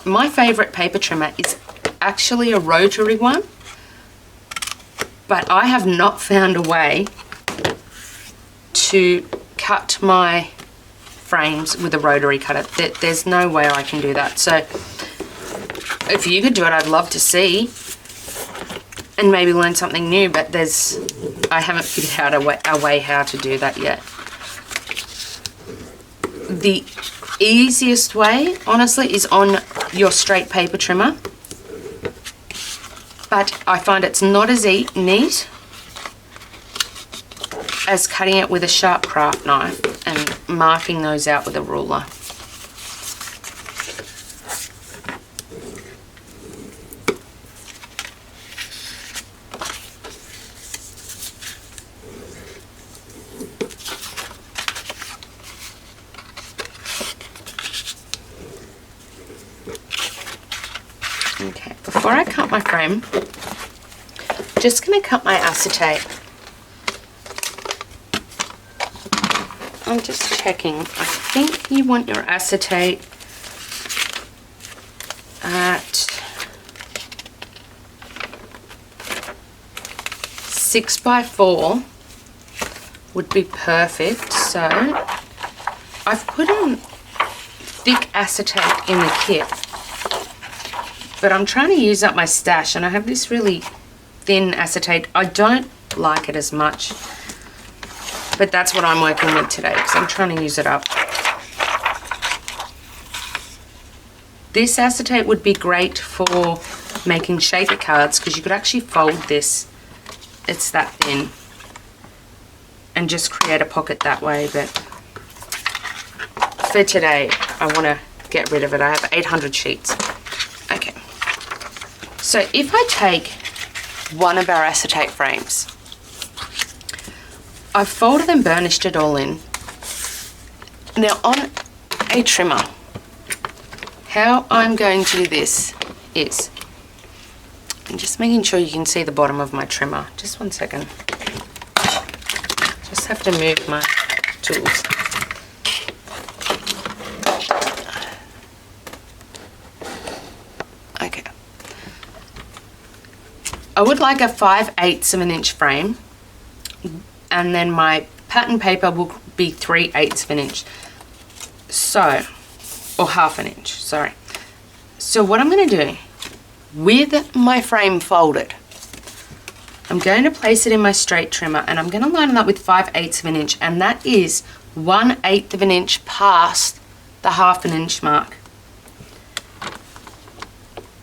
my favourite paper trimmer is actually a rotary one, but I have not found a way to cut my frames with a rotary cutter. There's no way I can do that. So if you could do it, I'd love to see and maybe learn something new, but I haven't figured out a way how to do that yet. The easiest way, honestly, is on your straight paper trimmer, but I find it's not as neat as cutting it with a sharp craft knife and marking those out with a ruler. Okay, before I cut my frame, I'm just going to cut my acetate. I'm just checking. I think you want your acetate at 6x4 would be perfect. So I've put in thick acetate in the kit, but I'm trying to use up my stash, and I have this really thin acetate. I don't like it as much, but that's what I'm working with today because I'm trying to use it up. This acetate would be great for making shaker cards because you could actually fold this, it's that thin, and just create a pocket that way. But for today, I want to get rid of it. I have 800 sheets. Okay. So if I take one of our acetate frames, I've folded and burnished it all in. Now on a trimmer, how I'm going to do this is, I'm just making sure you can see the bottom of my trimmer. Just one second. Just have to move my tools. Okay. I would like a 5/8 of an inch frame, and then my pattern paper will be 3/8 of an inch. So, or half an inch, sorry. So what I'm going to do, with my frame folded, I'm going to place it in my straight trimmer, and I'm going to line it up with 5/8 of an inch, and that is 1/8 of an inch past the half an inch mark.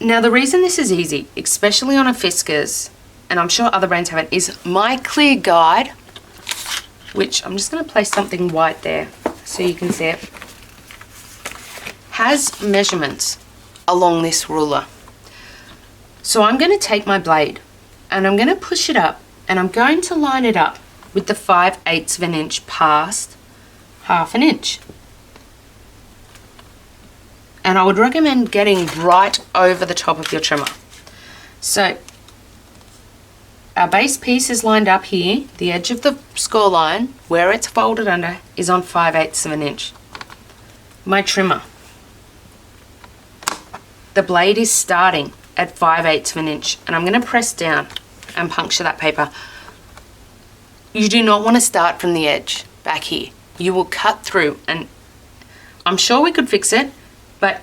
Now the reason this is easy, especially on a Fiskars, and I'm sure other brands have it, is my clear guide, which I'm just going to place something white there so you can see it, has measurements along this ruler. So I'm going to take my blade and I'm going to push it up, and I'm going to line it up with the 5/8 of an inch past half an inch. And I would recommend getting right over the top of your trimmer. So our base piece is lined up here. The edge of the score line, where it's folded under, is on 5/8 of an inch. My trimmer, the blade is starting at 5/8 of an inch, and I'm going to press down and puncture that paper. you do not want to start from the edge back here. You will cut through, and I'm sure we could fix it, but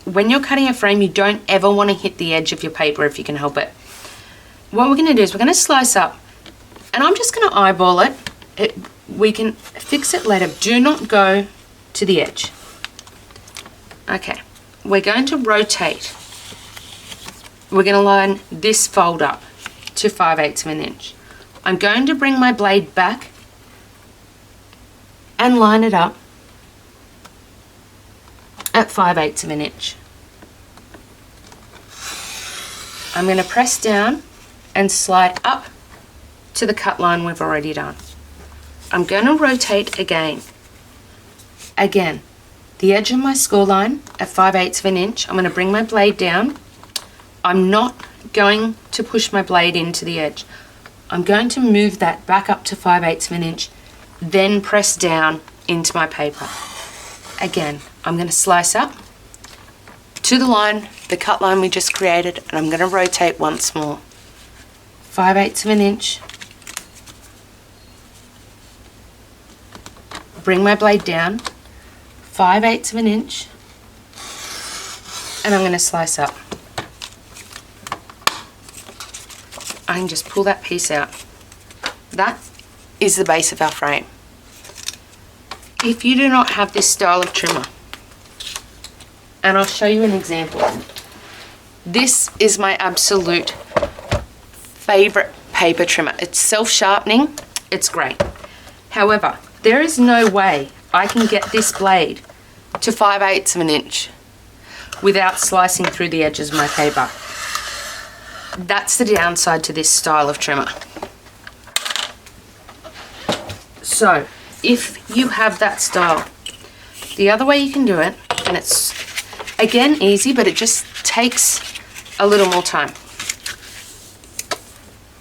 when you're cutting a frame, you don't ever want to hit the edge of your paper if you can help it. What we're going to do is we're going to slice up, and I'm just going to eyeball it. We can fix it later. Do not go to the edge. Okay, we're going to rotate. We're going to line this fold up to 5/8 of an inch. I'm going to bring my blade back and line it up at 5/8 of an inch. I'm going to press down and slide up to the cut line we've already done. I'm going to rotate again. Again, the edge of my score line at 5/8 of an inch. I'm going to bring my blade down. I'm not going to push my blade into the edge. I'm going to move that back up to 5/8 of an inch, then press down into my paper. Again, I'm going to slice up to the line, the cut line we just created, and I'm going to rotate once more. 5/8 of an inch. Bring my blade down, 5/8 of an inch, and I'm going to slice up. I can just pull that piece out. That is the base of our frame. If you do not have this style of trimmer, and I'll show you an example. This is my absolute favorite paper trimmer. It's self-sharpening, it's great. However, there is no way I can get this blade to 5/8 of an inch without slicing through the edges of my paper. That's the downside to this style of trimmer. So, if you have that style, the other way you can do it, and it's again easy, but it just takes a little more time.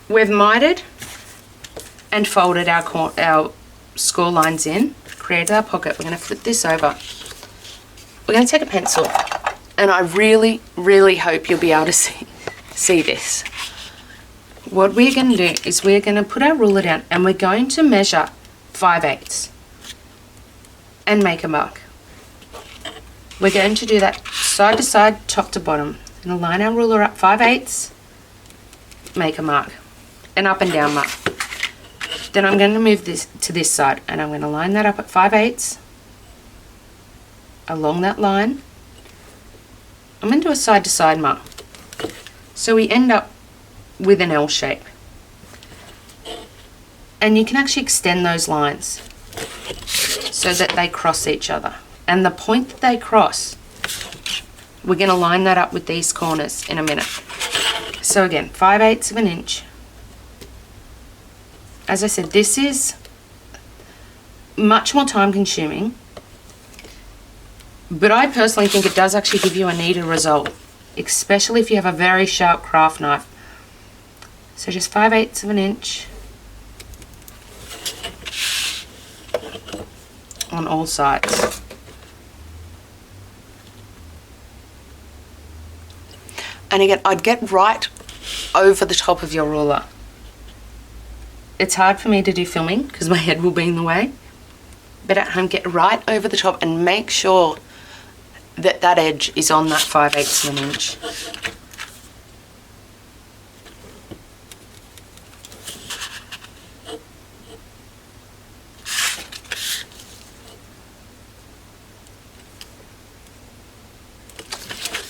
We've mitered and folded our score lines in, created our pocket. We're going to flip this over. We're going to take a pencil, and I really, really hope you'll be able to see this. What we're going to do is we're going to put our ruler down, and we're going to measure 5/8 and make a mark. We're going to do that side to side, top to bottom. We're going to line our ruler up 5/8, make a mark, an up and down mark. Then I'm going to move this to this side, and I'm going to line that up at 5/8 along that line. I'm going to do a side to side mark. So we end up with an L shape. And you can actually extend those lines so that they cross each other. And the point that they cross, we're going to line that up with these corners in a minute. So again, 5/8 of an inch. As I said, this is much more time consuming, but I personally think it does actually give you a neater result, especially if you have a very sharp craft knife. So just 5/8 of an inch on all sides. And again, I'd get right over the top of your ruler. It's hard for me to do filming because my head will be in the way. But at home, get right over the top and make sure that that edge is on that 5/8 of an inch.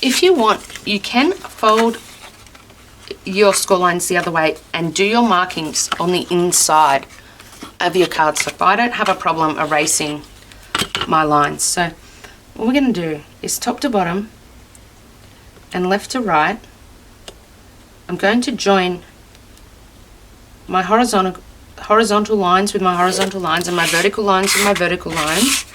If you want, you can fold your score lines the other way and do your markings on the inside of your cardstock. I don't have a problem erasing my lines. So what we're going to do is top to bottom and left to right. I'm going to join my horizontal lines with my horizontal lines and my vertical lines with my vertical lines.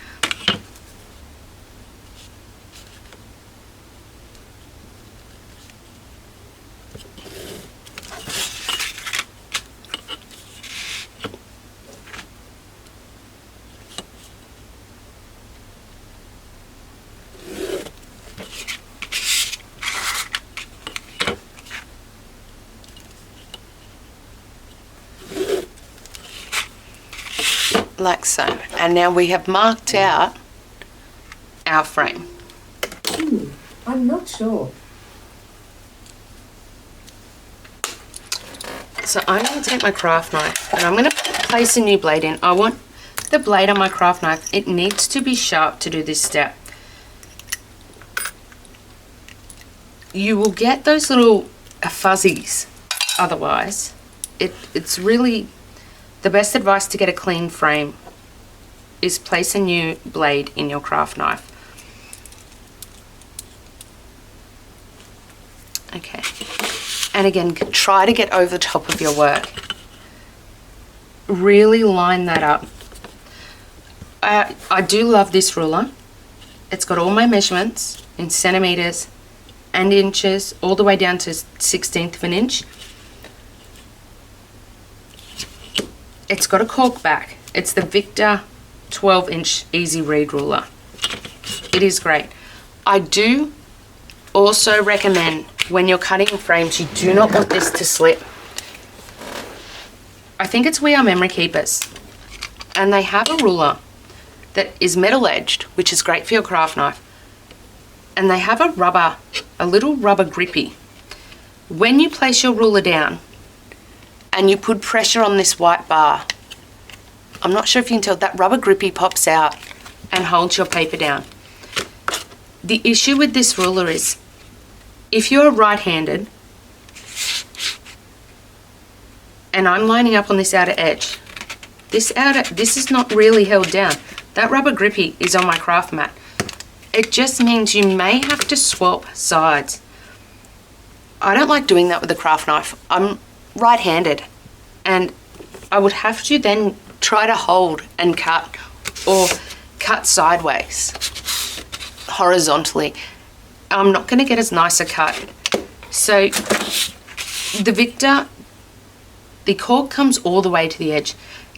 like so. And now we have marked out our frame. I'm not sure. So I'm going to take my craft knife and I'm going to place a new blade in. I want the blade on my craft knife, it needs to be sharp to do this step. You will get those little fuzzies otherwise. It's really the best advice to get a clean frame is place a new blade in your craft knife. Okay, and again, try to get over the top of your work. Really line that up. I do love this ruler. It's got all my measurements in centimeters and inches, all the way down to 1/16 of an inch. It's got a cork back. It's the Victor 12-inch easy read ruler. It is great. I do also recommend when you're cutting frames, you do not want this to slip. I think it's We Are Memory Keepers, and they have a ruler that is metal edged, which is great for your craft knife, and they have a little rubber grippy. When you place your ruler down and you put pressure on this white bar, I'm not sure if you can tell, that rubber grippy pops out and holds your paper down. The issue with this ruler is if you're right-handed and I'm lining up on this outer edge, this is not really held down. That rubber grippy is on my craft mat. It just means you may have to swap sides. I don't like doing that with the craft knife. I'm right-handed and I would have to then try to hold and cut or cut sideways, horizontally. I'm not going to get as nice a cut. So the Victor, the cork comes all the way to the edge.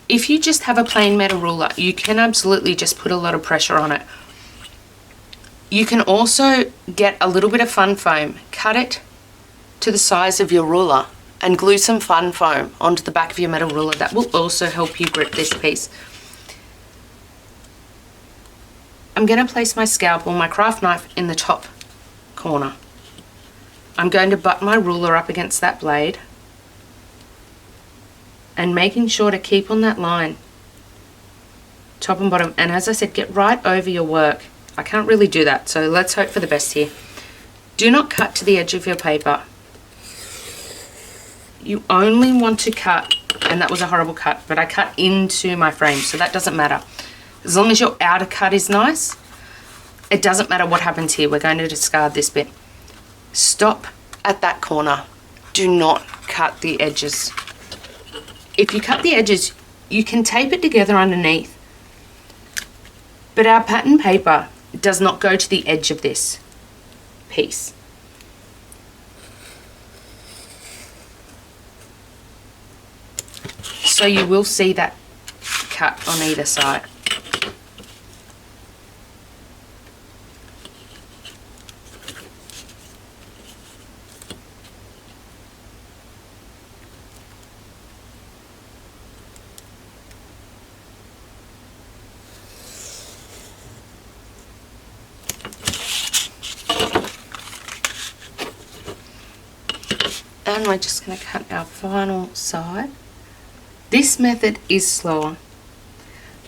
If you just have a plain metal ruler, you can absolutely just put a lot of pressure on it. You can also get a little bit of fun foam, cut it to the size of your ruler and glue some fun foam onto the back of your metal ruler. That will also help you grip this piece. I'm going to place my scalpel, my craft knife, in the top corner. I'm going to butt my ruler up against that blade and making sure to keep on that line, top and bottom. And as I said, get right over your work. I can't really do that, so let's hope for the best here. Do not cut to the edge of your paper. You only want to cut, and that was a horrible cut, but I cut into my frame, so that doesn't matter. As long as your outer cut is nice, it doesn't matter what happens here. We're going to discard this bit. Stop at that corner. Do not cut the edges. If you cut the edges, you can tape it together underneath. But our pattern paper does not go to the edge of this piece. So you will see that cut on either side. And we're just going to cut our final side. This method is slower,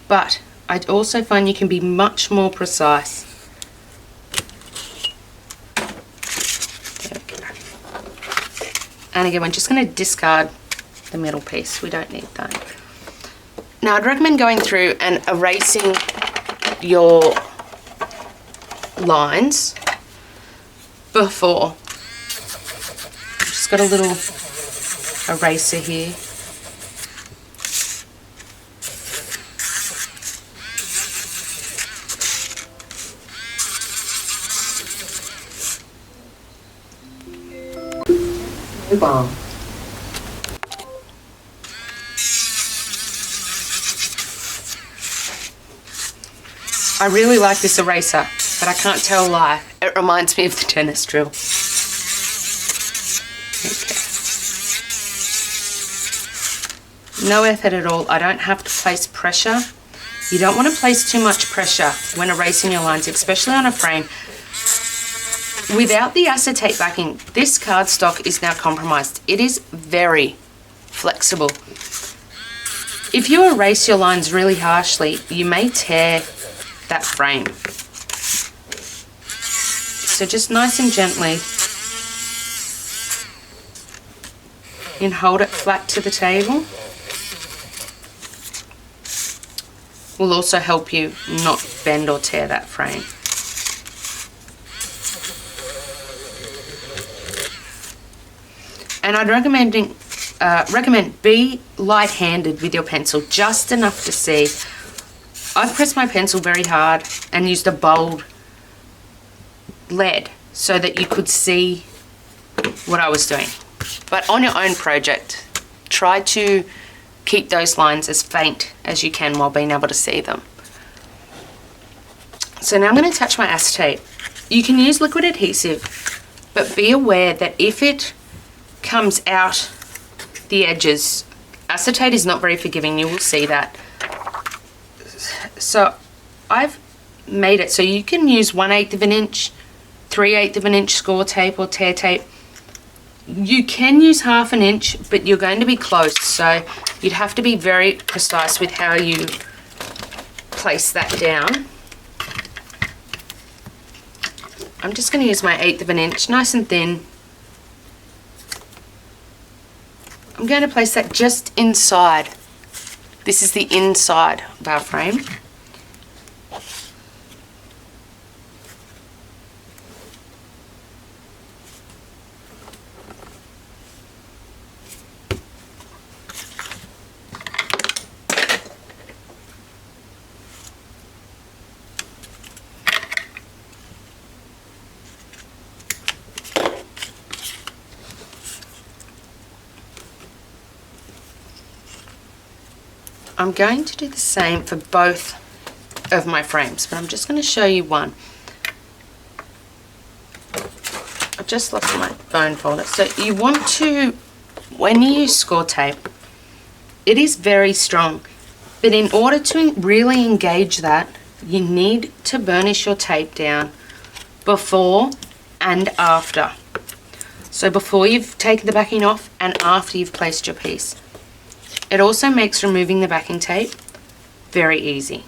but I also find you can be much more precise. There we go. And again, we're just going to discard the middle piece. We don't need that. Now, I'd recommend going through and erasing your lines before. Just got a little eraser here. Bomb. I really like this eraser, but I can't tell why. It reminds me of the tennis drill. Okay. No effort at all. I don't have to place pressure You don't want to place too much pressure when erasing your lines, especially on a frame. Without the acetate backing, this cardstock is now compromised. It is very flexible. If you erase your lines really harshly, you may tear that frame. So just nice and gently, and hold it flat to the table. Will also help you not bend or tear that frame. And I'd recommend be light-handed with your pencil, just enough to see. I've pressed my pencil very hard and used a bold lead so that you could see what I was doing. But on your own project, try to keep those lines as faint as you can while being able to see them. So now I'm going to attach my acetate. You can use liquid adhesive, but be aware that if it comes out the edges, acetate is not very forgiving. You will see that. So I've made it so you can use 1/8 of an inch, 3/8 of an inch score tape or tear tape. You can use 1/2 an inch, but you're going to be close, so you'd have to be very precise with how you place that down. I'm just going to use my 1/8 of an inch, nice and thin. I'm going to place that just inside. This is the inside of our frame. I'm going to do the same for both of my frames, but I'm just going to show you one. I've just lost my bone folder. So you want to, when you use score tape, it is very strong, but in order to really engage that, you need to burnish your tape down before and after. So before you've taken the backing off and after you've placed your piece. It also makes removing the backing tape very easy.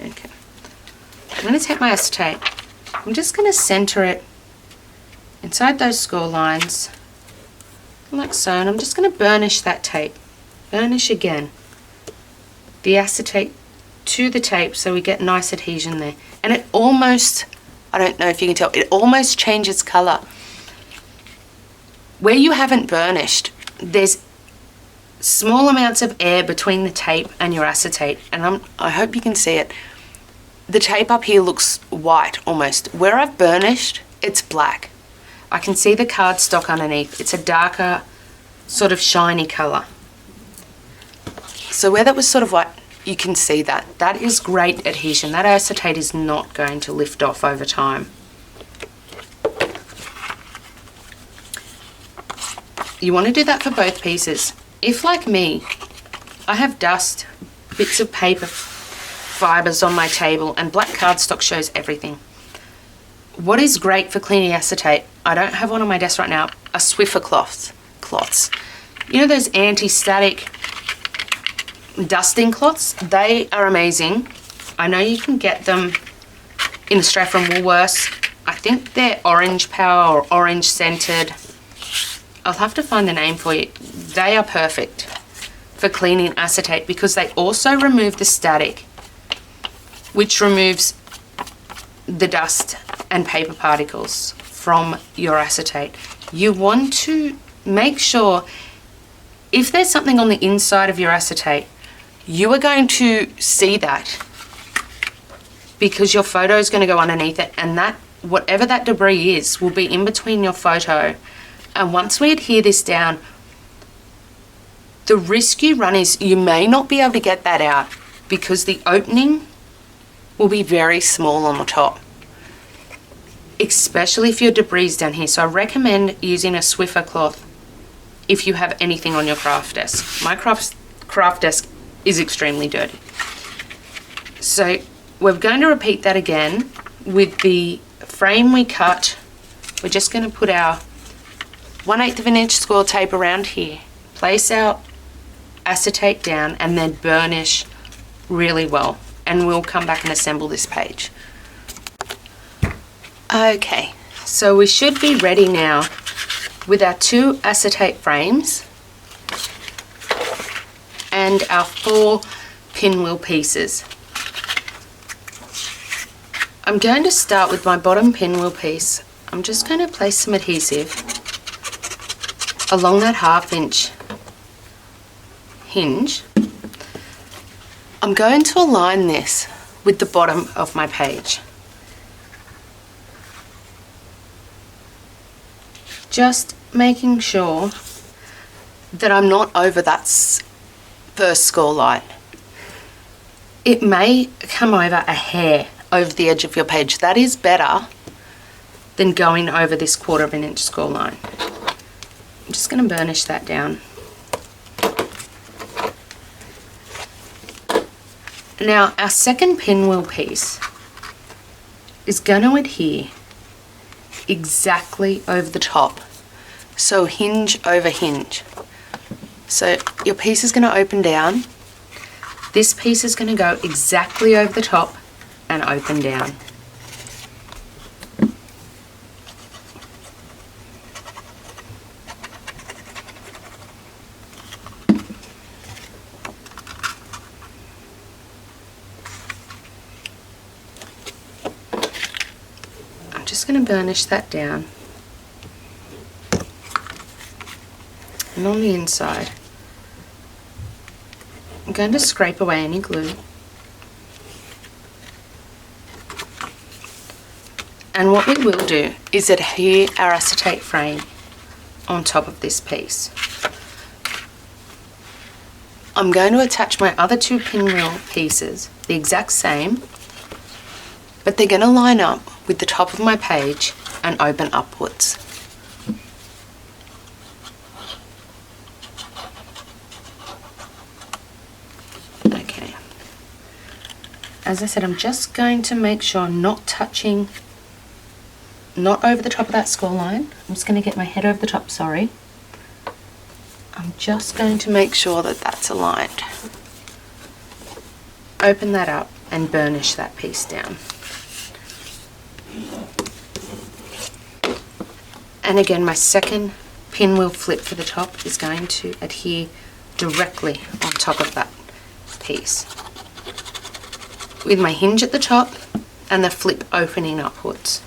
Okay. I'm going to take my acetate. I'm just going to center it inside those score lines, like so, and I'm just going to burnish that tape. Burnish again. The acetate to the tape so we get nice adhesion there. And it almost, I don't know if you can tell, it almost changes colour. Where you haven't burnished, there's small amounts of air between the tape and your acetate, and I hope you can see it. The tape up here looks white almost. Where I've burnished, it's black. I can see the cardstock underneath. It's a darker, sort of shiny colour. So where that was sort of white, you can see that. That is great adhesion. That acetate is not going to lift off over time. You want to do that for both pieces. If, like me, I have dust, bits of paper, fibres on my table, and black cardstock shows everything. What is great for cleaning acetate, I don't have one on my desk right now, are Swiffer cloths. You know those anti-static dusting cloths? They are amazing. I know you can get them in Australia from Woolworths. I think they're orange power or orange scented. I'll have to find the name for you. They are perfect for cleaning acetate because they also remove the static, which removes the dust and paper particles from your acetate. You want to make sure if there's something on the inside of your acetate, you are going to see that because your photo is going to go underneath it, and that whatever that debris is will be in between your photo. And once we adhere this down, the risk you run is you may not be able to get that out because the opening will be very small on the top. especially if your debris is down here. So I recommend using a Swiffer cloth if you have anything on your craft desk. My craft desk is extremely dirty. So we're going to repeat that again with the frame we cut. We're just going to put our 1/8 of an inch score tape around here, place our acetate down, and then burnish really well. And we'll come back and assemble this page. Okay, so we should be ready now with our 2 acetate frames and our 4 pinwheel pieces. I'm going to start with my bottom pinwheel piece. I'm just going to place some adhesive along that 1/2 inch hinge. I'm going to align this with the bottom of my page. Just making sure that I'm not over that first score line. It may come over a hair over the edge of your page. That is better than going over this 1/4 of an inch score line. I'm just going to burnish that down. Now our second pinwheel piece is going to adhere exactly over the top. So hinge over hinge. So your piece is going to open down. This piece is going to go exactly over the top and open down. I'm just going to burnish that down. And on the inside, I'm going to scrape away any glue. And what we will do is adhere our acetate frame on top of this piece. I'm going to attach my other 2 pinwheel pieces, the exact same, but they're going to line up with the top of my page and open upwards. Okay. As I said, I'm just going to make sure I'm not touching, not over the top of that score line. I'm just going to get my head over the top, sorry. I'm just going to make sure that that's aligned. Open that up and burnish that piece down. And again, my second pinwheel flip for the top is going to adhere directly on top of that piece, with my hinge at the top and the flip opening upwards.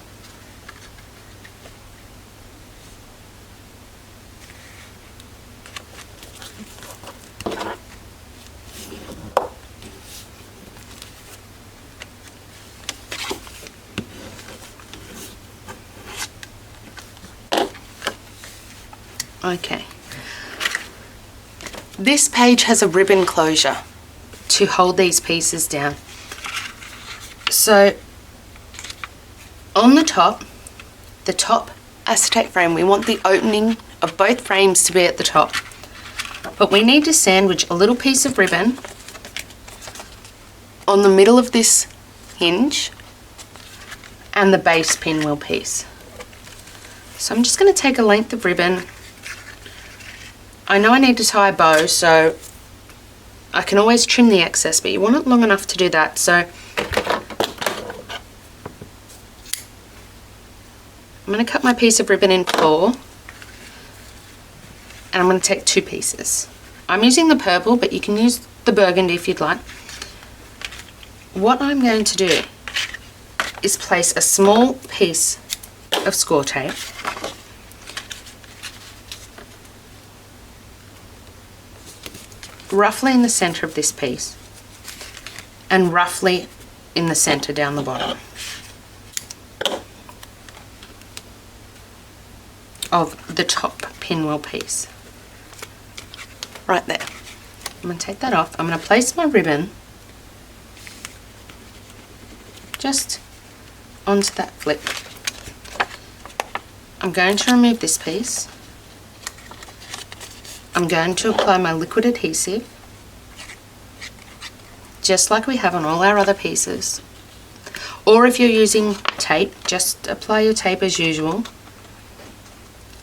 Okay. This page has a ribbon closure to hold these pieces down. So on the top acetate frame, we want the opening of both frames to be at the top. But we need to sandwich a little piece of ribbon on the middle of this hinge and the base pinwheel piece. So I'm just going to take a length of ribbon. I know I need to tie a bow, so I can always trim the excess, but you want it long enough to do that. So I'm going to cut my piece of ribbon in 4, and I'm going to take 2 pieces. I'm using the purple, but you can use the burgundy if you'd like. What I'm going to do is place a small piece of score tape roughly in the center of this piece and roughly in the center down the bottom of the top pinwheel piece. Right there. I'm going to take that off. I'm going to place my ribbon just onto that flip. I'm going to remove this piece. I'm going to apply my liquid adhesive, just like we have on all our other pieces. Or if you're using tape, just apply your tape as usual.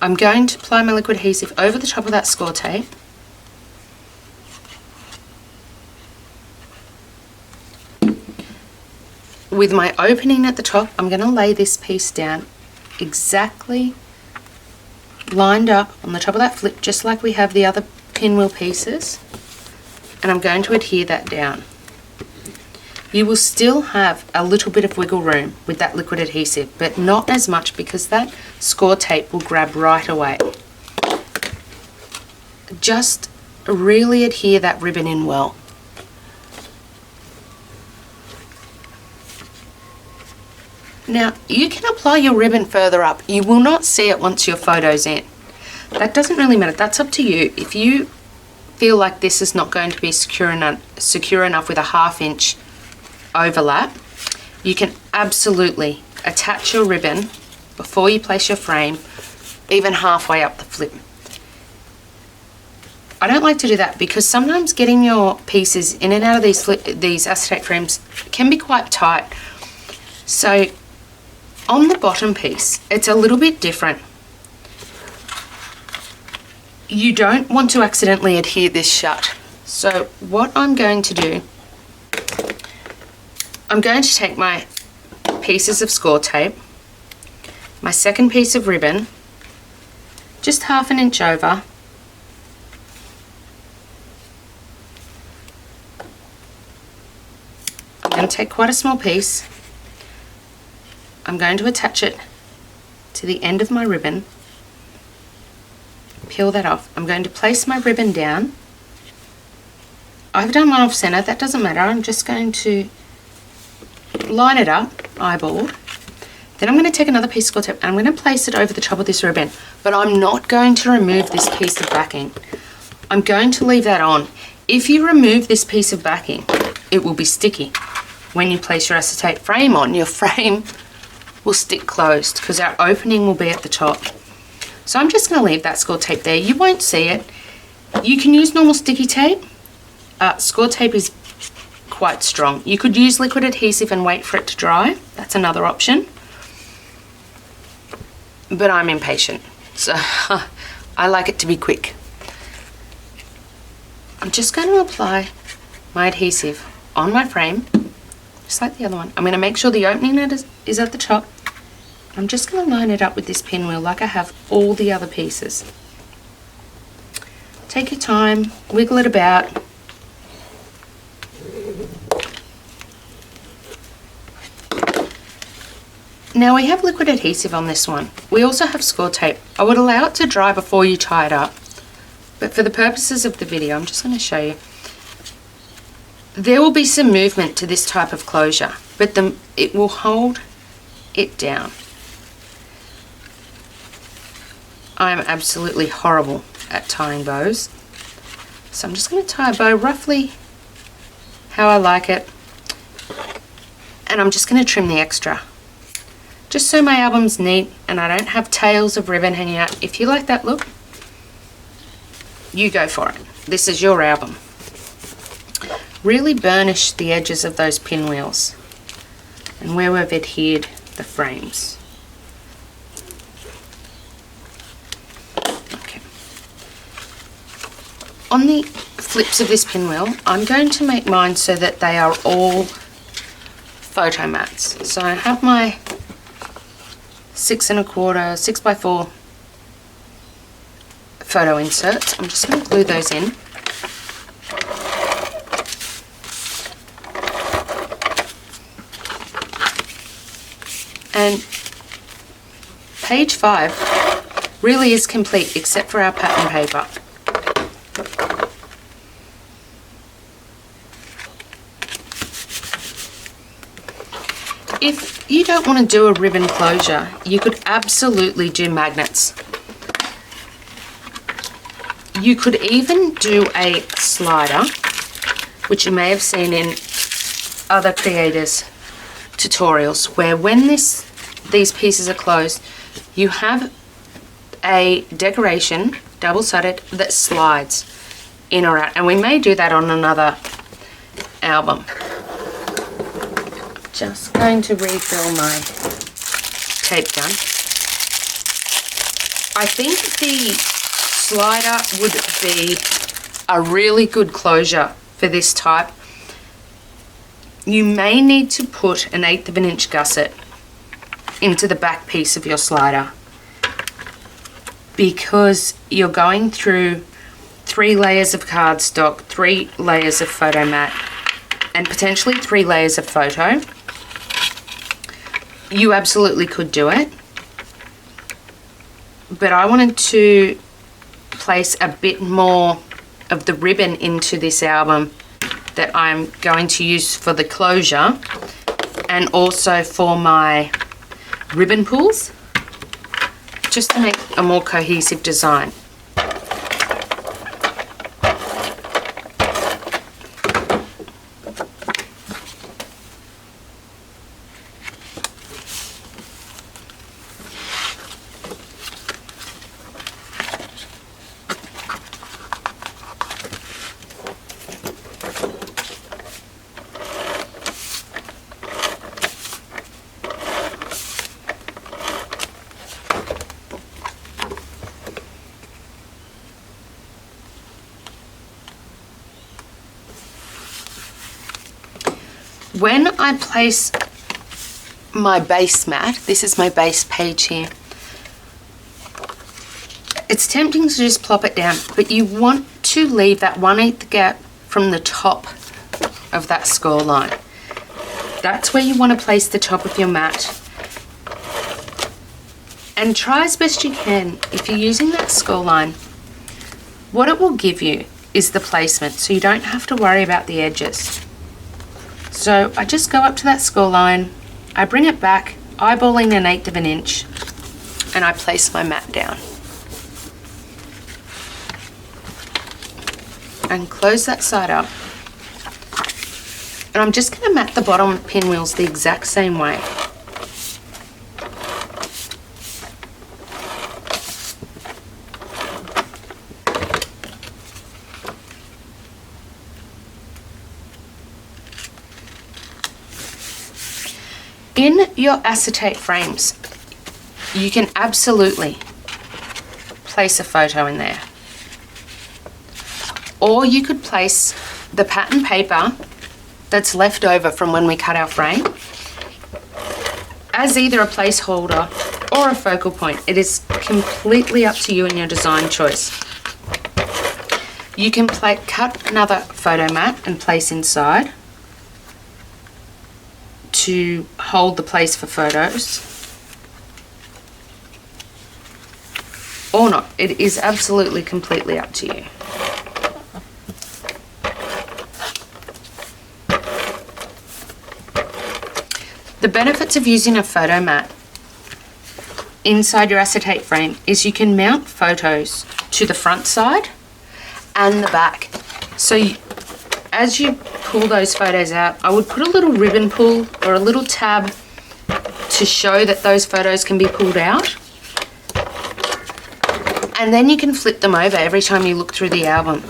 I'm going to apply my liquid adhesive over the top of that score tape. With my opening at the top, I'm going to lay this piece down exactly lined up on the top of that flip, just like we have the other pinwheel pieces, and I'm going to adhere that down. You will still have a little bit of wiggle room with that liquid adhesive, but not as much because that score tape will grab right away. Just really adhere that ribbon in well. Now, you can apply your ribbon further up. You will not see it once your photo's in. That doesn't really matter. That's up to you. If you feel like this is not going to be secure enough with a 1/2 inch overlap, you can absolutely attach your ribbon before you place your frame, even halfway up the flip. I don't like to do that because sometimes getting your pieces in and out of these acetate frames can be quite tight. So on the bottom piece, it's a little bit different. You don't want to accidentally adhere this shut. So what I'm going to do, I'm going to take my pieces of score tape, my second piece of ribbon, just 1/2 inch over, I'm going to take quite a small piece, I'm going to attach it to the end of my ribbon, peel that off. I'm going to place my ribbon down. I've done one off center, that doesn't matter. I'm just going to line it up, eyeballed. Then I'm going to take another piece of score tape and I'm going to place it over the top of this ribbon, but I'm not going to remove this piece of backing. I'm going to leave that on. If you remove this piece of backing, it will be sticky. When you place your acetate frame on, your frame will stick closed because our opening will be at the top. So I'm just going to leave that score tape there. You won't see it. You can use normal sticky tape. Score tape is quite strong. You could use liquid adhesive and wait for it to dry. That's another option. But I'm impatient, so I like it to be quick. I'm just going to apply my adhesive on my frame, just like the other one. I'm going to make sure the opening is at the top. I'm just going to line it up with this pinwheel like I have all the other pieces. Take your time, wiggle it about. Now we have liquid adhesive on this one. We also have score tape. I would allow it to dry before you tie it up, but for the purposes of the video, I'm just going to show you. There will be some movement to this type of closure, but it will hold it down. I'm absolutely horrible at tying bows, so I'm just going to tie a bow roughly how I like it, and I'm just going to trim the extra, just so my album's neat and I don't have tails of ribbon hanging out. If you like that look, you go for it. This is your album. Really burnish the edges of those pinwheels and where we've adhered the frames. Okay. On the flips of this pinwheel, I'm going to make mine so that they are all photo mats. So I have my 6 1/4, 6x4 photo inserts. I'm just going to glue those in. And page 5 really is complete except for our pattern paper. If you don't want to do a ribbon closure, you could absolutely do magnets. You could even do a slider, which you may have seen in other creators' tutorials, where when these pieces are closed, you have a decoration, double-sided, that slides in or out. And we may do that on another album. Just going to refill my tape gun. I think the slider would be a really good closure for this type. You may need to put an 1/8 of an inch gusset into the back piece of your slider, because you're going through 3 layers of cardstock, 3 layers of photo mat, and potentially 3 layers of photo. You absolutely could do it, but I wanted to place a bit more of the ribbon into this album that I'm going to use for the closure, and also for my ribbon pulls, just to make a more cohesive design. When I place my base mat, this is my base page here, it's tempting to just plop it down, but you want to leave that 1/8 gap from the top of that score line. That's where you want to place the top of your mat. And try as best you can, if you're using that score line, what it will give you is the placement, so you don't have to worry about the edges. So I just go up to that score line, I bring it back, eyeballing an 1/8 of an inch, and I place my mat down. And close that side up. And I'm just going to mat the bottom pinwheels the exact same way. In your acetate frames, you can absolutely place a photo in there. Or you could place the pattern paper that's left over from when we cut our frame as either a placeholder or a focal point. It is completely up to you and your design choice. You can cut another photo mat and place inside to hold the place for photos, or not. It is absolutely completely up to you. The benefits of using a photo mat inside your acetate frame is you can mount photos to the front side and the back. So as you pull those photos out, I would put a little ribbon pull or a little tab to show that those photos can be pulled out. And then you can flip them over every time you look through the album.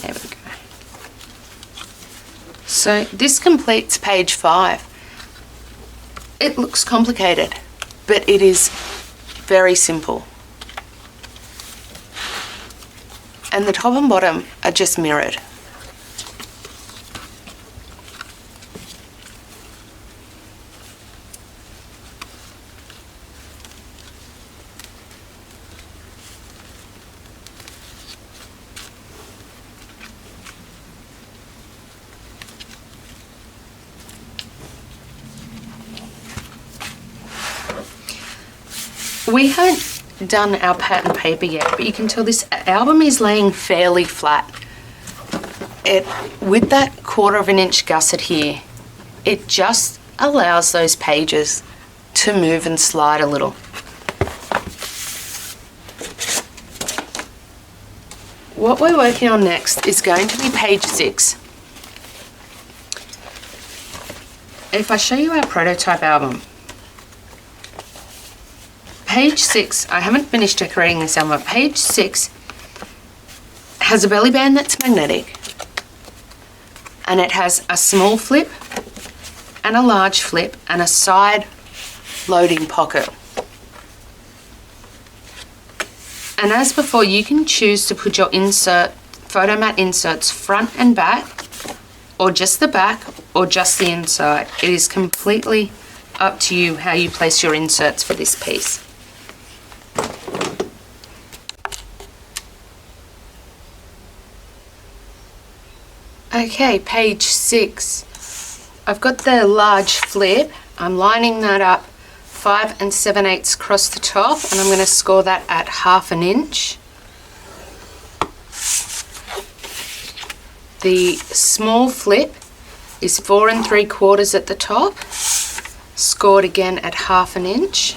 There we go. So this completes page 5. It looks complicated, but it is very simple. And the top and bottom are just mirrored. We haven't done our pattern paper yet, but you can tell this album is laying fairly flat. With that 1/4 of an inch gusset here, it just allows those pages to move and slide a little. What we're working on next is going to be page 6. If I show you our prototype album, page 6, I haven't finished decorating this album, but page 6 has a belly band that's magnetic, and it has a small flip and a large flip and a side loading pocket. And as before, you can choose to put your photo mat inserts front and back, or just the back, or just the inside. It is completely up to you how you place your inserts for this piece. Okay, page 6. I've got the large flip. I'm lining that up 5 7/8 across the top, and I'm going to score that at 1/2 inch. The small flip is 4 3/4 at the top, scored again at 1/2 inch.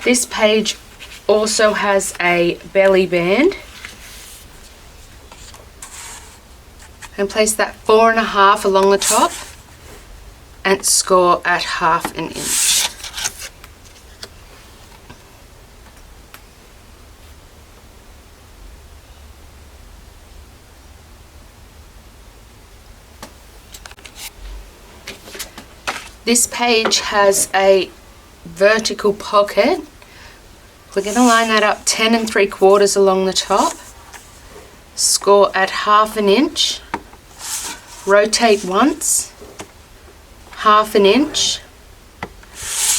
This page also has a belly band, and place that 4 1/2 along the top and score at 1/2 inch. This page has a vertical pocket. We're going to line that up 10 3/4 along the top, score at 1/2 inch, rotate once, 1/2 inch,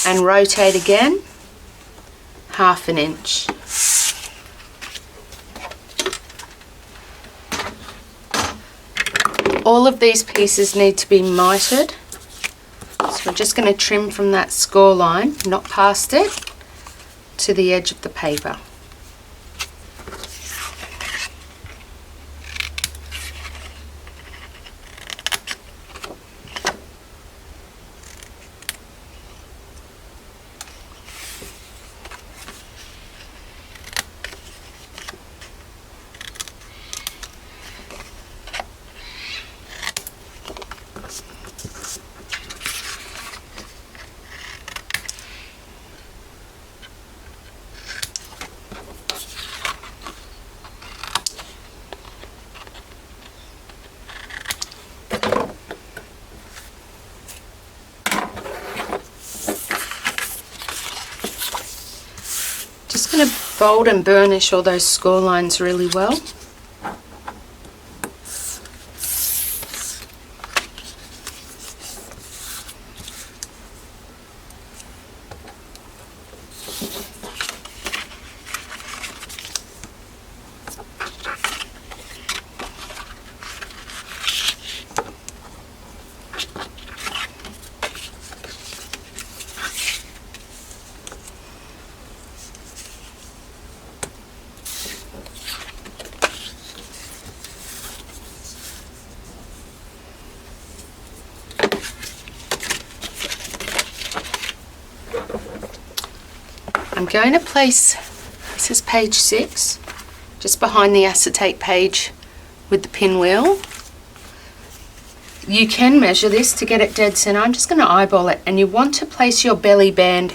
and rotate again, 1/2 inch. All of these pieces need to be mitered, so we're just going to trim from that score line, not past it, to the edge of the paper. Just going to fold and burnish all those score lines really well. I'm going to place, this is page 6, just behind the acetate page with the pinwheel. You can measure this to get it dead center. I'm just going to eyeball it, and you want to place your belly band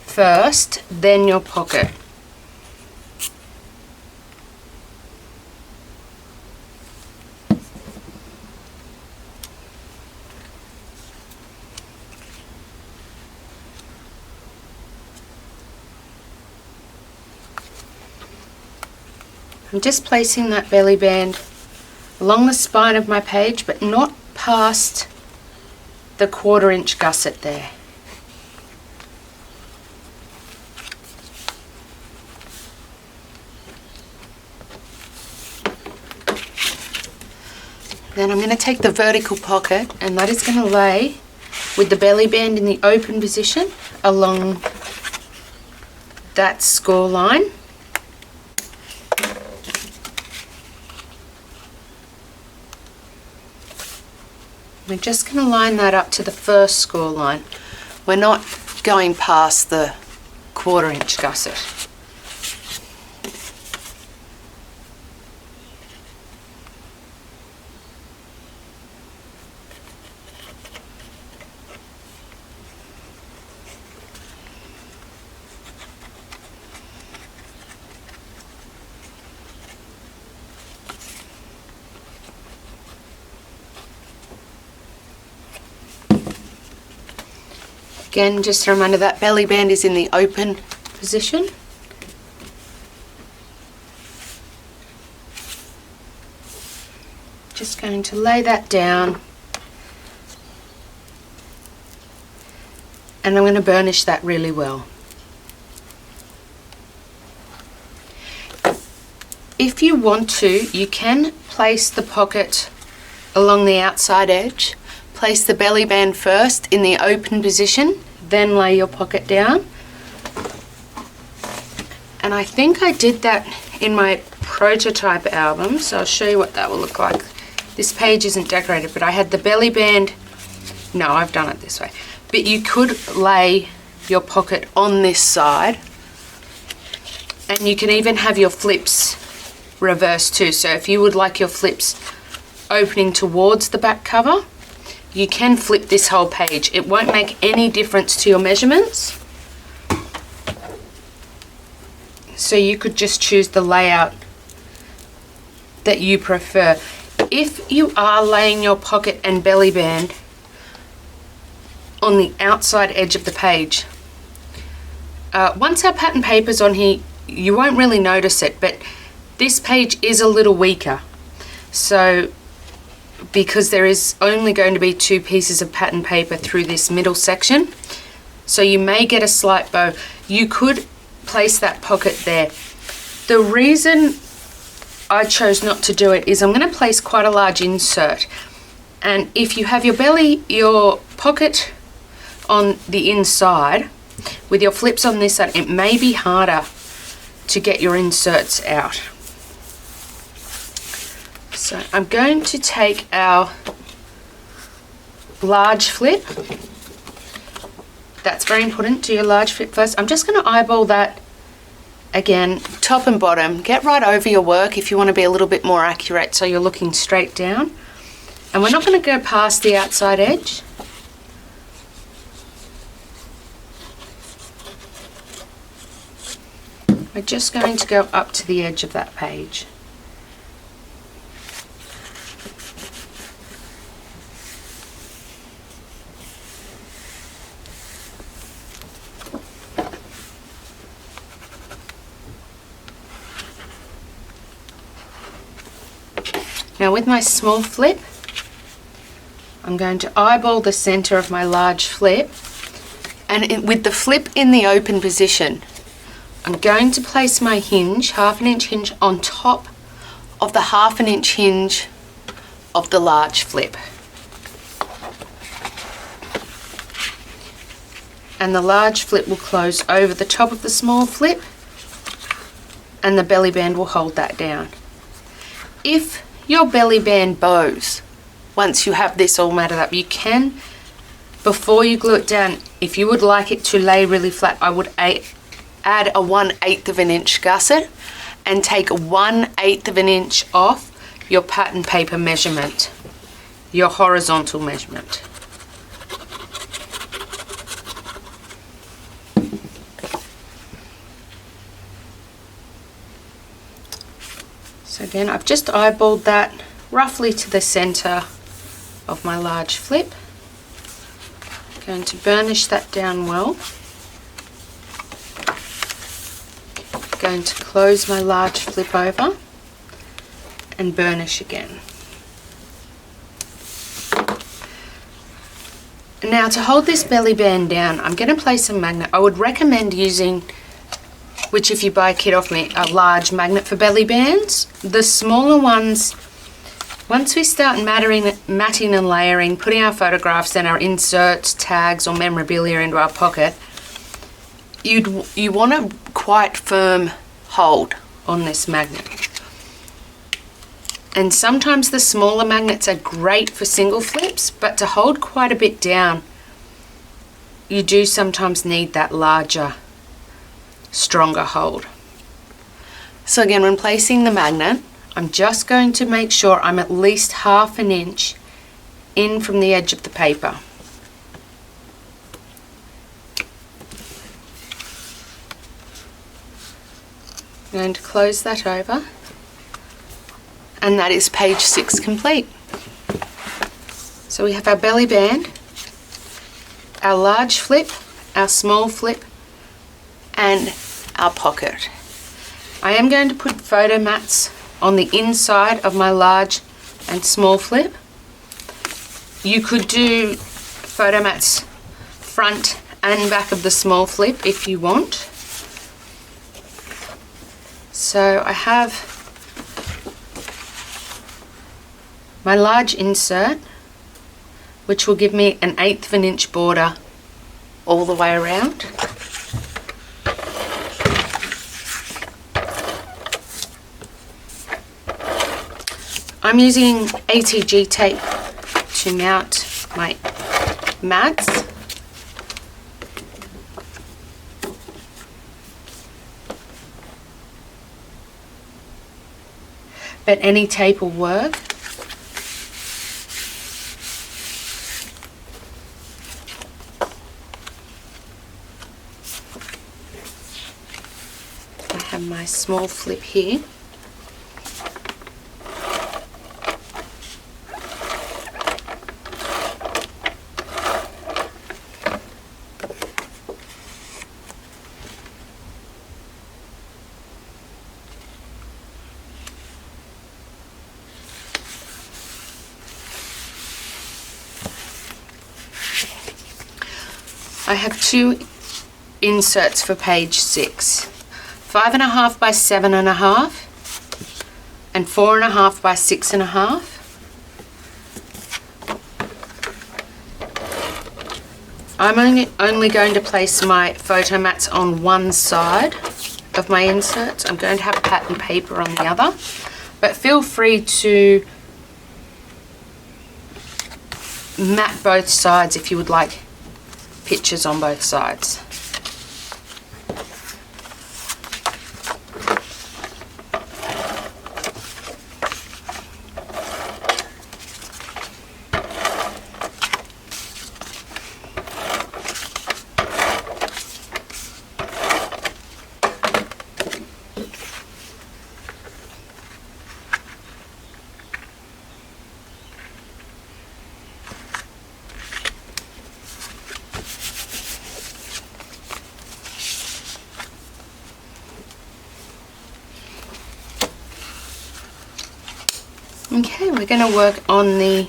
first, then your pocket. I'm just placing that belly band along the spine of my page, but not past the 1/4 inch gusset there. Then I'm going to take the vertical pocket, and that is going to lay with the belly band in the open position along that score line. We're just going to line that up to the first score line. We're not going past the 1/4 inch gusset. Again, just a reminder that belly band is in the open position. Just going to lay that down. And I'm going to burnish that really well. If you want to, you can place the pocket along the outside edge. Place the belly band first in the open position, then lay your pocket down. And I think I did that in my prototype album, so I'll show you what that will look like. This page isn't decorated, but I had the belly band. No, I've done it this way. But you could lay your pocket on this side, and you can even have your flips reversed too. So if you would like your flips opening towards the back cover, you can flip this whole page. It won't make any difference to your measurements. So you could just choose the layout that you prefer. If you are laying your pocket and belly band on the outside edge of the page, once our pattern paper's on here, you won't really notice it, but this page is a little weaker. So because there is only going to be 2 pieces of pattern paper through this middle section, so you may get a slight bow. You could place that pocket there. The reason I chose not to do it is I'm going to place quite a large insert, and if you have your pocket on the inside with your flips on this side, it may be harder to get your inserts out. So I'm going to take our large flip. That's very important. Do your large flip first. I'm just going to eyeball that again, top and bottom. Get right over your work if you want to be a little bit more accurate, so you're looking straight down. And we're not going to go past the outside edge. We're just going to go up to the edge of that page. Now with my small flip, I'm going to eyeball the center of my large flip, and with the flip in the open position, I'm going to place my hinge, 1/2 inch hinge, on top of the 1/2 inch hinge of the large flip. And the large flip will close over the top of the small flip, and the belly band will hold that down. If your belly band bows, once you have this all matted up, you can, before you glue it down, if you would like it to lay really flat, I would add a 1/8 of an inch gusset and take 1/8 of an inch off your pattern paper measurement, your horizontal measurement. So again, I've just eyeballed that roughly to the center of my large flip. I'm going to burnish that down well. Going to close my large flip over and burnish again. Now to hold this belly band down, I'm going to place a magnet. I would recommend using, which if you buy a kit off me, a large magnet for belly bands. The smaller ones, once we start matting and layering, putting our photographs and our inserts, tags or memorabilia into our pocket, you want a quite firm hold on this magnet. And sometimes the smaller magnets are great for single flips, but to hold quite a bit down, you do sometimes need that larger, stronger hold. So again, when placing the magnet, I'm just going to make sure I'm at least 1/2 inch in from the edge of the paper. I'm going to close that over, and that is page 6 complete. So we have our belly band, our large flip, our small flip and our pocket. I am going to put photo mats on the inside of my large and small flip. You could do photo mats front and back of the small flip if you want. So I have my large insert, which will give me an 1/8 of an inch border all the way around. I'm using ATG tape to mount my mats. But any tape will work. I have my small flip here. I have 2 inserts for page 6, 5.5 by 7.5 and 4.5 by 6.5. I'm only going to place my photo mats on one side of my inserts. I'm going to have pattern paper on the other, but feel free to mat both sides if you would like pictures on both sides. Okay, we're going to work on the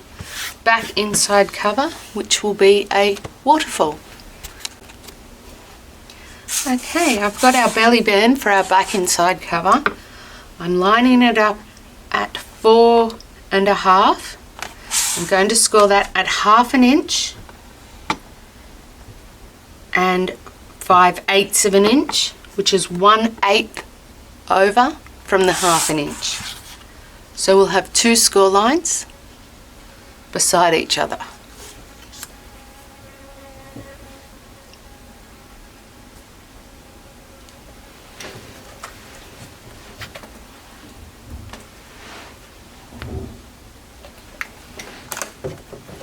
back inside cover, which will be a waterfall. Okay, I've got our belly band for our back inside cover. I'm lining it up at 4.5. I'm going to score that at 1/2 inch and 5/8 of an inch, which is 1/8 over from the 1/2 inch. So we'll have 2 score lines beside each other.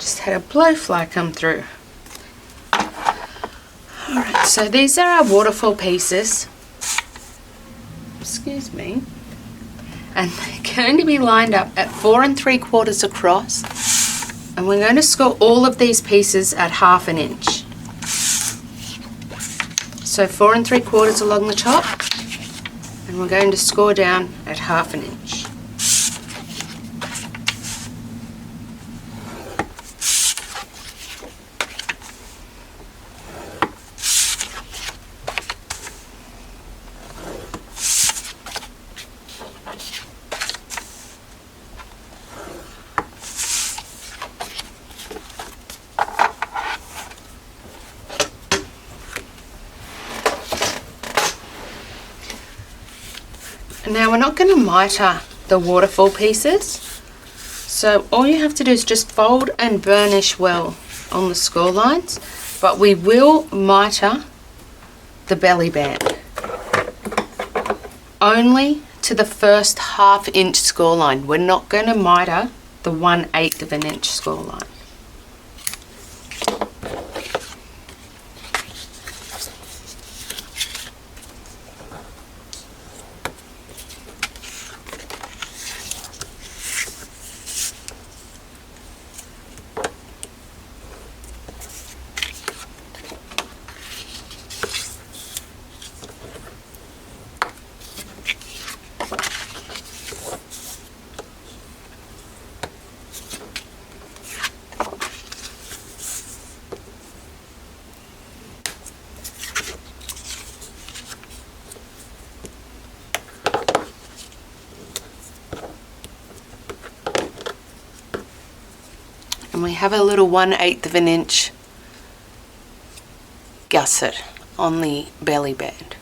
Just had a blowfly come through. Alright, so these are our waterfall pieces. Excuse me. And they're going to be lined up at 4 3/4 across, and we're going to score all of these pieces at 1/2 inch. So 4 3/4 along the top, and we're going to score down at 1/2 inch. Now we're not going to mitre the waterfall pieces, so all you have to do is just fold and burnish well on the score lines, but we will mitre the belly band only to the first 1/2 inch score line. We're not going to mitre the 1/8 of an inch score line. And we have a little 1/8 of an inch gusset on the belly band.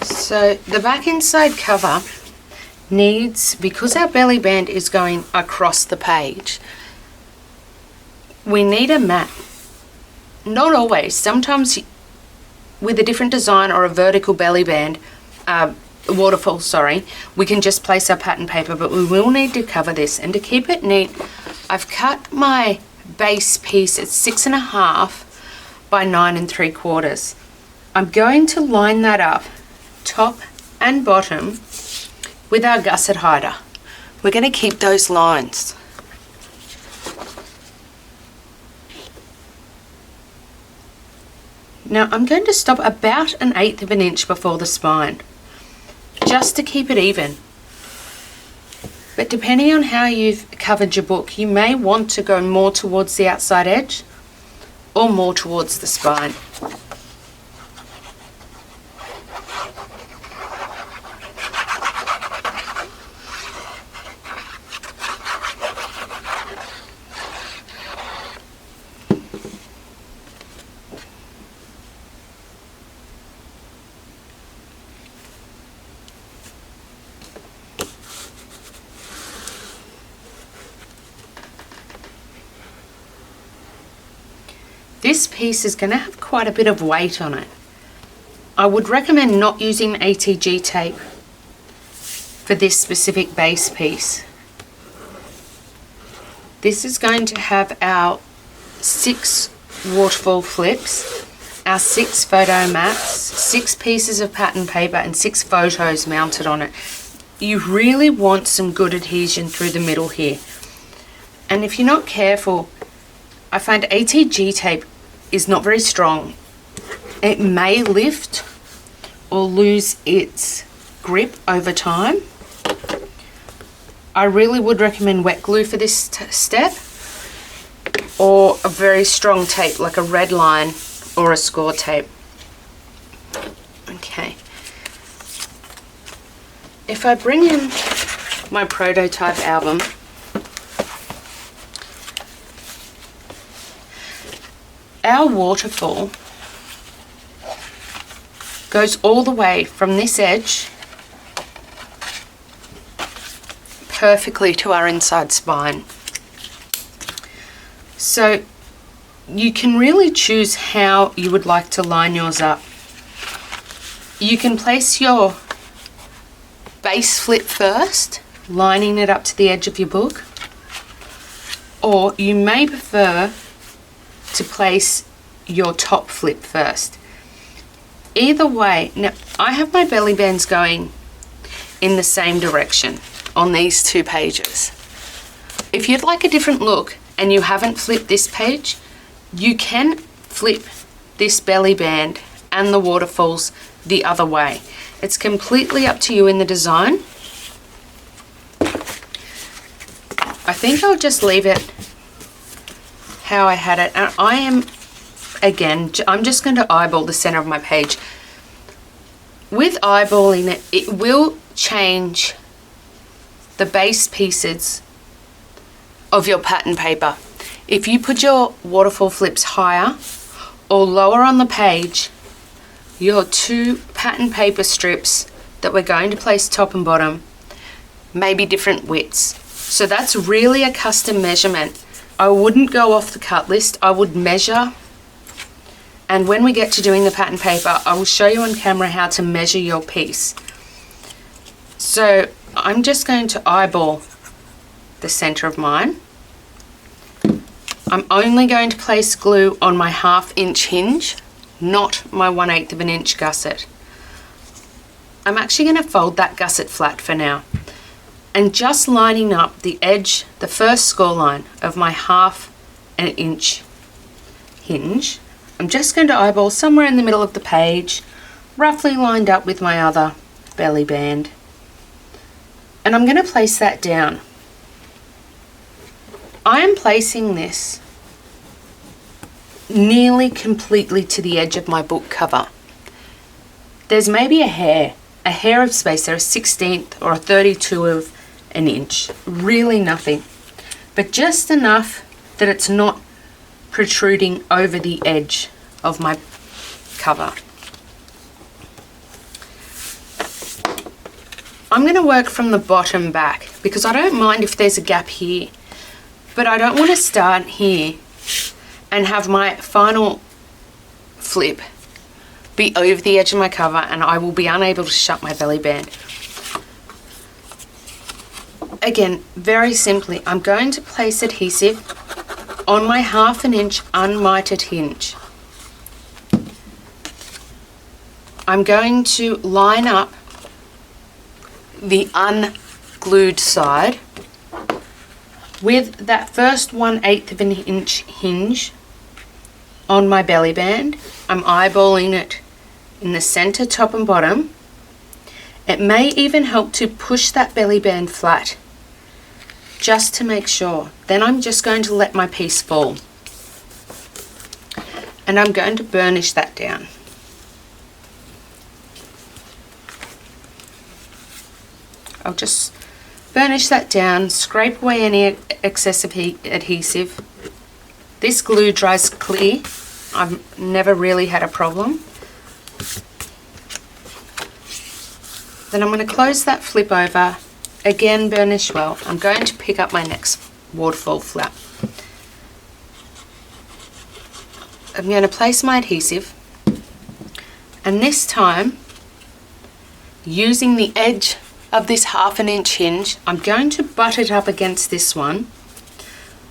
So the back inside cover needs, because our belly band is going across the page, we need a mat. Not always. Sometimes with a different design or a vertical belly band, waterfall, sorry, we can just place our pattern paper, but we will need to cover this. And to keep it neat, I've cut my base piece at 6.5 by 9 3/4. I'm going to line that up top and bottom with our gusset hider. We're going to keep those lines. Now I'm going to stop about 1/8 of an inch before the spine, just to keep it even. But depending on how you've covered your book, you may want to go more towards the outside edge or more towards the spine. This piece is going to have quite a bit of weight on it. I would recommend not using ATG tape for this specific base piece. This is going to have our 6 waterfall flips, our 6 photo mats, 6 pieces of pattern paper and 6 photos mounted on it. You really want some good adhesion through the middle here. And if you're not careful, I find ATG tape is not very strong. It may lift or lose its grip over time. I really would recommend wet glue for this step, or a very strong tape like a red line or a score tape. Okay. If I bring in my prototype album, our waterfall goes all the way from this edge perfectly to our inside spine. So you can really choose how you would like to line yours up. You can place your base flip first, lining it up to the edge of your book, or you may prefer to place your top flip first. Either way, now I have my belly bands going in the same direction on these 2 pages. If you'd like a different look and you haven't flipped this page, you can flip this belly band and the waterfalls the other way. It's completely up to you in the design. I think I'll just leave it how I had it, and I'm just going to eyeball the center of my page. With eyeballing it, it will change the base pieces of your pattern paper. If you put your waterfall flips higher or lower on the page, your 2 pattern paper strips that we're going to place top and bottom may be different widths. So that's really a custom measurement. I wouldn't go off the cut list. I would measure, and when we get to doing the pattern paper, I will show you on camera how to measure your piece. So I'm just going to eyeball the center of mine. I'm only going to place glue on my 1/2 inch hinge, not my 1/8 of an inch gusset. I'm actually going to fold that gusset flat for now, and just lining up the edge, the first score line of my 1/2 inch hinge. I'm just going to eyeball somewhere in the middle of the page, roughly lined up with my other belly band. And I'm going to place that down. I am placing this nearly completely to the edge of my book cover. There's maybe a hair, a hair of space there, a 1/16 or a 32 of an inch. Really nothing, but just enough that it's not protruding over the edge of my cover. I'm going to work from the bottom back because I don't mind if there's a gap here, but I don't want to start here and have my final flip be over the edge of my cover and I will be unable to shut my belly band. Again, very simply, I'm going to place adhesive on my 1/2 inch unmitered hinge. I'm going to line up the unglued side with that first 1/8 of an inch hinge on my belly band. I'm eyeballing it in the center, top and bottom. It may even help to push that belly band flat just to make sure. Then I'm just going to let my piece fall and I'm going to burnish that down. I'll just burnish that down, scrape away any excessive adhesive. This glue dries clear. I've never really had a problem. Then I'm going to close that flip over, again burnish well. I'm going to pick up my next waterfall flap. I'm going to place my adhesive, and this time, using the edge of this 1/2 inch hinge, I'm going to butt it up against this one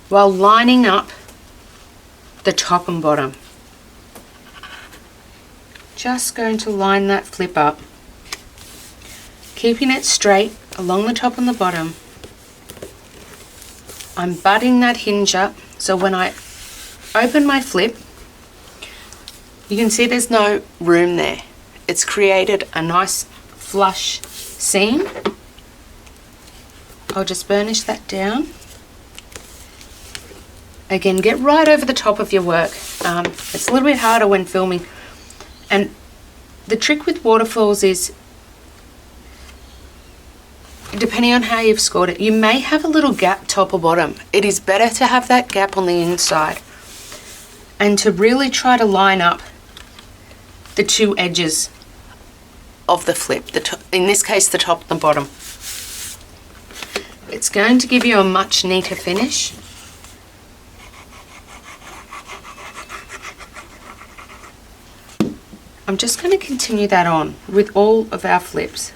while lining up the top and bottom. Just going to line that flip up, keeping it straight along the top and the bottom. I'm butting that hinge up so when I open my flip, you can see there's no room there. It's created a nice flush seam. I'll just burnish that down. Again, get right over the top of your work. It's a little bit harder when filming, and the trick with waterfalls is, depending on how you've scored it, you may have a little gap top or bottom. It is better to have that gap on the inside and to really try to line up the two edges of the flip, in this case the top and the bottom. It's going to give you a much neater finish. I'm just going to continue that on with all of our flips.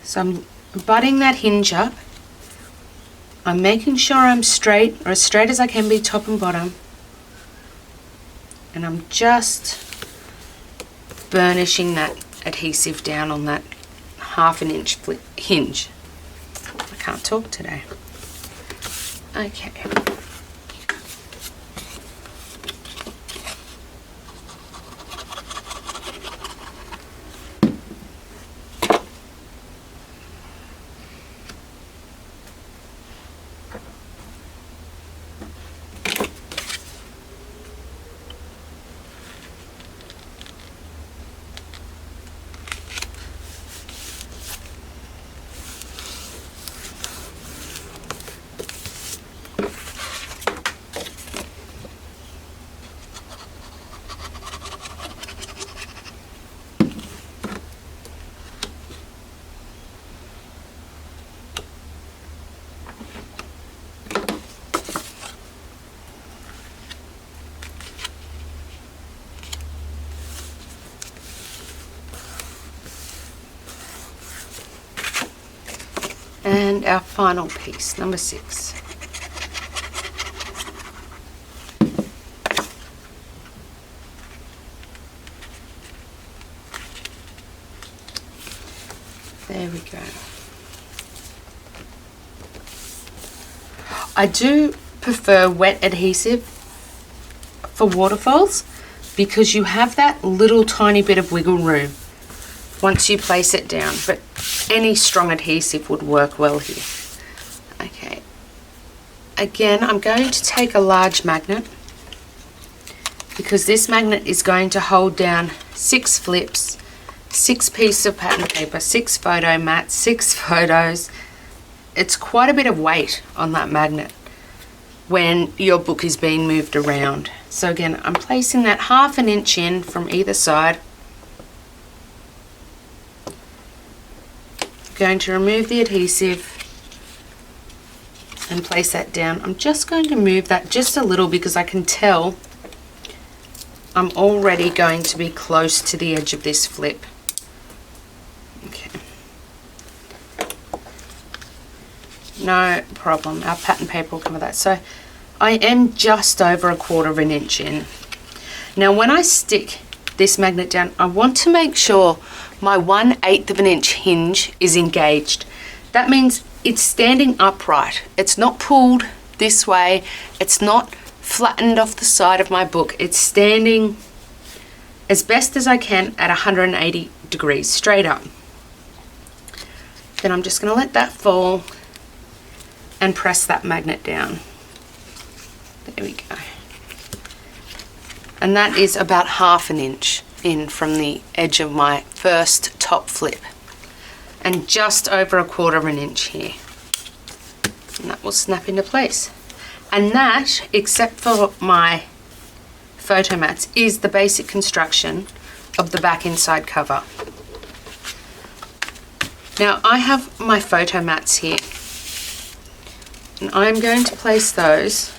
So I'm butting that hinge up. I'm making sure I'm straight, or as straight as I can be, top and bottom. And I'm just burnishing that adhesive down on that 1/2 inch flip hinge. I can't talk today. Okay. And our final piece, number 6. There we go. I do prefer wet adhesive for waterfalls because you have that little tiny bit of wiggle room once you place it down, but any strong adhesive would work well here. Okay, again I'm going to take a large magnet because this magnet is going to hold down 6 flips 6 pieces of pattern paper, 6 photo mats, 6 photos. It's quite a bit of weight on that magnet when your book is being moved around. So again, I'm placing that 1/2 inch in from either side. Going to remove the adhesive and place that down. I'm just going to move that just a little because I can tell I'm already going to be close to the edge of this flip. Okay. No problem, our pattern paper will cover that. So I am just over 1/4 inch in. Now when I stick this magnet down, I want to make sure my 1/8 inch hinge is engaged. That means it's standing upright. It's not pulled this way. It's not flattened off the side of my book. It's standing as best as I can at 180 degrees straight up. Then I'm just going to let that fall and press that magnet down. There we go. And that is about 1/2 inch in from the edge of my first top flip. And just over 1/4 inch here. And that will snap into place. And that, except for my photo mats, is the basic construction of the back inside cover. Now I have my photo mats here. And I'm going to place those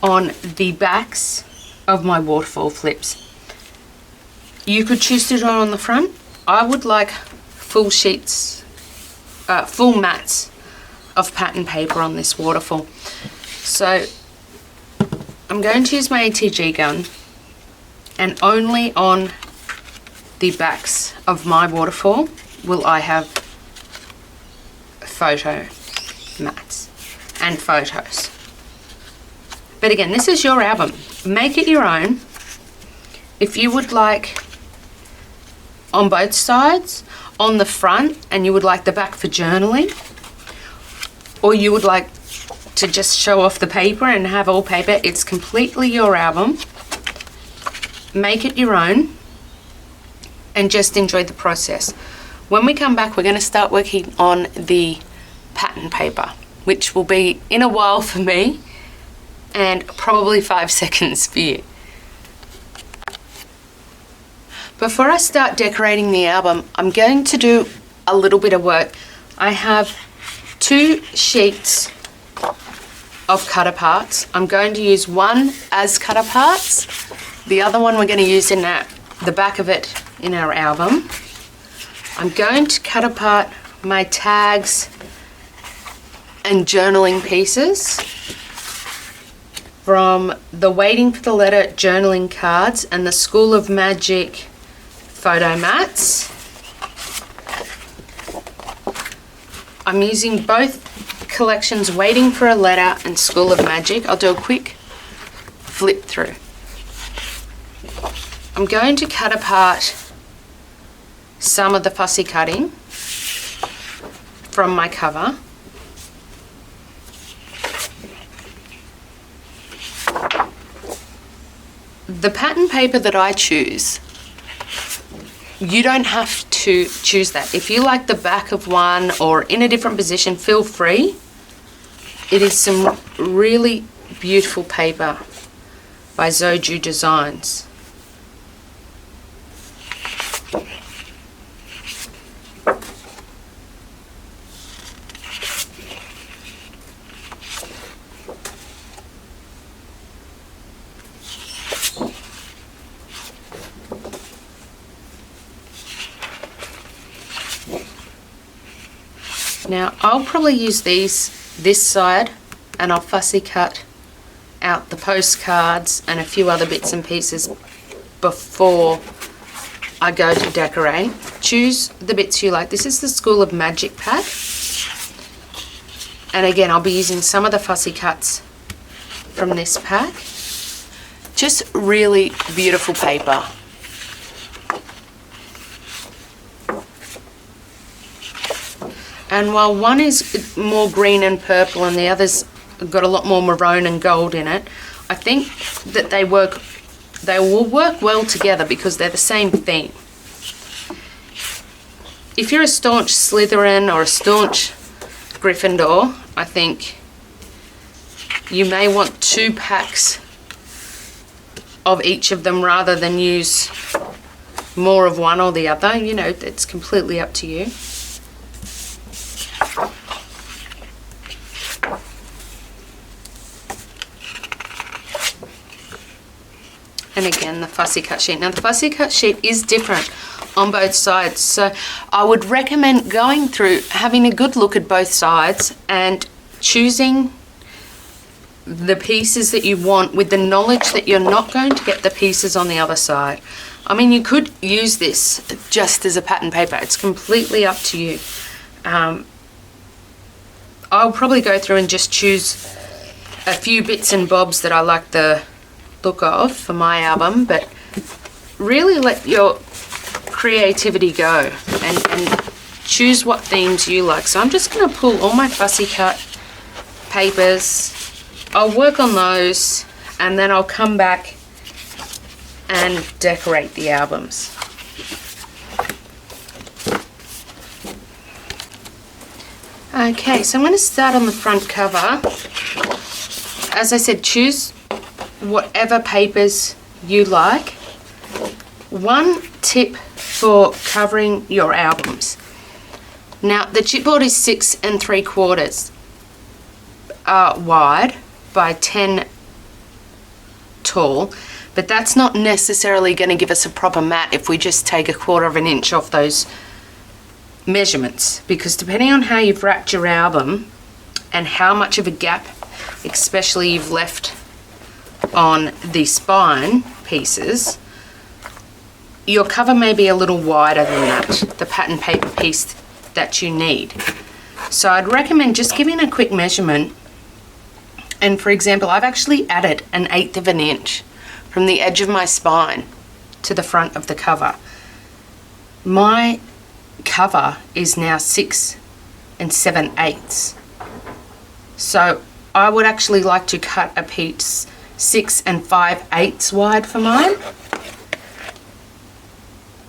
on the backs of my waterfall flips. You could choose to do it on the front. I would like full sheets, full mats of pattern paper on this waterfall. So I'm going to use my ATG gun, and only on the backs of my waterfall will I have photo mats and photos. But again, this is your album. Make it your own. If you would like on both sides, on the front, and you would like the back for journaling, or you would like to just show off the paper and have all paper, it's completely your album. Make it your own and just enjoy the process. When we come back, we're going to start working on the pattern paper, which will be in a while for me and probably 5 seconds for you. Before I start decorating the album, I'm going to do a little bit of work. I have 2 sheets of cut aparts. I'm going to use one as cut aparts. The other one we're going to use in the back of it in our album. I'm going to cut apart my tags and journaling pieces from the Waiting for the Letter journaling cards and the School of Magic photo mats. I'm using both collections, Waiting for a Letter and School of Magic. I'll do a quick flip through. I'm going to cut apart some of the fussy cutting from my cover. The pattern paper that I choose, you don't have to choose that. If you like the back of one or in a different position, feel free. It is some really beautiful paper by Zoju Designs. Now I'll probably use this side, and I'll fussy cut out the postcards and a few other bits and pieces before I go to decorate. Choose the bits you like. This is the School of Magic pack, and again I'll be using some of the fussy cuts from this pack. Just really beautiful paper. And while one is more green and purple and the other's got a lot more maroon and gold in it, I think that they will work well together because they're the same theme. if you're a staunch Slytherin or a staunch Gryffindor, I think you may want 2 packs of each of them rather than use more of one or the other. You know, it's completely up to you. And again, the fussy cut sheet. Now the fussy cut sheet is different on both sides, so I would recommend going through, having a good look at both sides and choosing the pieces that you want with the knowledge that you're not going to get the pieces on the other side. I mean, you could use this just as a pattern paper. It's completely up to you. I'll probably go through and just choose a few bits and bobs that I like the look of for my album, but really let your creativity go and choose what themes you like. So I'm just going to pull all my fussy cut papers. I'll work on those and then I'll come back and decorate the albums. Okay, so I'm going to start on the front cover. As I said, choose whatever papers you like. One tip for covering your albums. Now, the chipboard is 6 3/4 wide by 10 tall, but that's not necessarily going to give us a proper mat if we just take 1/4 of an inch off those measurements, because depending on how you've wrapped your album and how much of a gap especially you've left on the spine pieces, your cover may be a little wider than that, the pattern paper piece that you need. So I'd recommend just giving a quick measurement. And for example, I've actually added 1/8 of an inch from the edge of my spine to the front of the cover. My cover is now 6 7/8. So I would actually like to cut a piece 6 5/8 wide for mine.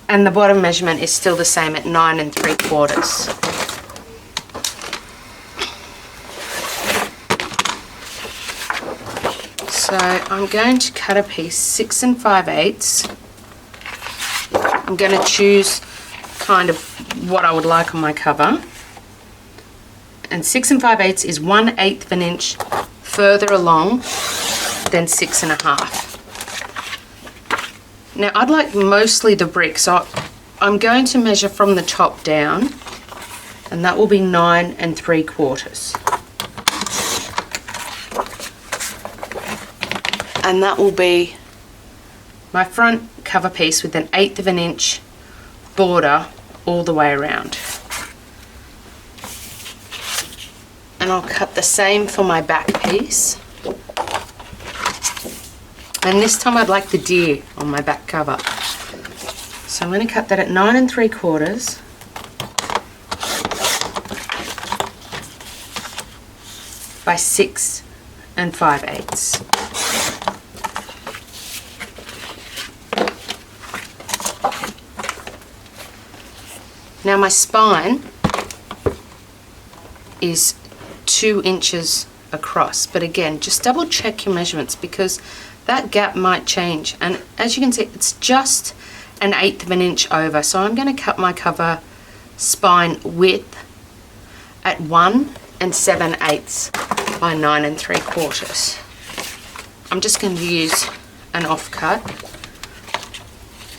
And the bottom measurement is still the same at 9 3/4. So I'm going to cut a piece 6 5/8. I'm going to choose kind of what I would like on my cover. And 6 5/8 is 1/8 of an inch further along than 6 1/2. Now I'd like mostly the brick, so I'm going to measure from the top down, and that will be 9 3/4. And that will be my front cover piece with 1/8 of an inch border all the way around. And I'll cut the same for my back piece. And this time I'd like the deer on my back cover. So I'm going to cut that at 9 3/4 by 6 5/8. Now my spine is 2 inches across, but again, just double check your measurements because that gap might change. And as you can see, it's just 1/8 of an inch over. So I'm going to cut my cover spine width at 1 7/8 by 9 3/4. I'm just going to use an offcut.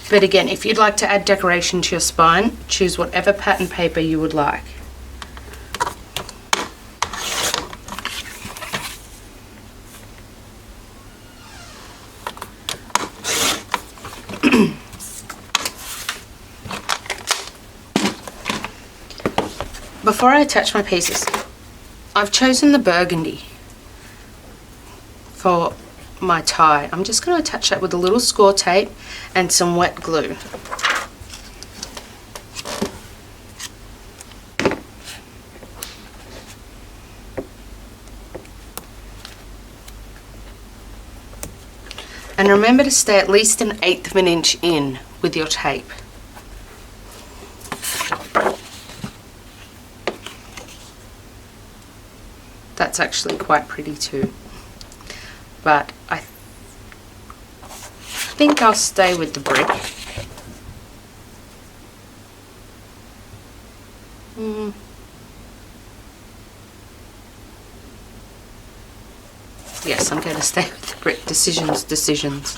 But again, if you'd like to add decoration to your spine, choose whatever pattern paper you would like. Before I attach my pieces, I've chosen the burgundy for my tie. I'm just going to attach that with a little score tape and some wet glue. And remember to stay at least 1/8 of an inch in with your tape. That's actually quite pretty too. But I think I'll stay with the brick. Yes, I'm going to stay with the brick. Decisions.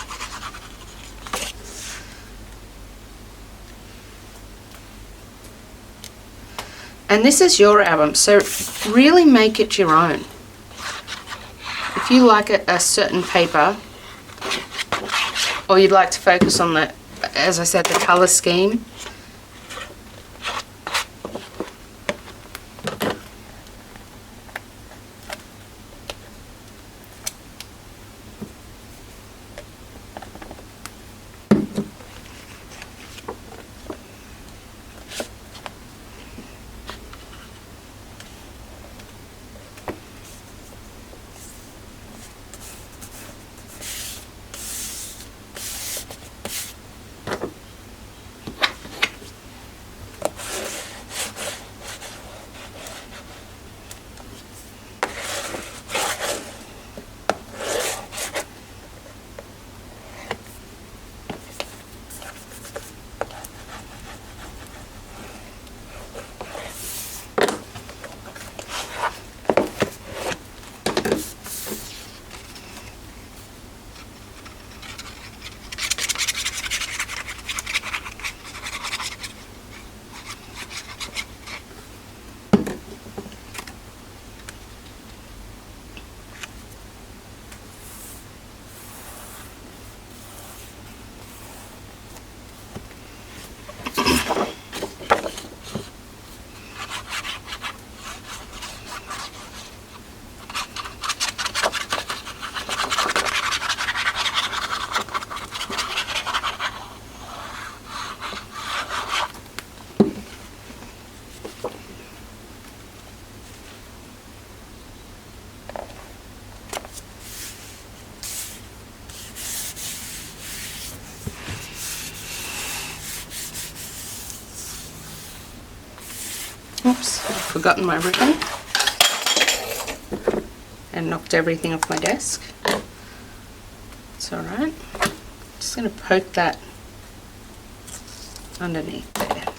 And this is your album, so really make it your own. If you like a certain paper, or you'd like to focus on the, as I said, the colour scheme, oops, I've forgotten my ribbon and knocked everything off my desk. It's alright. Just going to poke that underneath there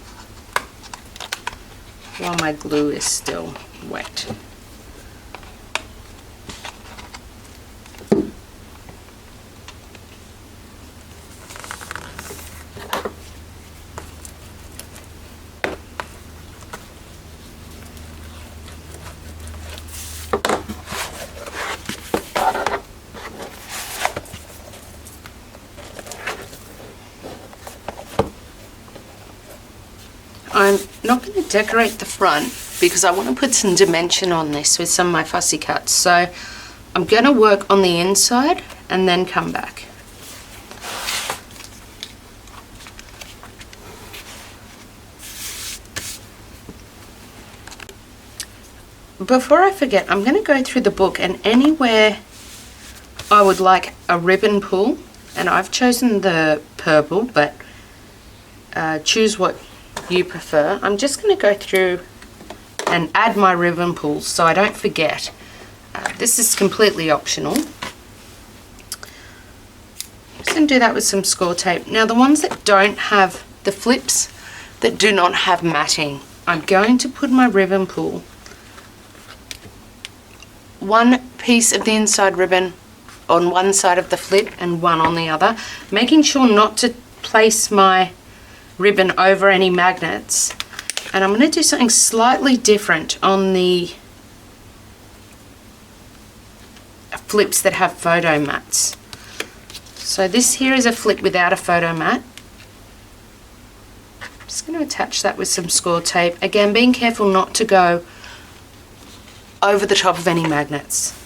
while my glue is still wet. I'm not going to decorate the front because I want to put some dimension on this with some of my fussy cuts. So I'm going to work on the inside and then come back. Before I forget, I'm going to go through the book, and anywhere I would like a ribbon pull, and I've chosen the purple, but choose what you prefer. I'm just going to go through and add my ribbon pulls so I don't forget. This is completely optional. I'm just going to do that with some score tape. Now the ones that don't have the flips, that do not have matting, I'm going to put my ribbon pull one piece of the inside ribbon on one side of the flip and one on the other, making sure not to place my ribbon over any magnets. And I'm going to do something slightly different on the flips that have photo mats. So this here is a flip without a photo mat. I'm just going to attach that with some score tape. Again, being careful not to go over the top of any magnets.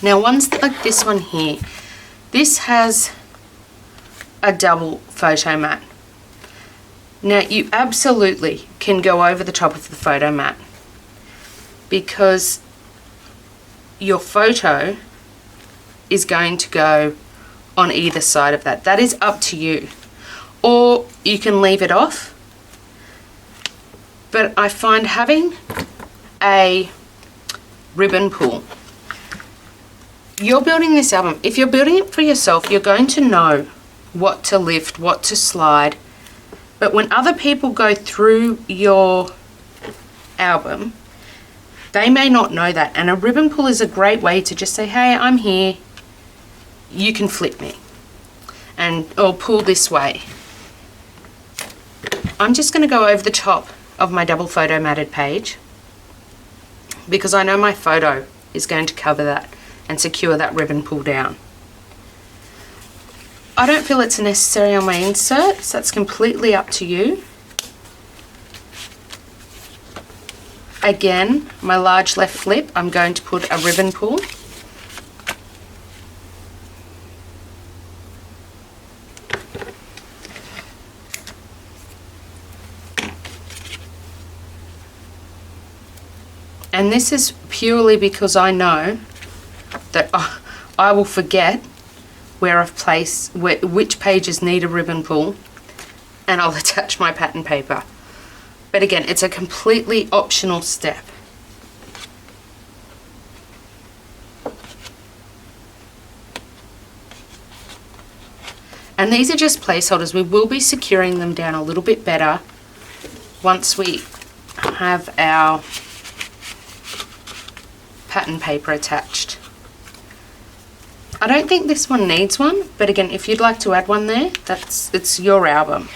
Now ones like this one here, this has a double photo mat. Now you absolutely can go over the top of the photo mat because your photo is going to go on either side of that. That is up to you. Or you can leave it off. But I find having a ribbon pull. You're building this album. If you're building it for yourself, you're going to know what to lift, what to slide. But when other people go through your album, they may not know that. And a ribbon pull is a great way to just say, hey, I'm here. You can flip me. Or pull this way. I'm just going to go over the top of my double photo matted page because I know my photo is going to cover that and secure that ribbon pull down. I don't feel it's necessary on my inserts. That's completely up to you. Again, my large left flip, I'm going to put a ribbon pull. And this is purely because I know that I will forget where I've placed, which pages need a ribbon pull, and I'll attach my pattern paper. But again, it's a completely optional step. And these are just placeholders. We will be securing them down a little bit better once we have our pattern paper attached. I don't think this one needs one, but again, if you'd like to add one there, it's your album.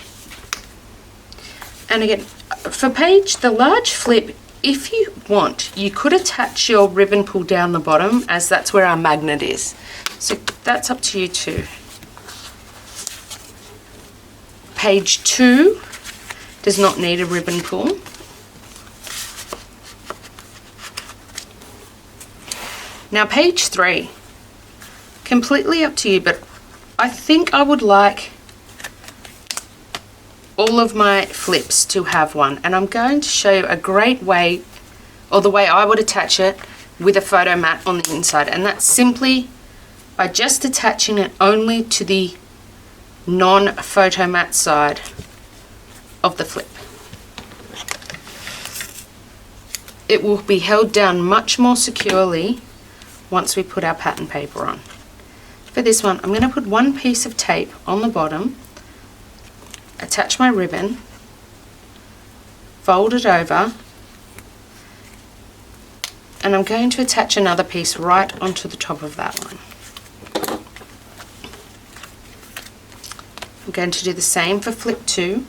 And again, for the large flip, if you want, you could attach your ribbon pull down the bottom, as that's where our magnet is. So that's up to you too. Page 2 does not need a ribbon pull. Now page 3, completely up to you, but I think I would like all of my flips to have one, and I'm going to show you a great way, or the way I would attach it with a photo mat on the inside, and that's simply by just attaching it only to the non-photo mat side of the flip. It will be held down much more securely once we put our pattern paper on. For this one, I'm going to put one piece of tape on the bottom, attach my ribbon, fold it over, and I'm going to attach another piece right onto the top of that one. I'm going to do the same for flip 2.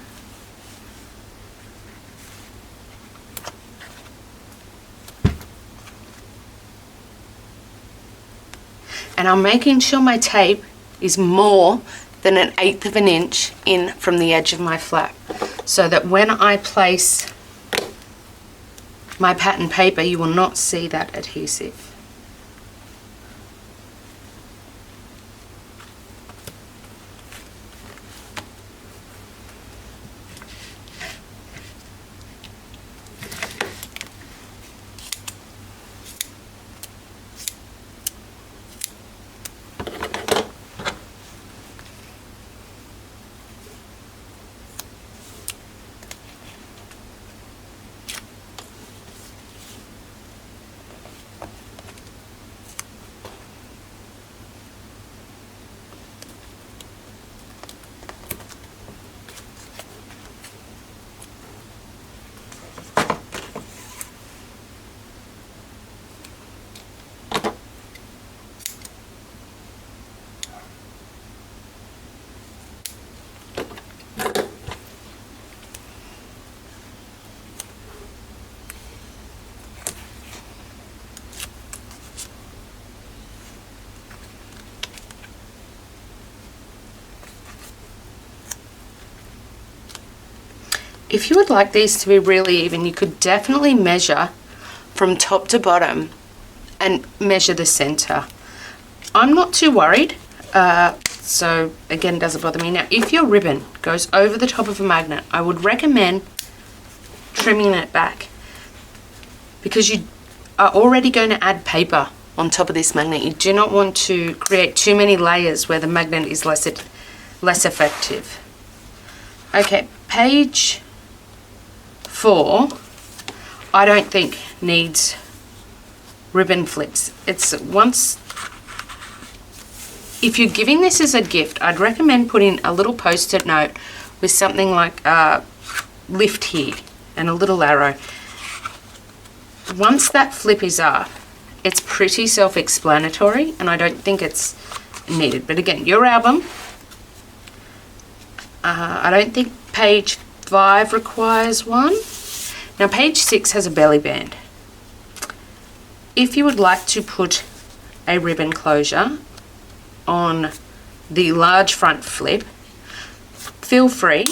And I'm making sure my tape is more than 1/8 of an inch in from the edge of my flap, so that when I place my pattern paper, you will not see that adhesive. If you would like these to be really even, you could definitely measure from top to bottom and measure the center. I'm not too worried, so again, it doesn't bother me. Now, if your ribbon goes over the top of a magnet, I would recommend trimming it back, because you are already going to add paper on top of this magnet. You do not want to create too many layers where the magnet is less effective. Okay, page 4, I don't think needs ribbon flips. If you're giving this as a gift, I'd recommend putting a little post-it note with something like lift here and a little arrow. Once that flip is up, it's pretty self-explanatory, and I don't think it's needed. But again, your album, I don't think page 5 requires one. Now page 6 has a belly band. If you would like to put a ribbon closure on the large front flip, feel free,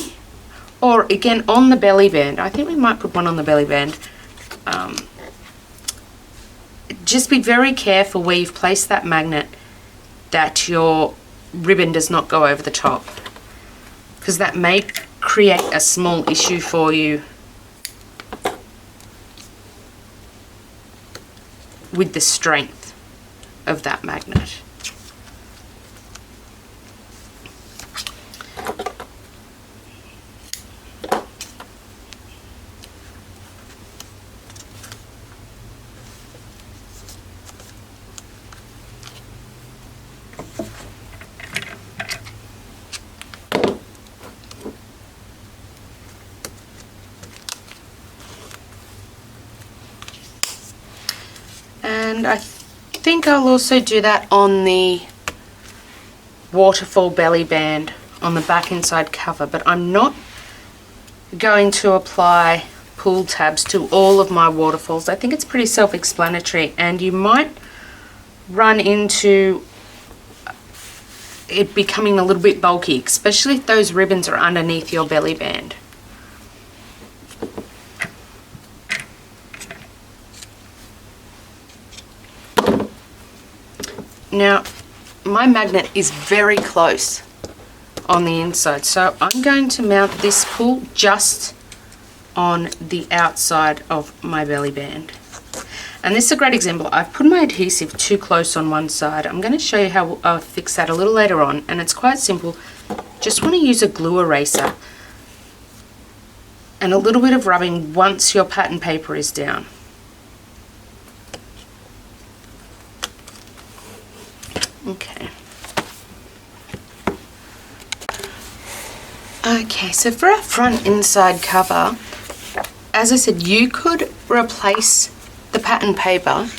or again on the belly band. I think we might put one on the belly band. Just be very careful where you've placed that magnet that your ribbon does not go over the top, because that may create a small issue for you with the strength of that magnet. And I think I'll also do that on the waterfall belly band on the back inside cover, but I'm not going to apply pull tabs to all of my waterfalls. I think it's pretty self-explanatory, and you might run into it becoming a little bit bulky, especially if those ribbons are underneath your belly band. Now, my magnet is very close on the inside, so I'm going to mount this pull just on the outside of my belly band. And this is a great example. I've put my adhesive too close on one side. I'm going to show you how I'll fix that a little later on, and it's quite simple. Just want to use a glue eraser and a little bit of rubbing once your pattern paper is down. Okay. Okay, so for our front inside cover, as I said, you could replace the pattern paper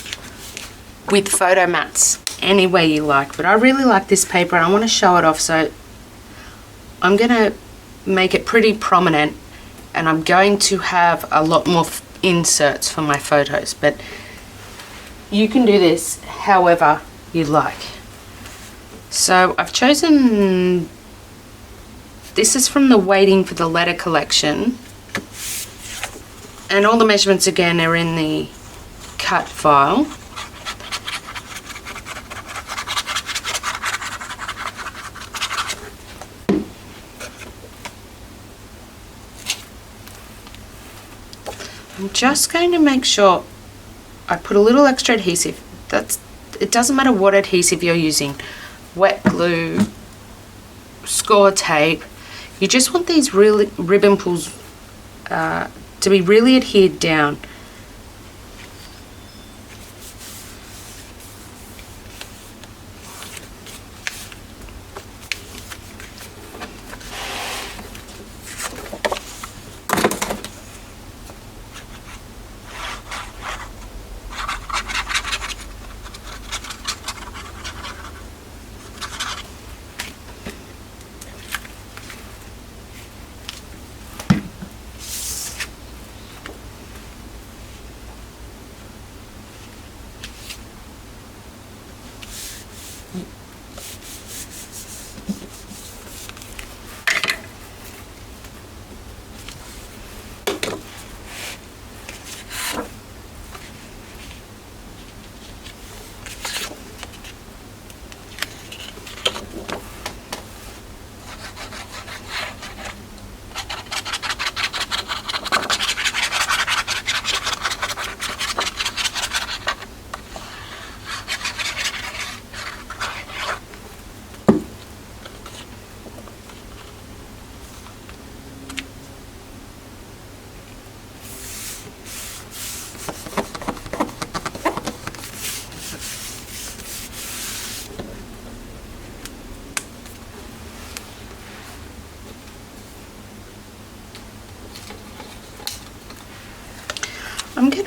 with photo mats any way you like, but I really like this paper and I want to show it off, so I'm going to make it pretty prominent, and I'm going to have a lot more inserts for my photos, but you can do this however you like. So I've chosen, this is from the Waiting for the Letter collection, and all the measurements again are in the cut file. I'm just going to make sure I put a little extra adhesive. It doesn't matter what adhesive you're using, wet glue, score tape. You just want these really ribbon pulls to be really adhered down.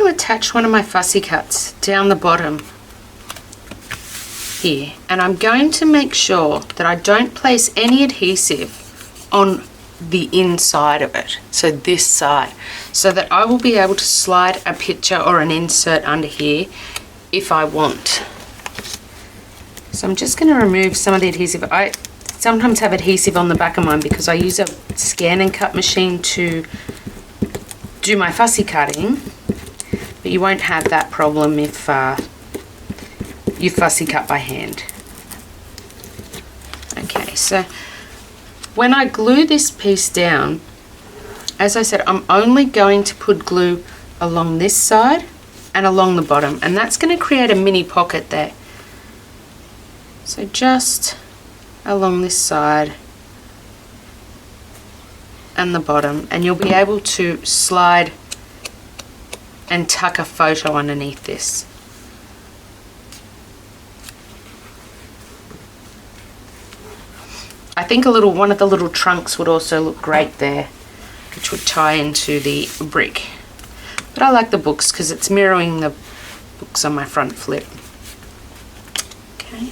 to attach one of my fussy cuts down the bottom here, and I'm going to make sure that I don't place any adhesive on the inside of it, so this side, so that I will be able to slide a picture or an insert under here if I want. So I'm just going to remove some of the adhesive. I sometimes have adhesive on the back of mine because I use a scan and cut machine to do my fussy cutting, but you won't have that problem if you fussy cut by hand. Okay, so when I glue this piece down, as I said, I'm only going to put glue along this side and along the bottom, and that's going to create a mini pocket there. So just along this side and the bottom, and you'll be able to slide and tuck a photo underneath this. I think one of the little trunks would also look great there, which would tie into the brick. But I like the books because it's mirroring the books on my front flip. Okay.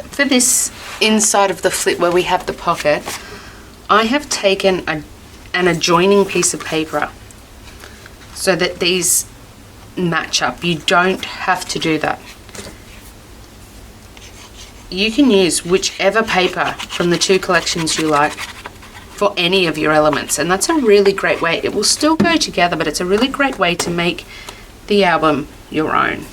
For this inside of the flip where we have the pocket, I have taken an adjoining piece of paper so that these match up. You don't have to do that. You can use whichever paper from the two collections you like for any of your elements, and that's a really great way. It will still go together, but it's a really great way to make the album your own.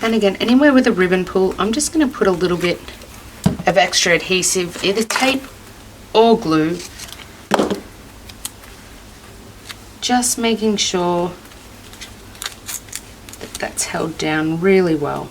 And again, anywhere with a ribbon pull, I'm just going to put a little bit of extra adhesive, either tape or glue, just making sure that that's held down really well.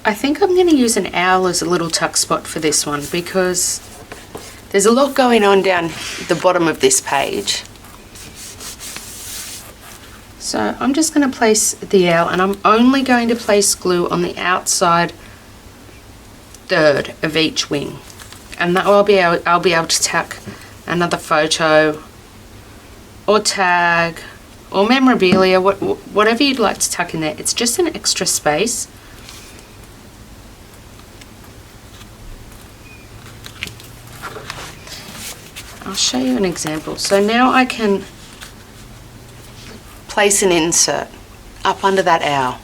I think I'm going to use an owl as a little tuck spot for this one because there's a lot going on down the bottom of this page. So I'm just going to place the owl, and I'm only going to place glue on the outside third of each wing, and that will I'll be able to tack another photo or tag or memorabilia, whatever you'd like to tuck in there. It's just an extra space. I'll show you an example. So now I can place an insert up under that owl.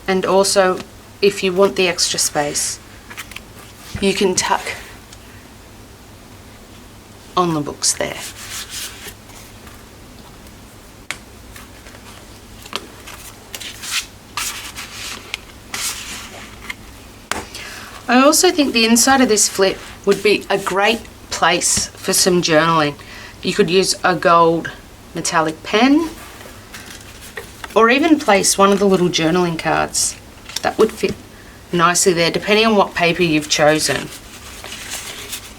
And also, if you want the extra space, you can tuck on the books there. I also think the inside of this flip would be a great place for some journaling. You could use a gold metallic pen, or even place one of the little journaling cards. That would fit nicely there, depending on what paper you've chosen.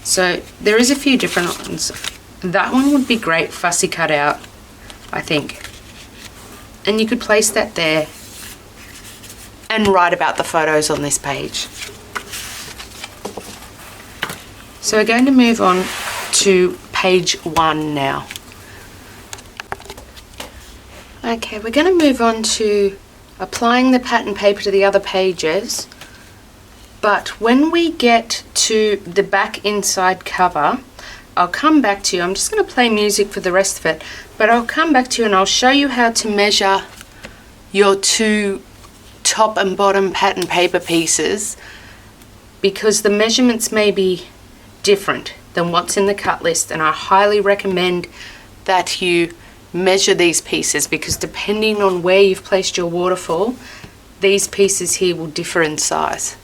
So there is a few different ones. That one would be great fussy cut out, I think. And you could place that there and write about the photos on this page. So we're going to move on to page 1 now. Okay, we're going to move on to applying the pattern paper to the other pages. But when we get to the back inside cover, I'll come back to you. I'm just going to play music for the rest of it, but I'll come back to you and I'll show you how to measure your 2 top and bottom pattern paper pieces, because the measurements may be different than what's in the cut list, and I highly recommend that you measure these pieces, because depending on where you've placed your waterfall, these pieces here will differ in size.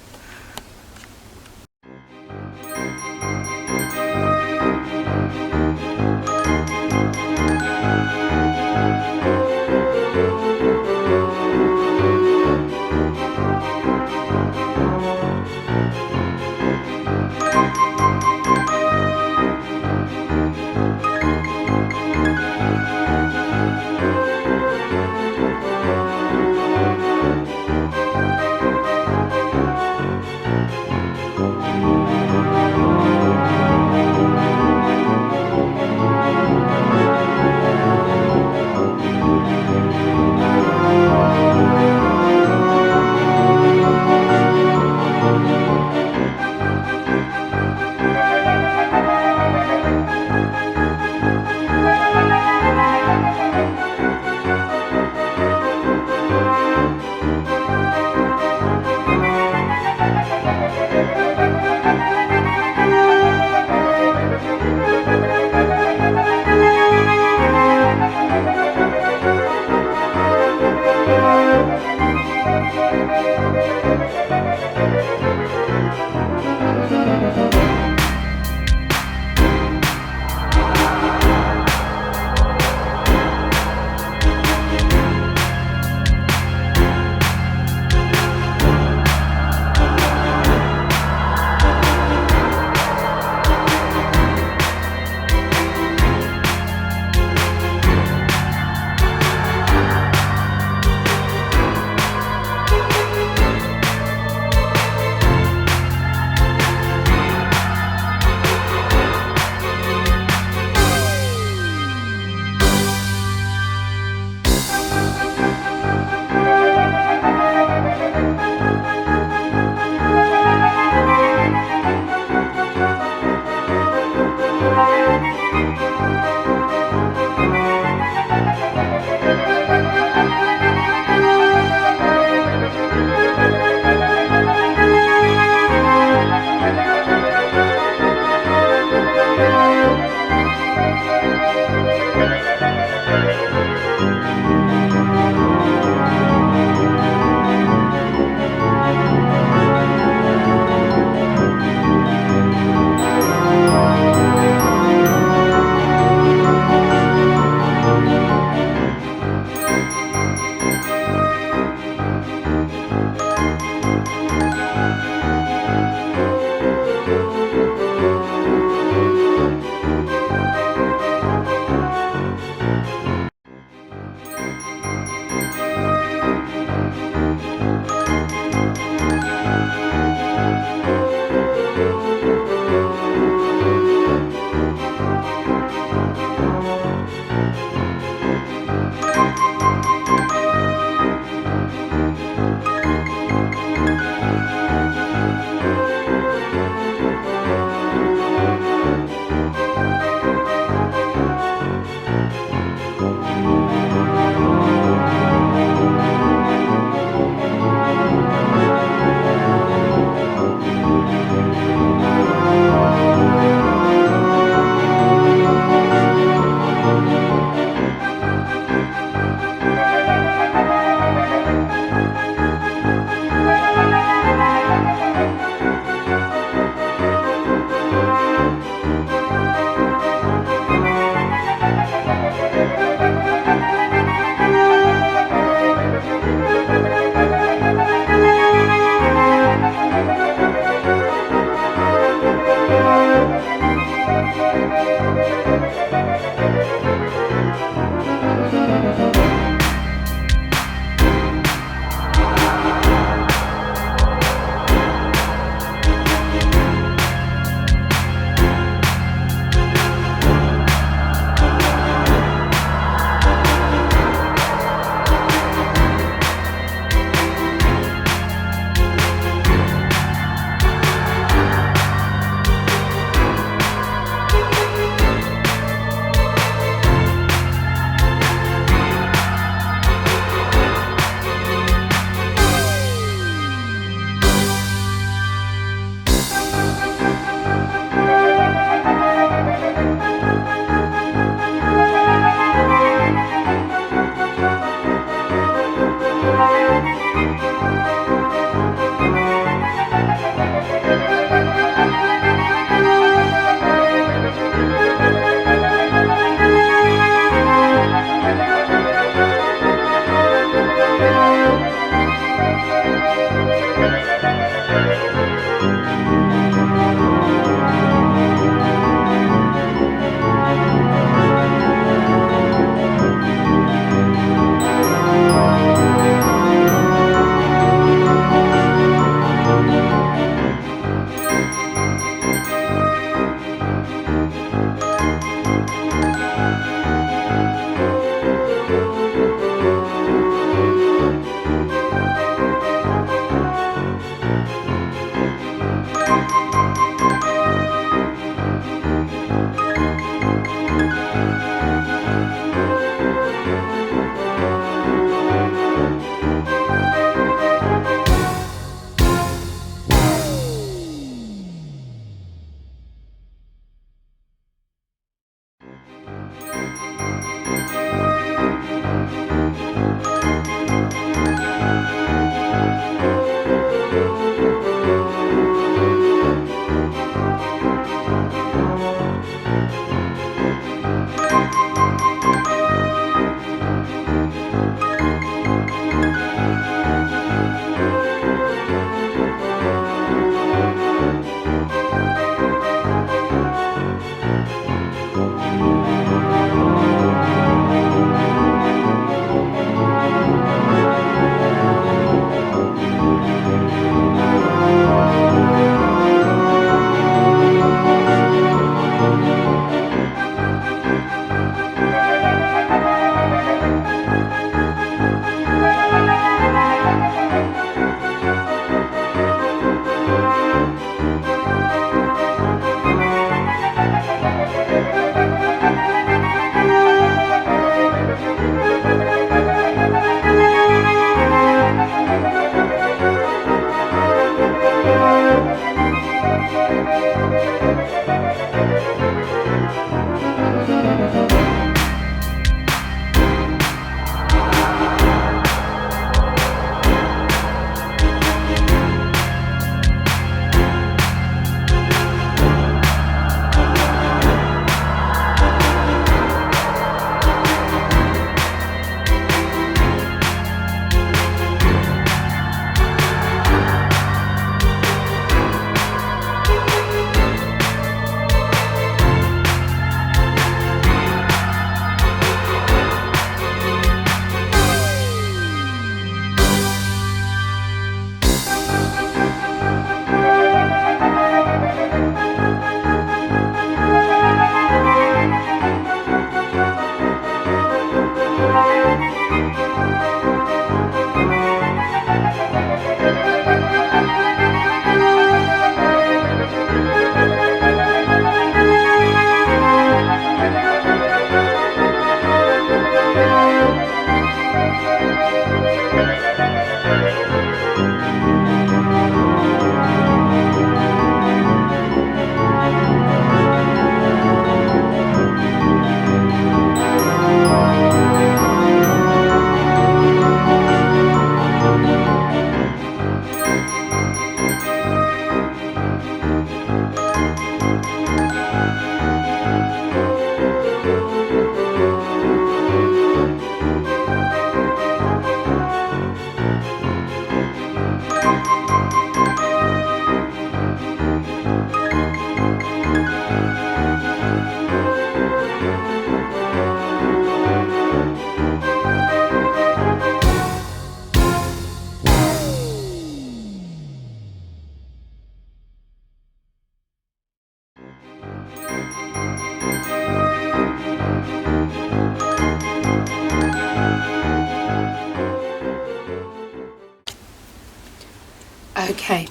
Okay,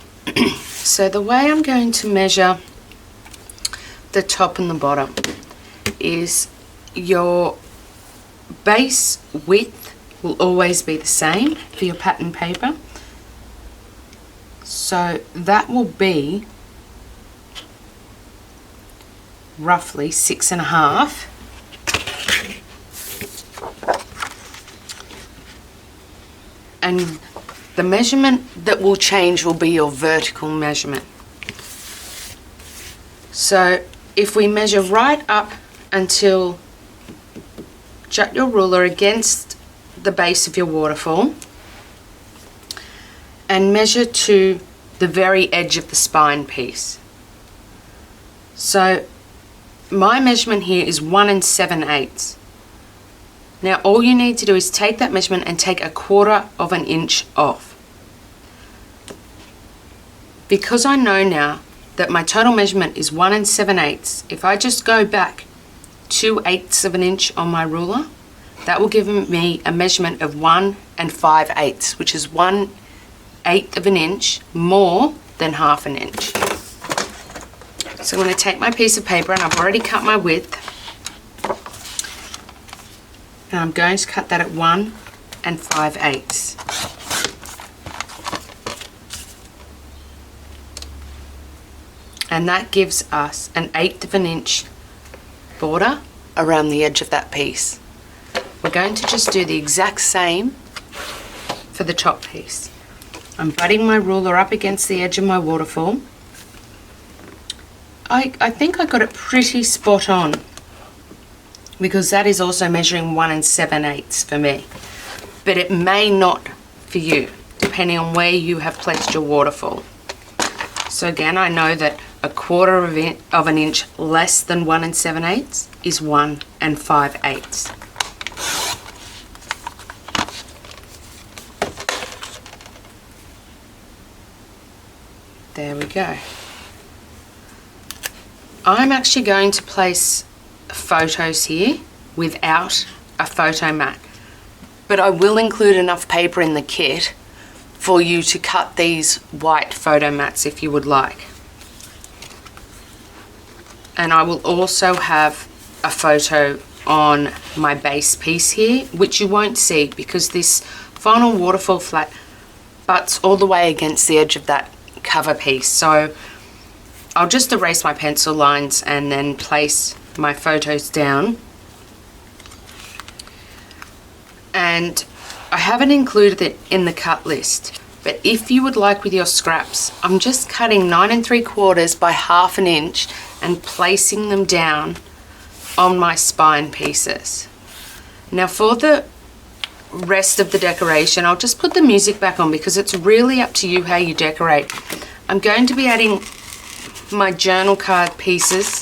so the way I'm going to measure the top and the bottom is your base width will always be the same for your pattern paper. So that will be roughly 6.5. And the measurement that will change will be your vertical measurement. So if we measure right up until, jut your ruler against the base of your waterfall and measure to the very edge of the spine piece. So my measurement here is 1 7/8. Now all you need to do is take that measurement and take 1/4 of an inch off. Because I know now that my total measurement is 1 7/8, if I just go back 2/8 of an inch on my ruler, that will give me a measurement of 1 5/8, which is 1/8 of an inch more than half an inch. So I'm going to take my piece of paper, and I've already cut my width, and I'm going to cut that at 1 5/8. And that gives us 1/8 of an inch border around the edge of that piece. We're going to just do the exact same for the top piece. I'm butting my ruler up against the edge of my waterfall. I think I got it pretty spot on, because that is also measuring 1 7/8 for me. But it may not for you, depending on where you have placed your waterfall. So again, I know that 1/4 of an inch less than 1 7/8 is 1 5/8. There we go. I'm actually going to place photos here without a photo mat, but I will include enough paper in the kit for you to cut these white photo mats if you would like. And I will also have a photo on my base piece here, which you won't see because this final waterfall flat butts all the way against the edge of that cover piece. So I'll just erase my pencil lines and then place my photos down. And I haven't included it in the cut list, but if you would like with your scraps, I'm just cutting 9 3/4 by 1/2 inch and placing them down on my spine pieces. Now for the rest of the decoration, I'll just put the music back on because it's really up to you how you decorate. I'm going to be adding my journal card pieces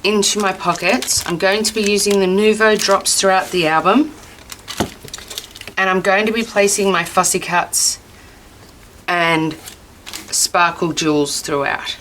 into my pockets. I'm going to be using the Nuvo drops throughout the album, and I'm going to be placing my fussy cuts and sparkle jewels throughout.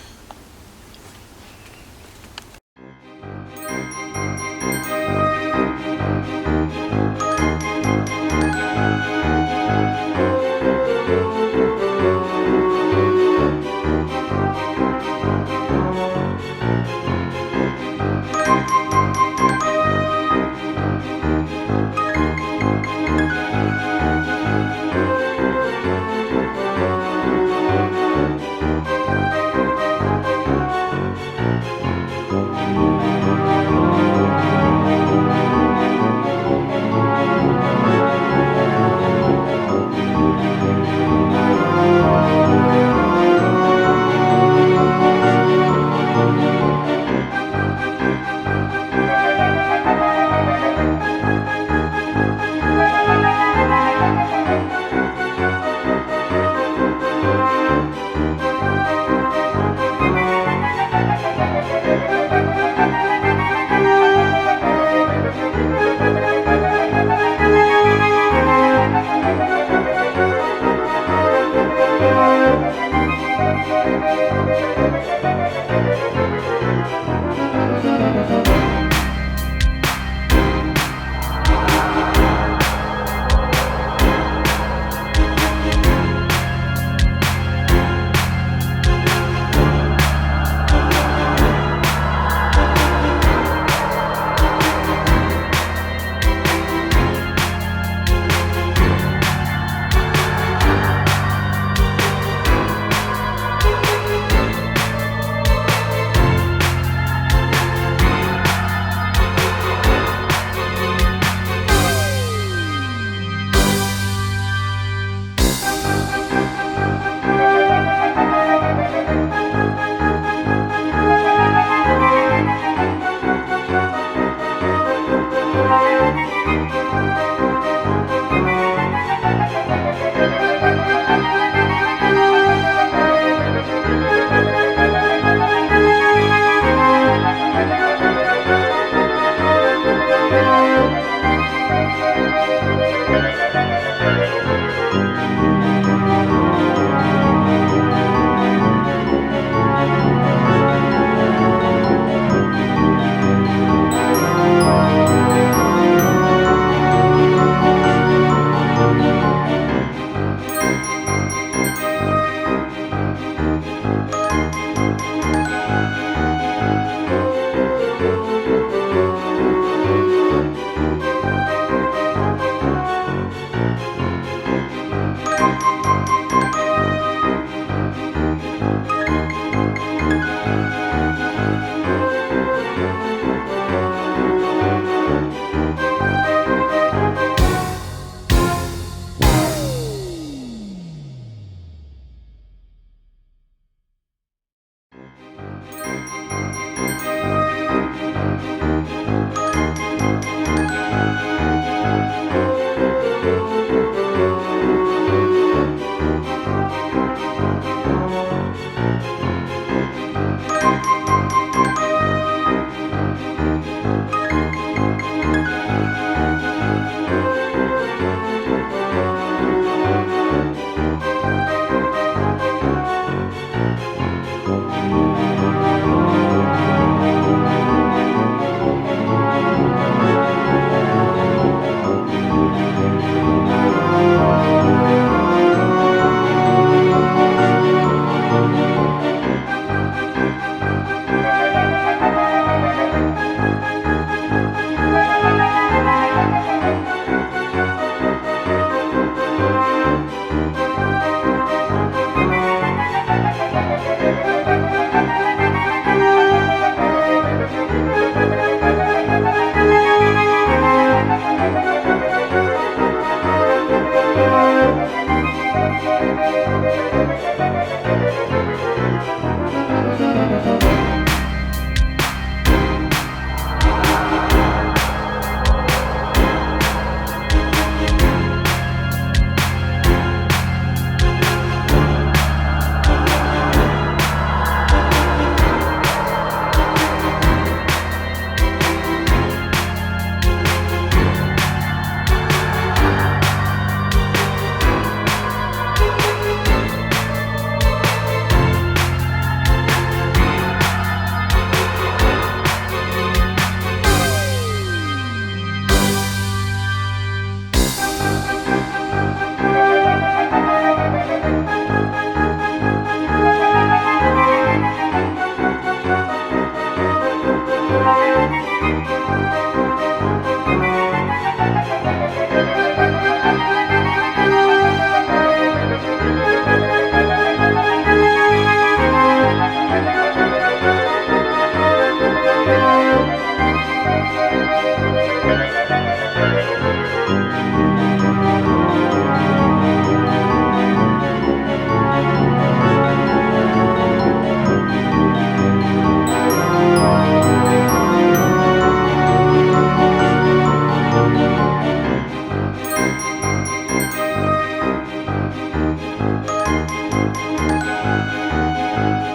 Bye.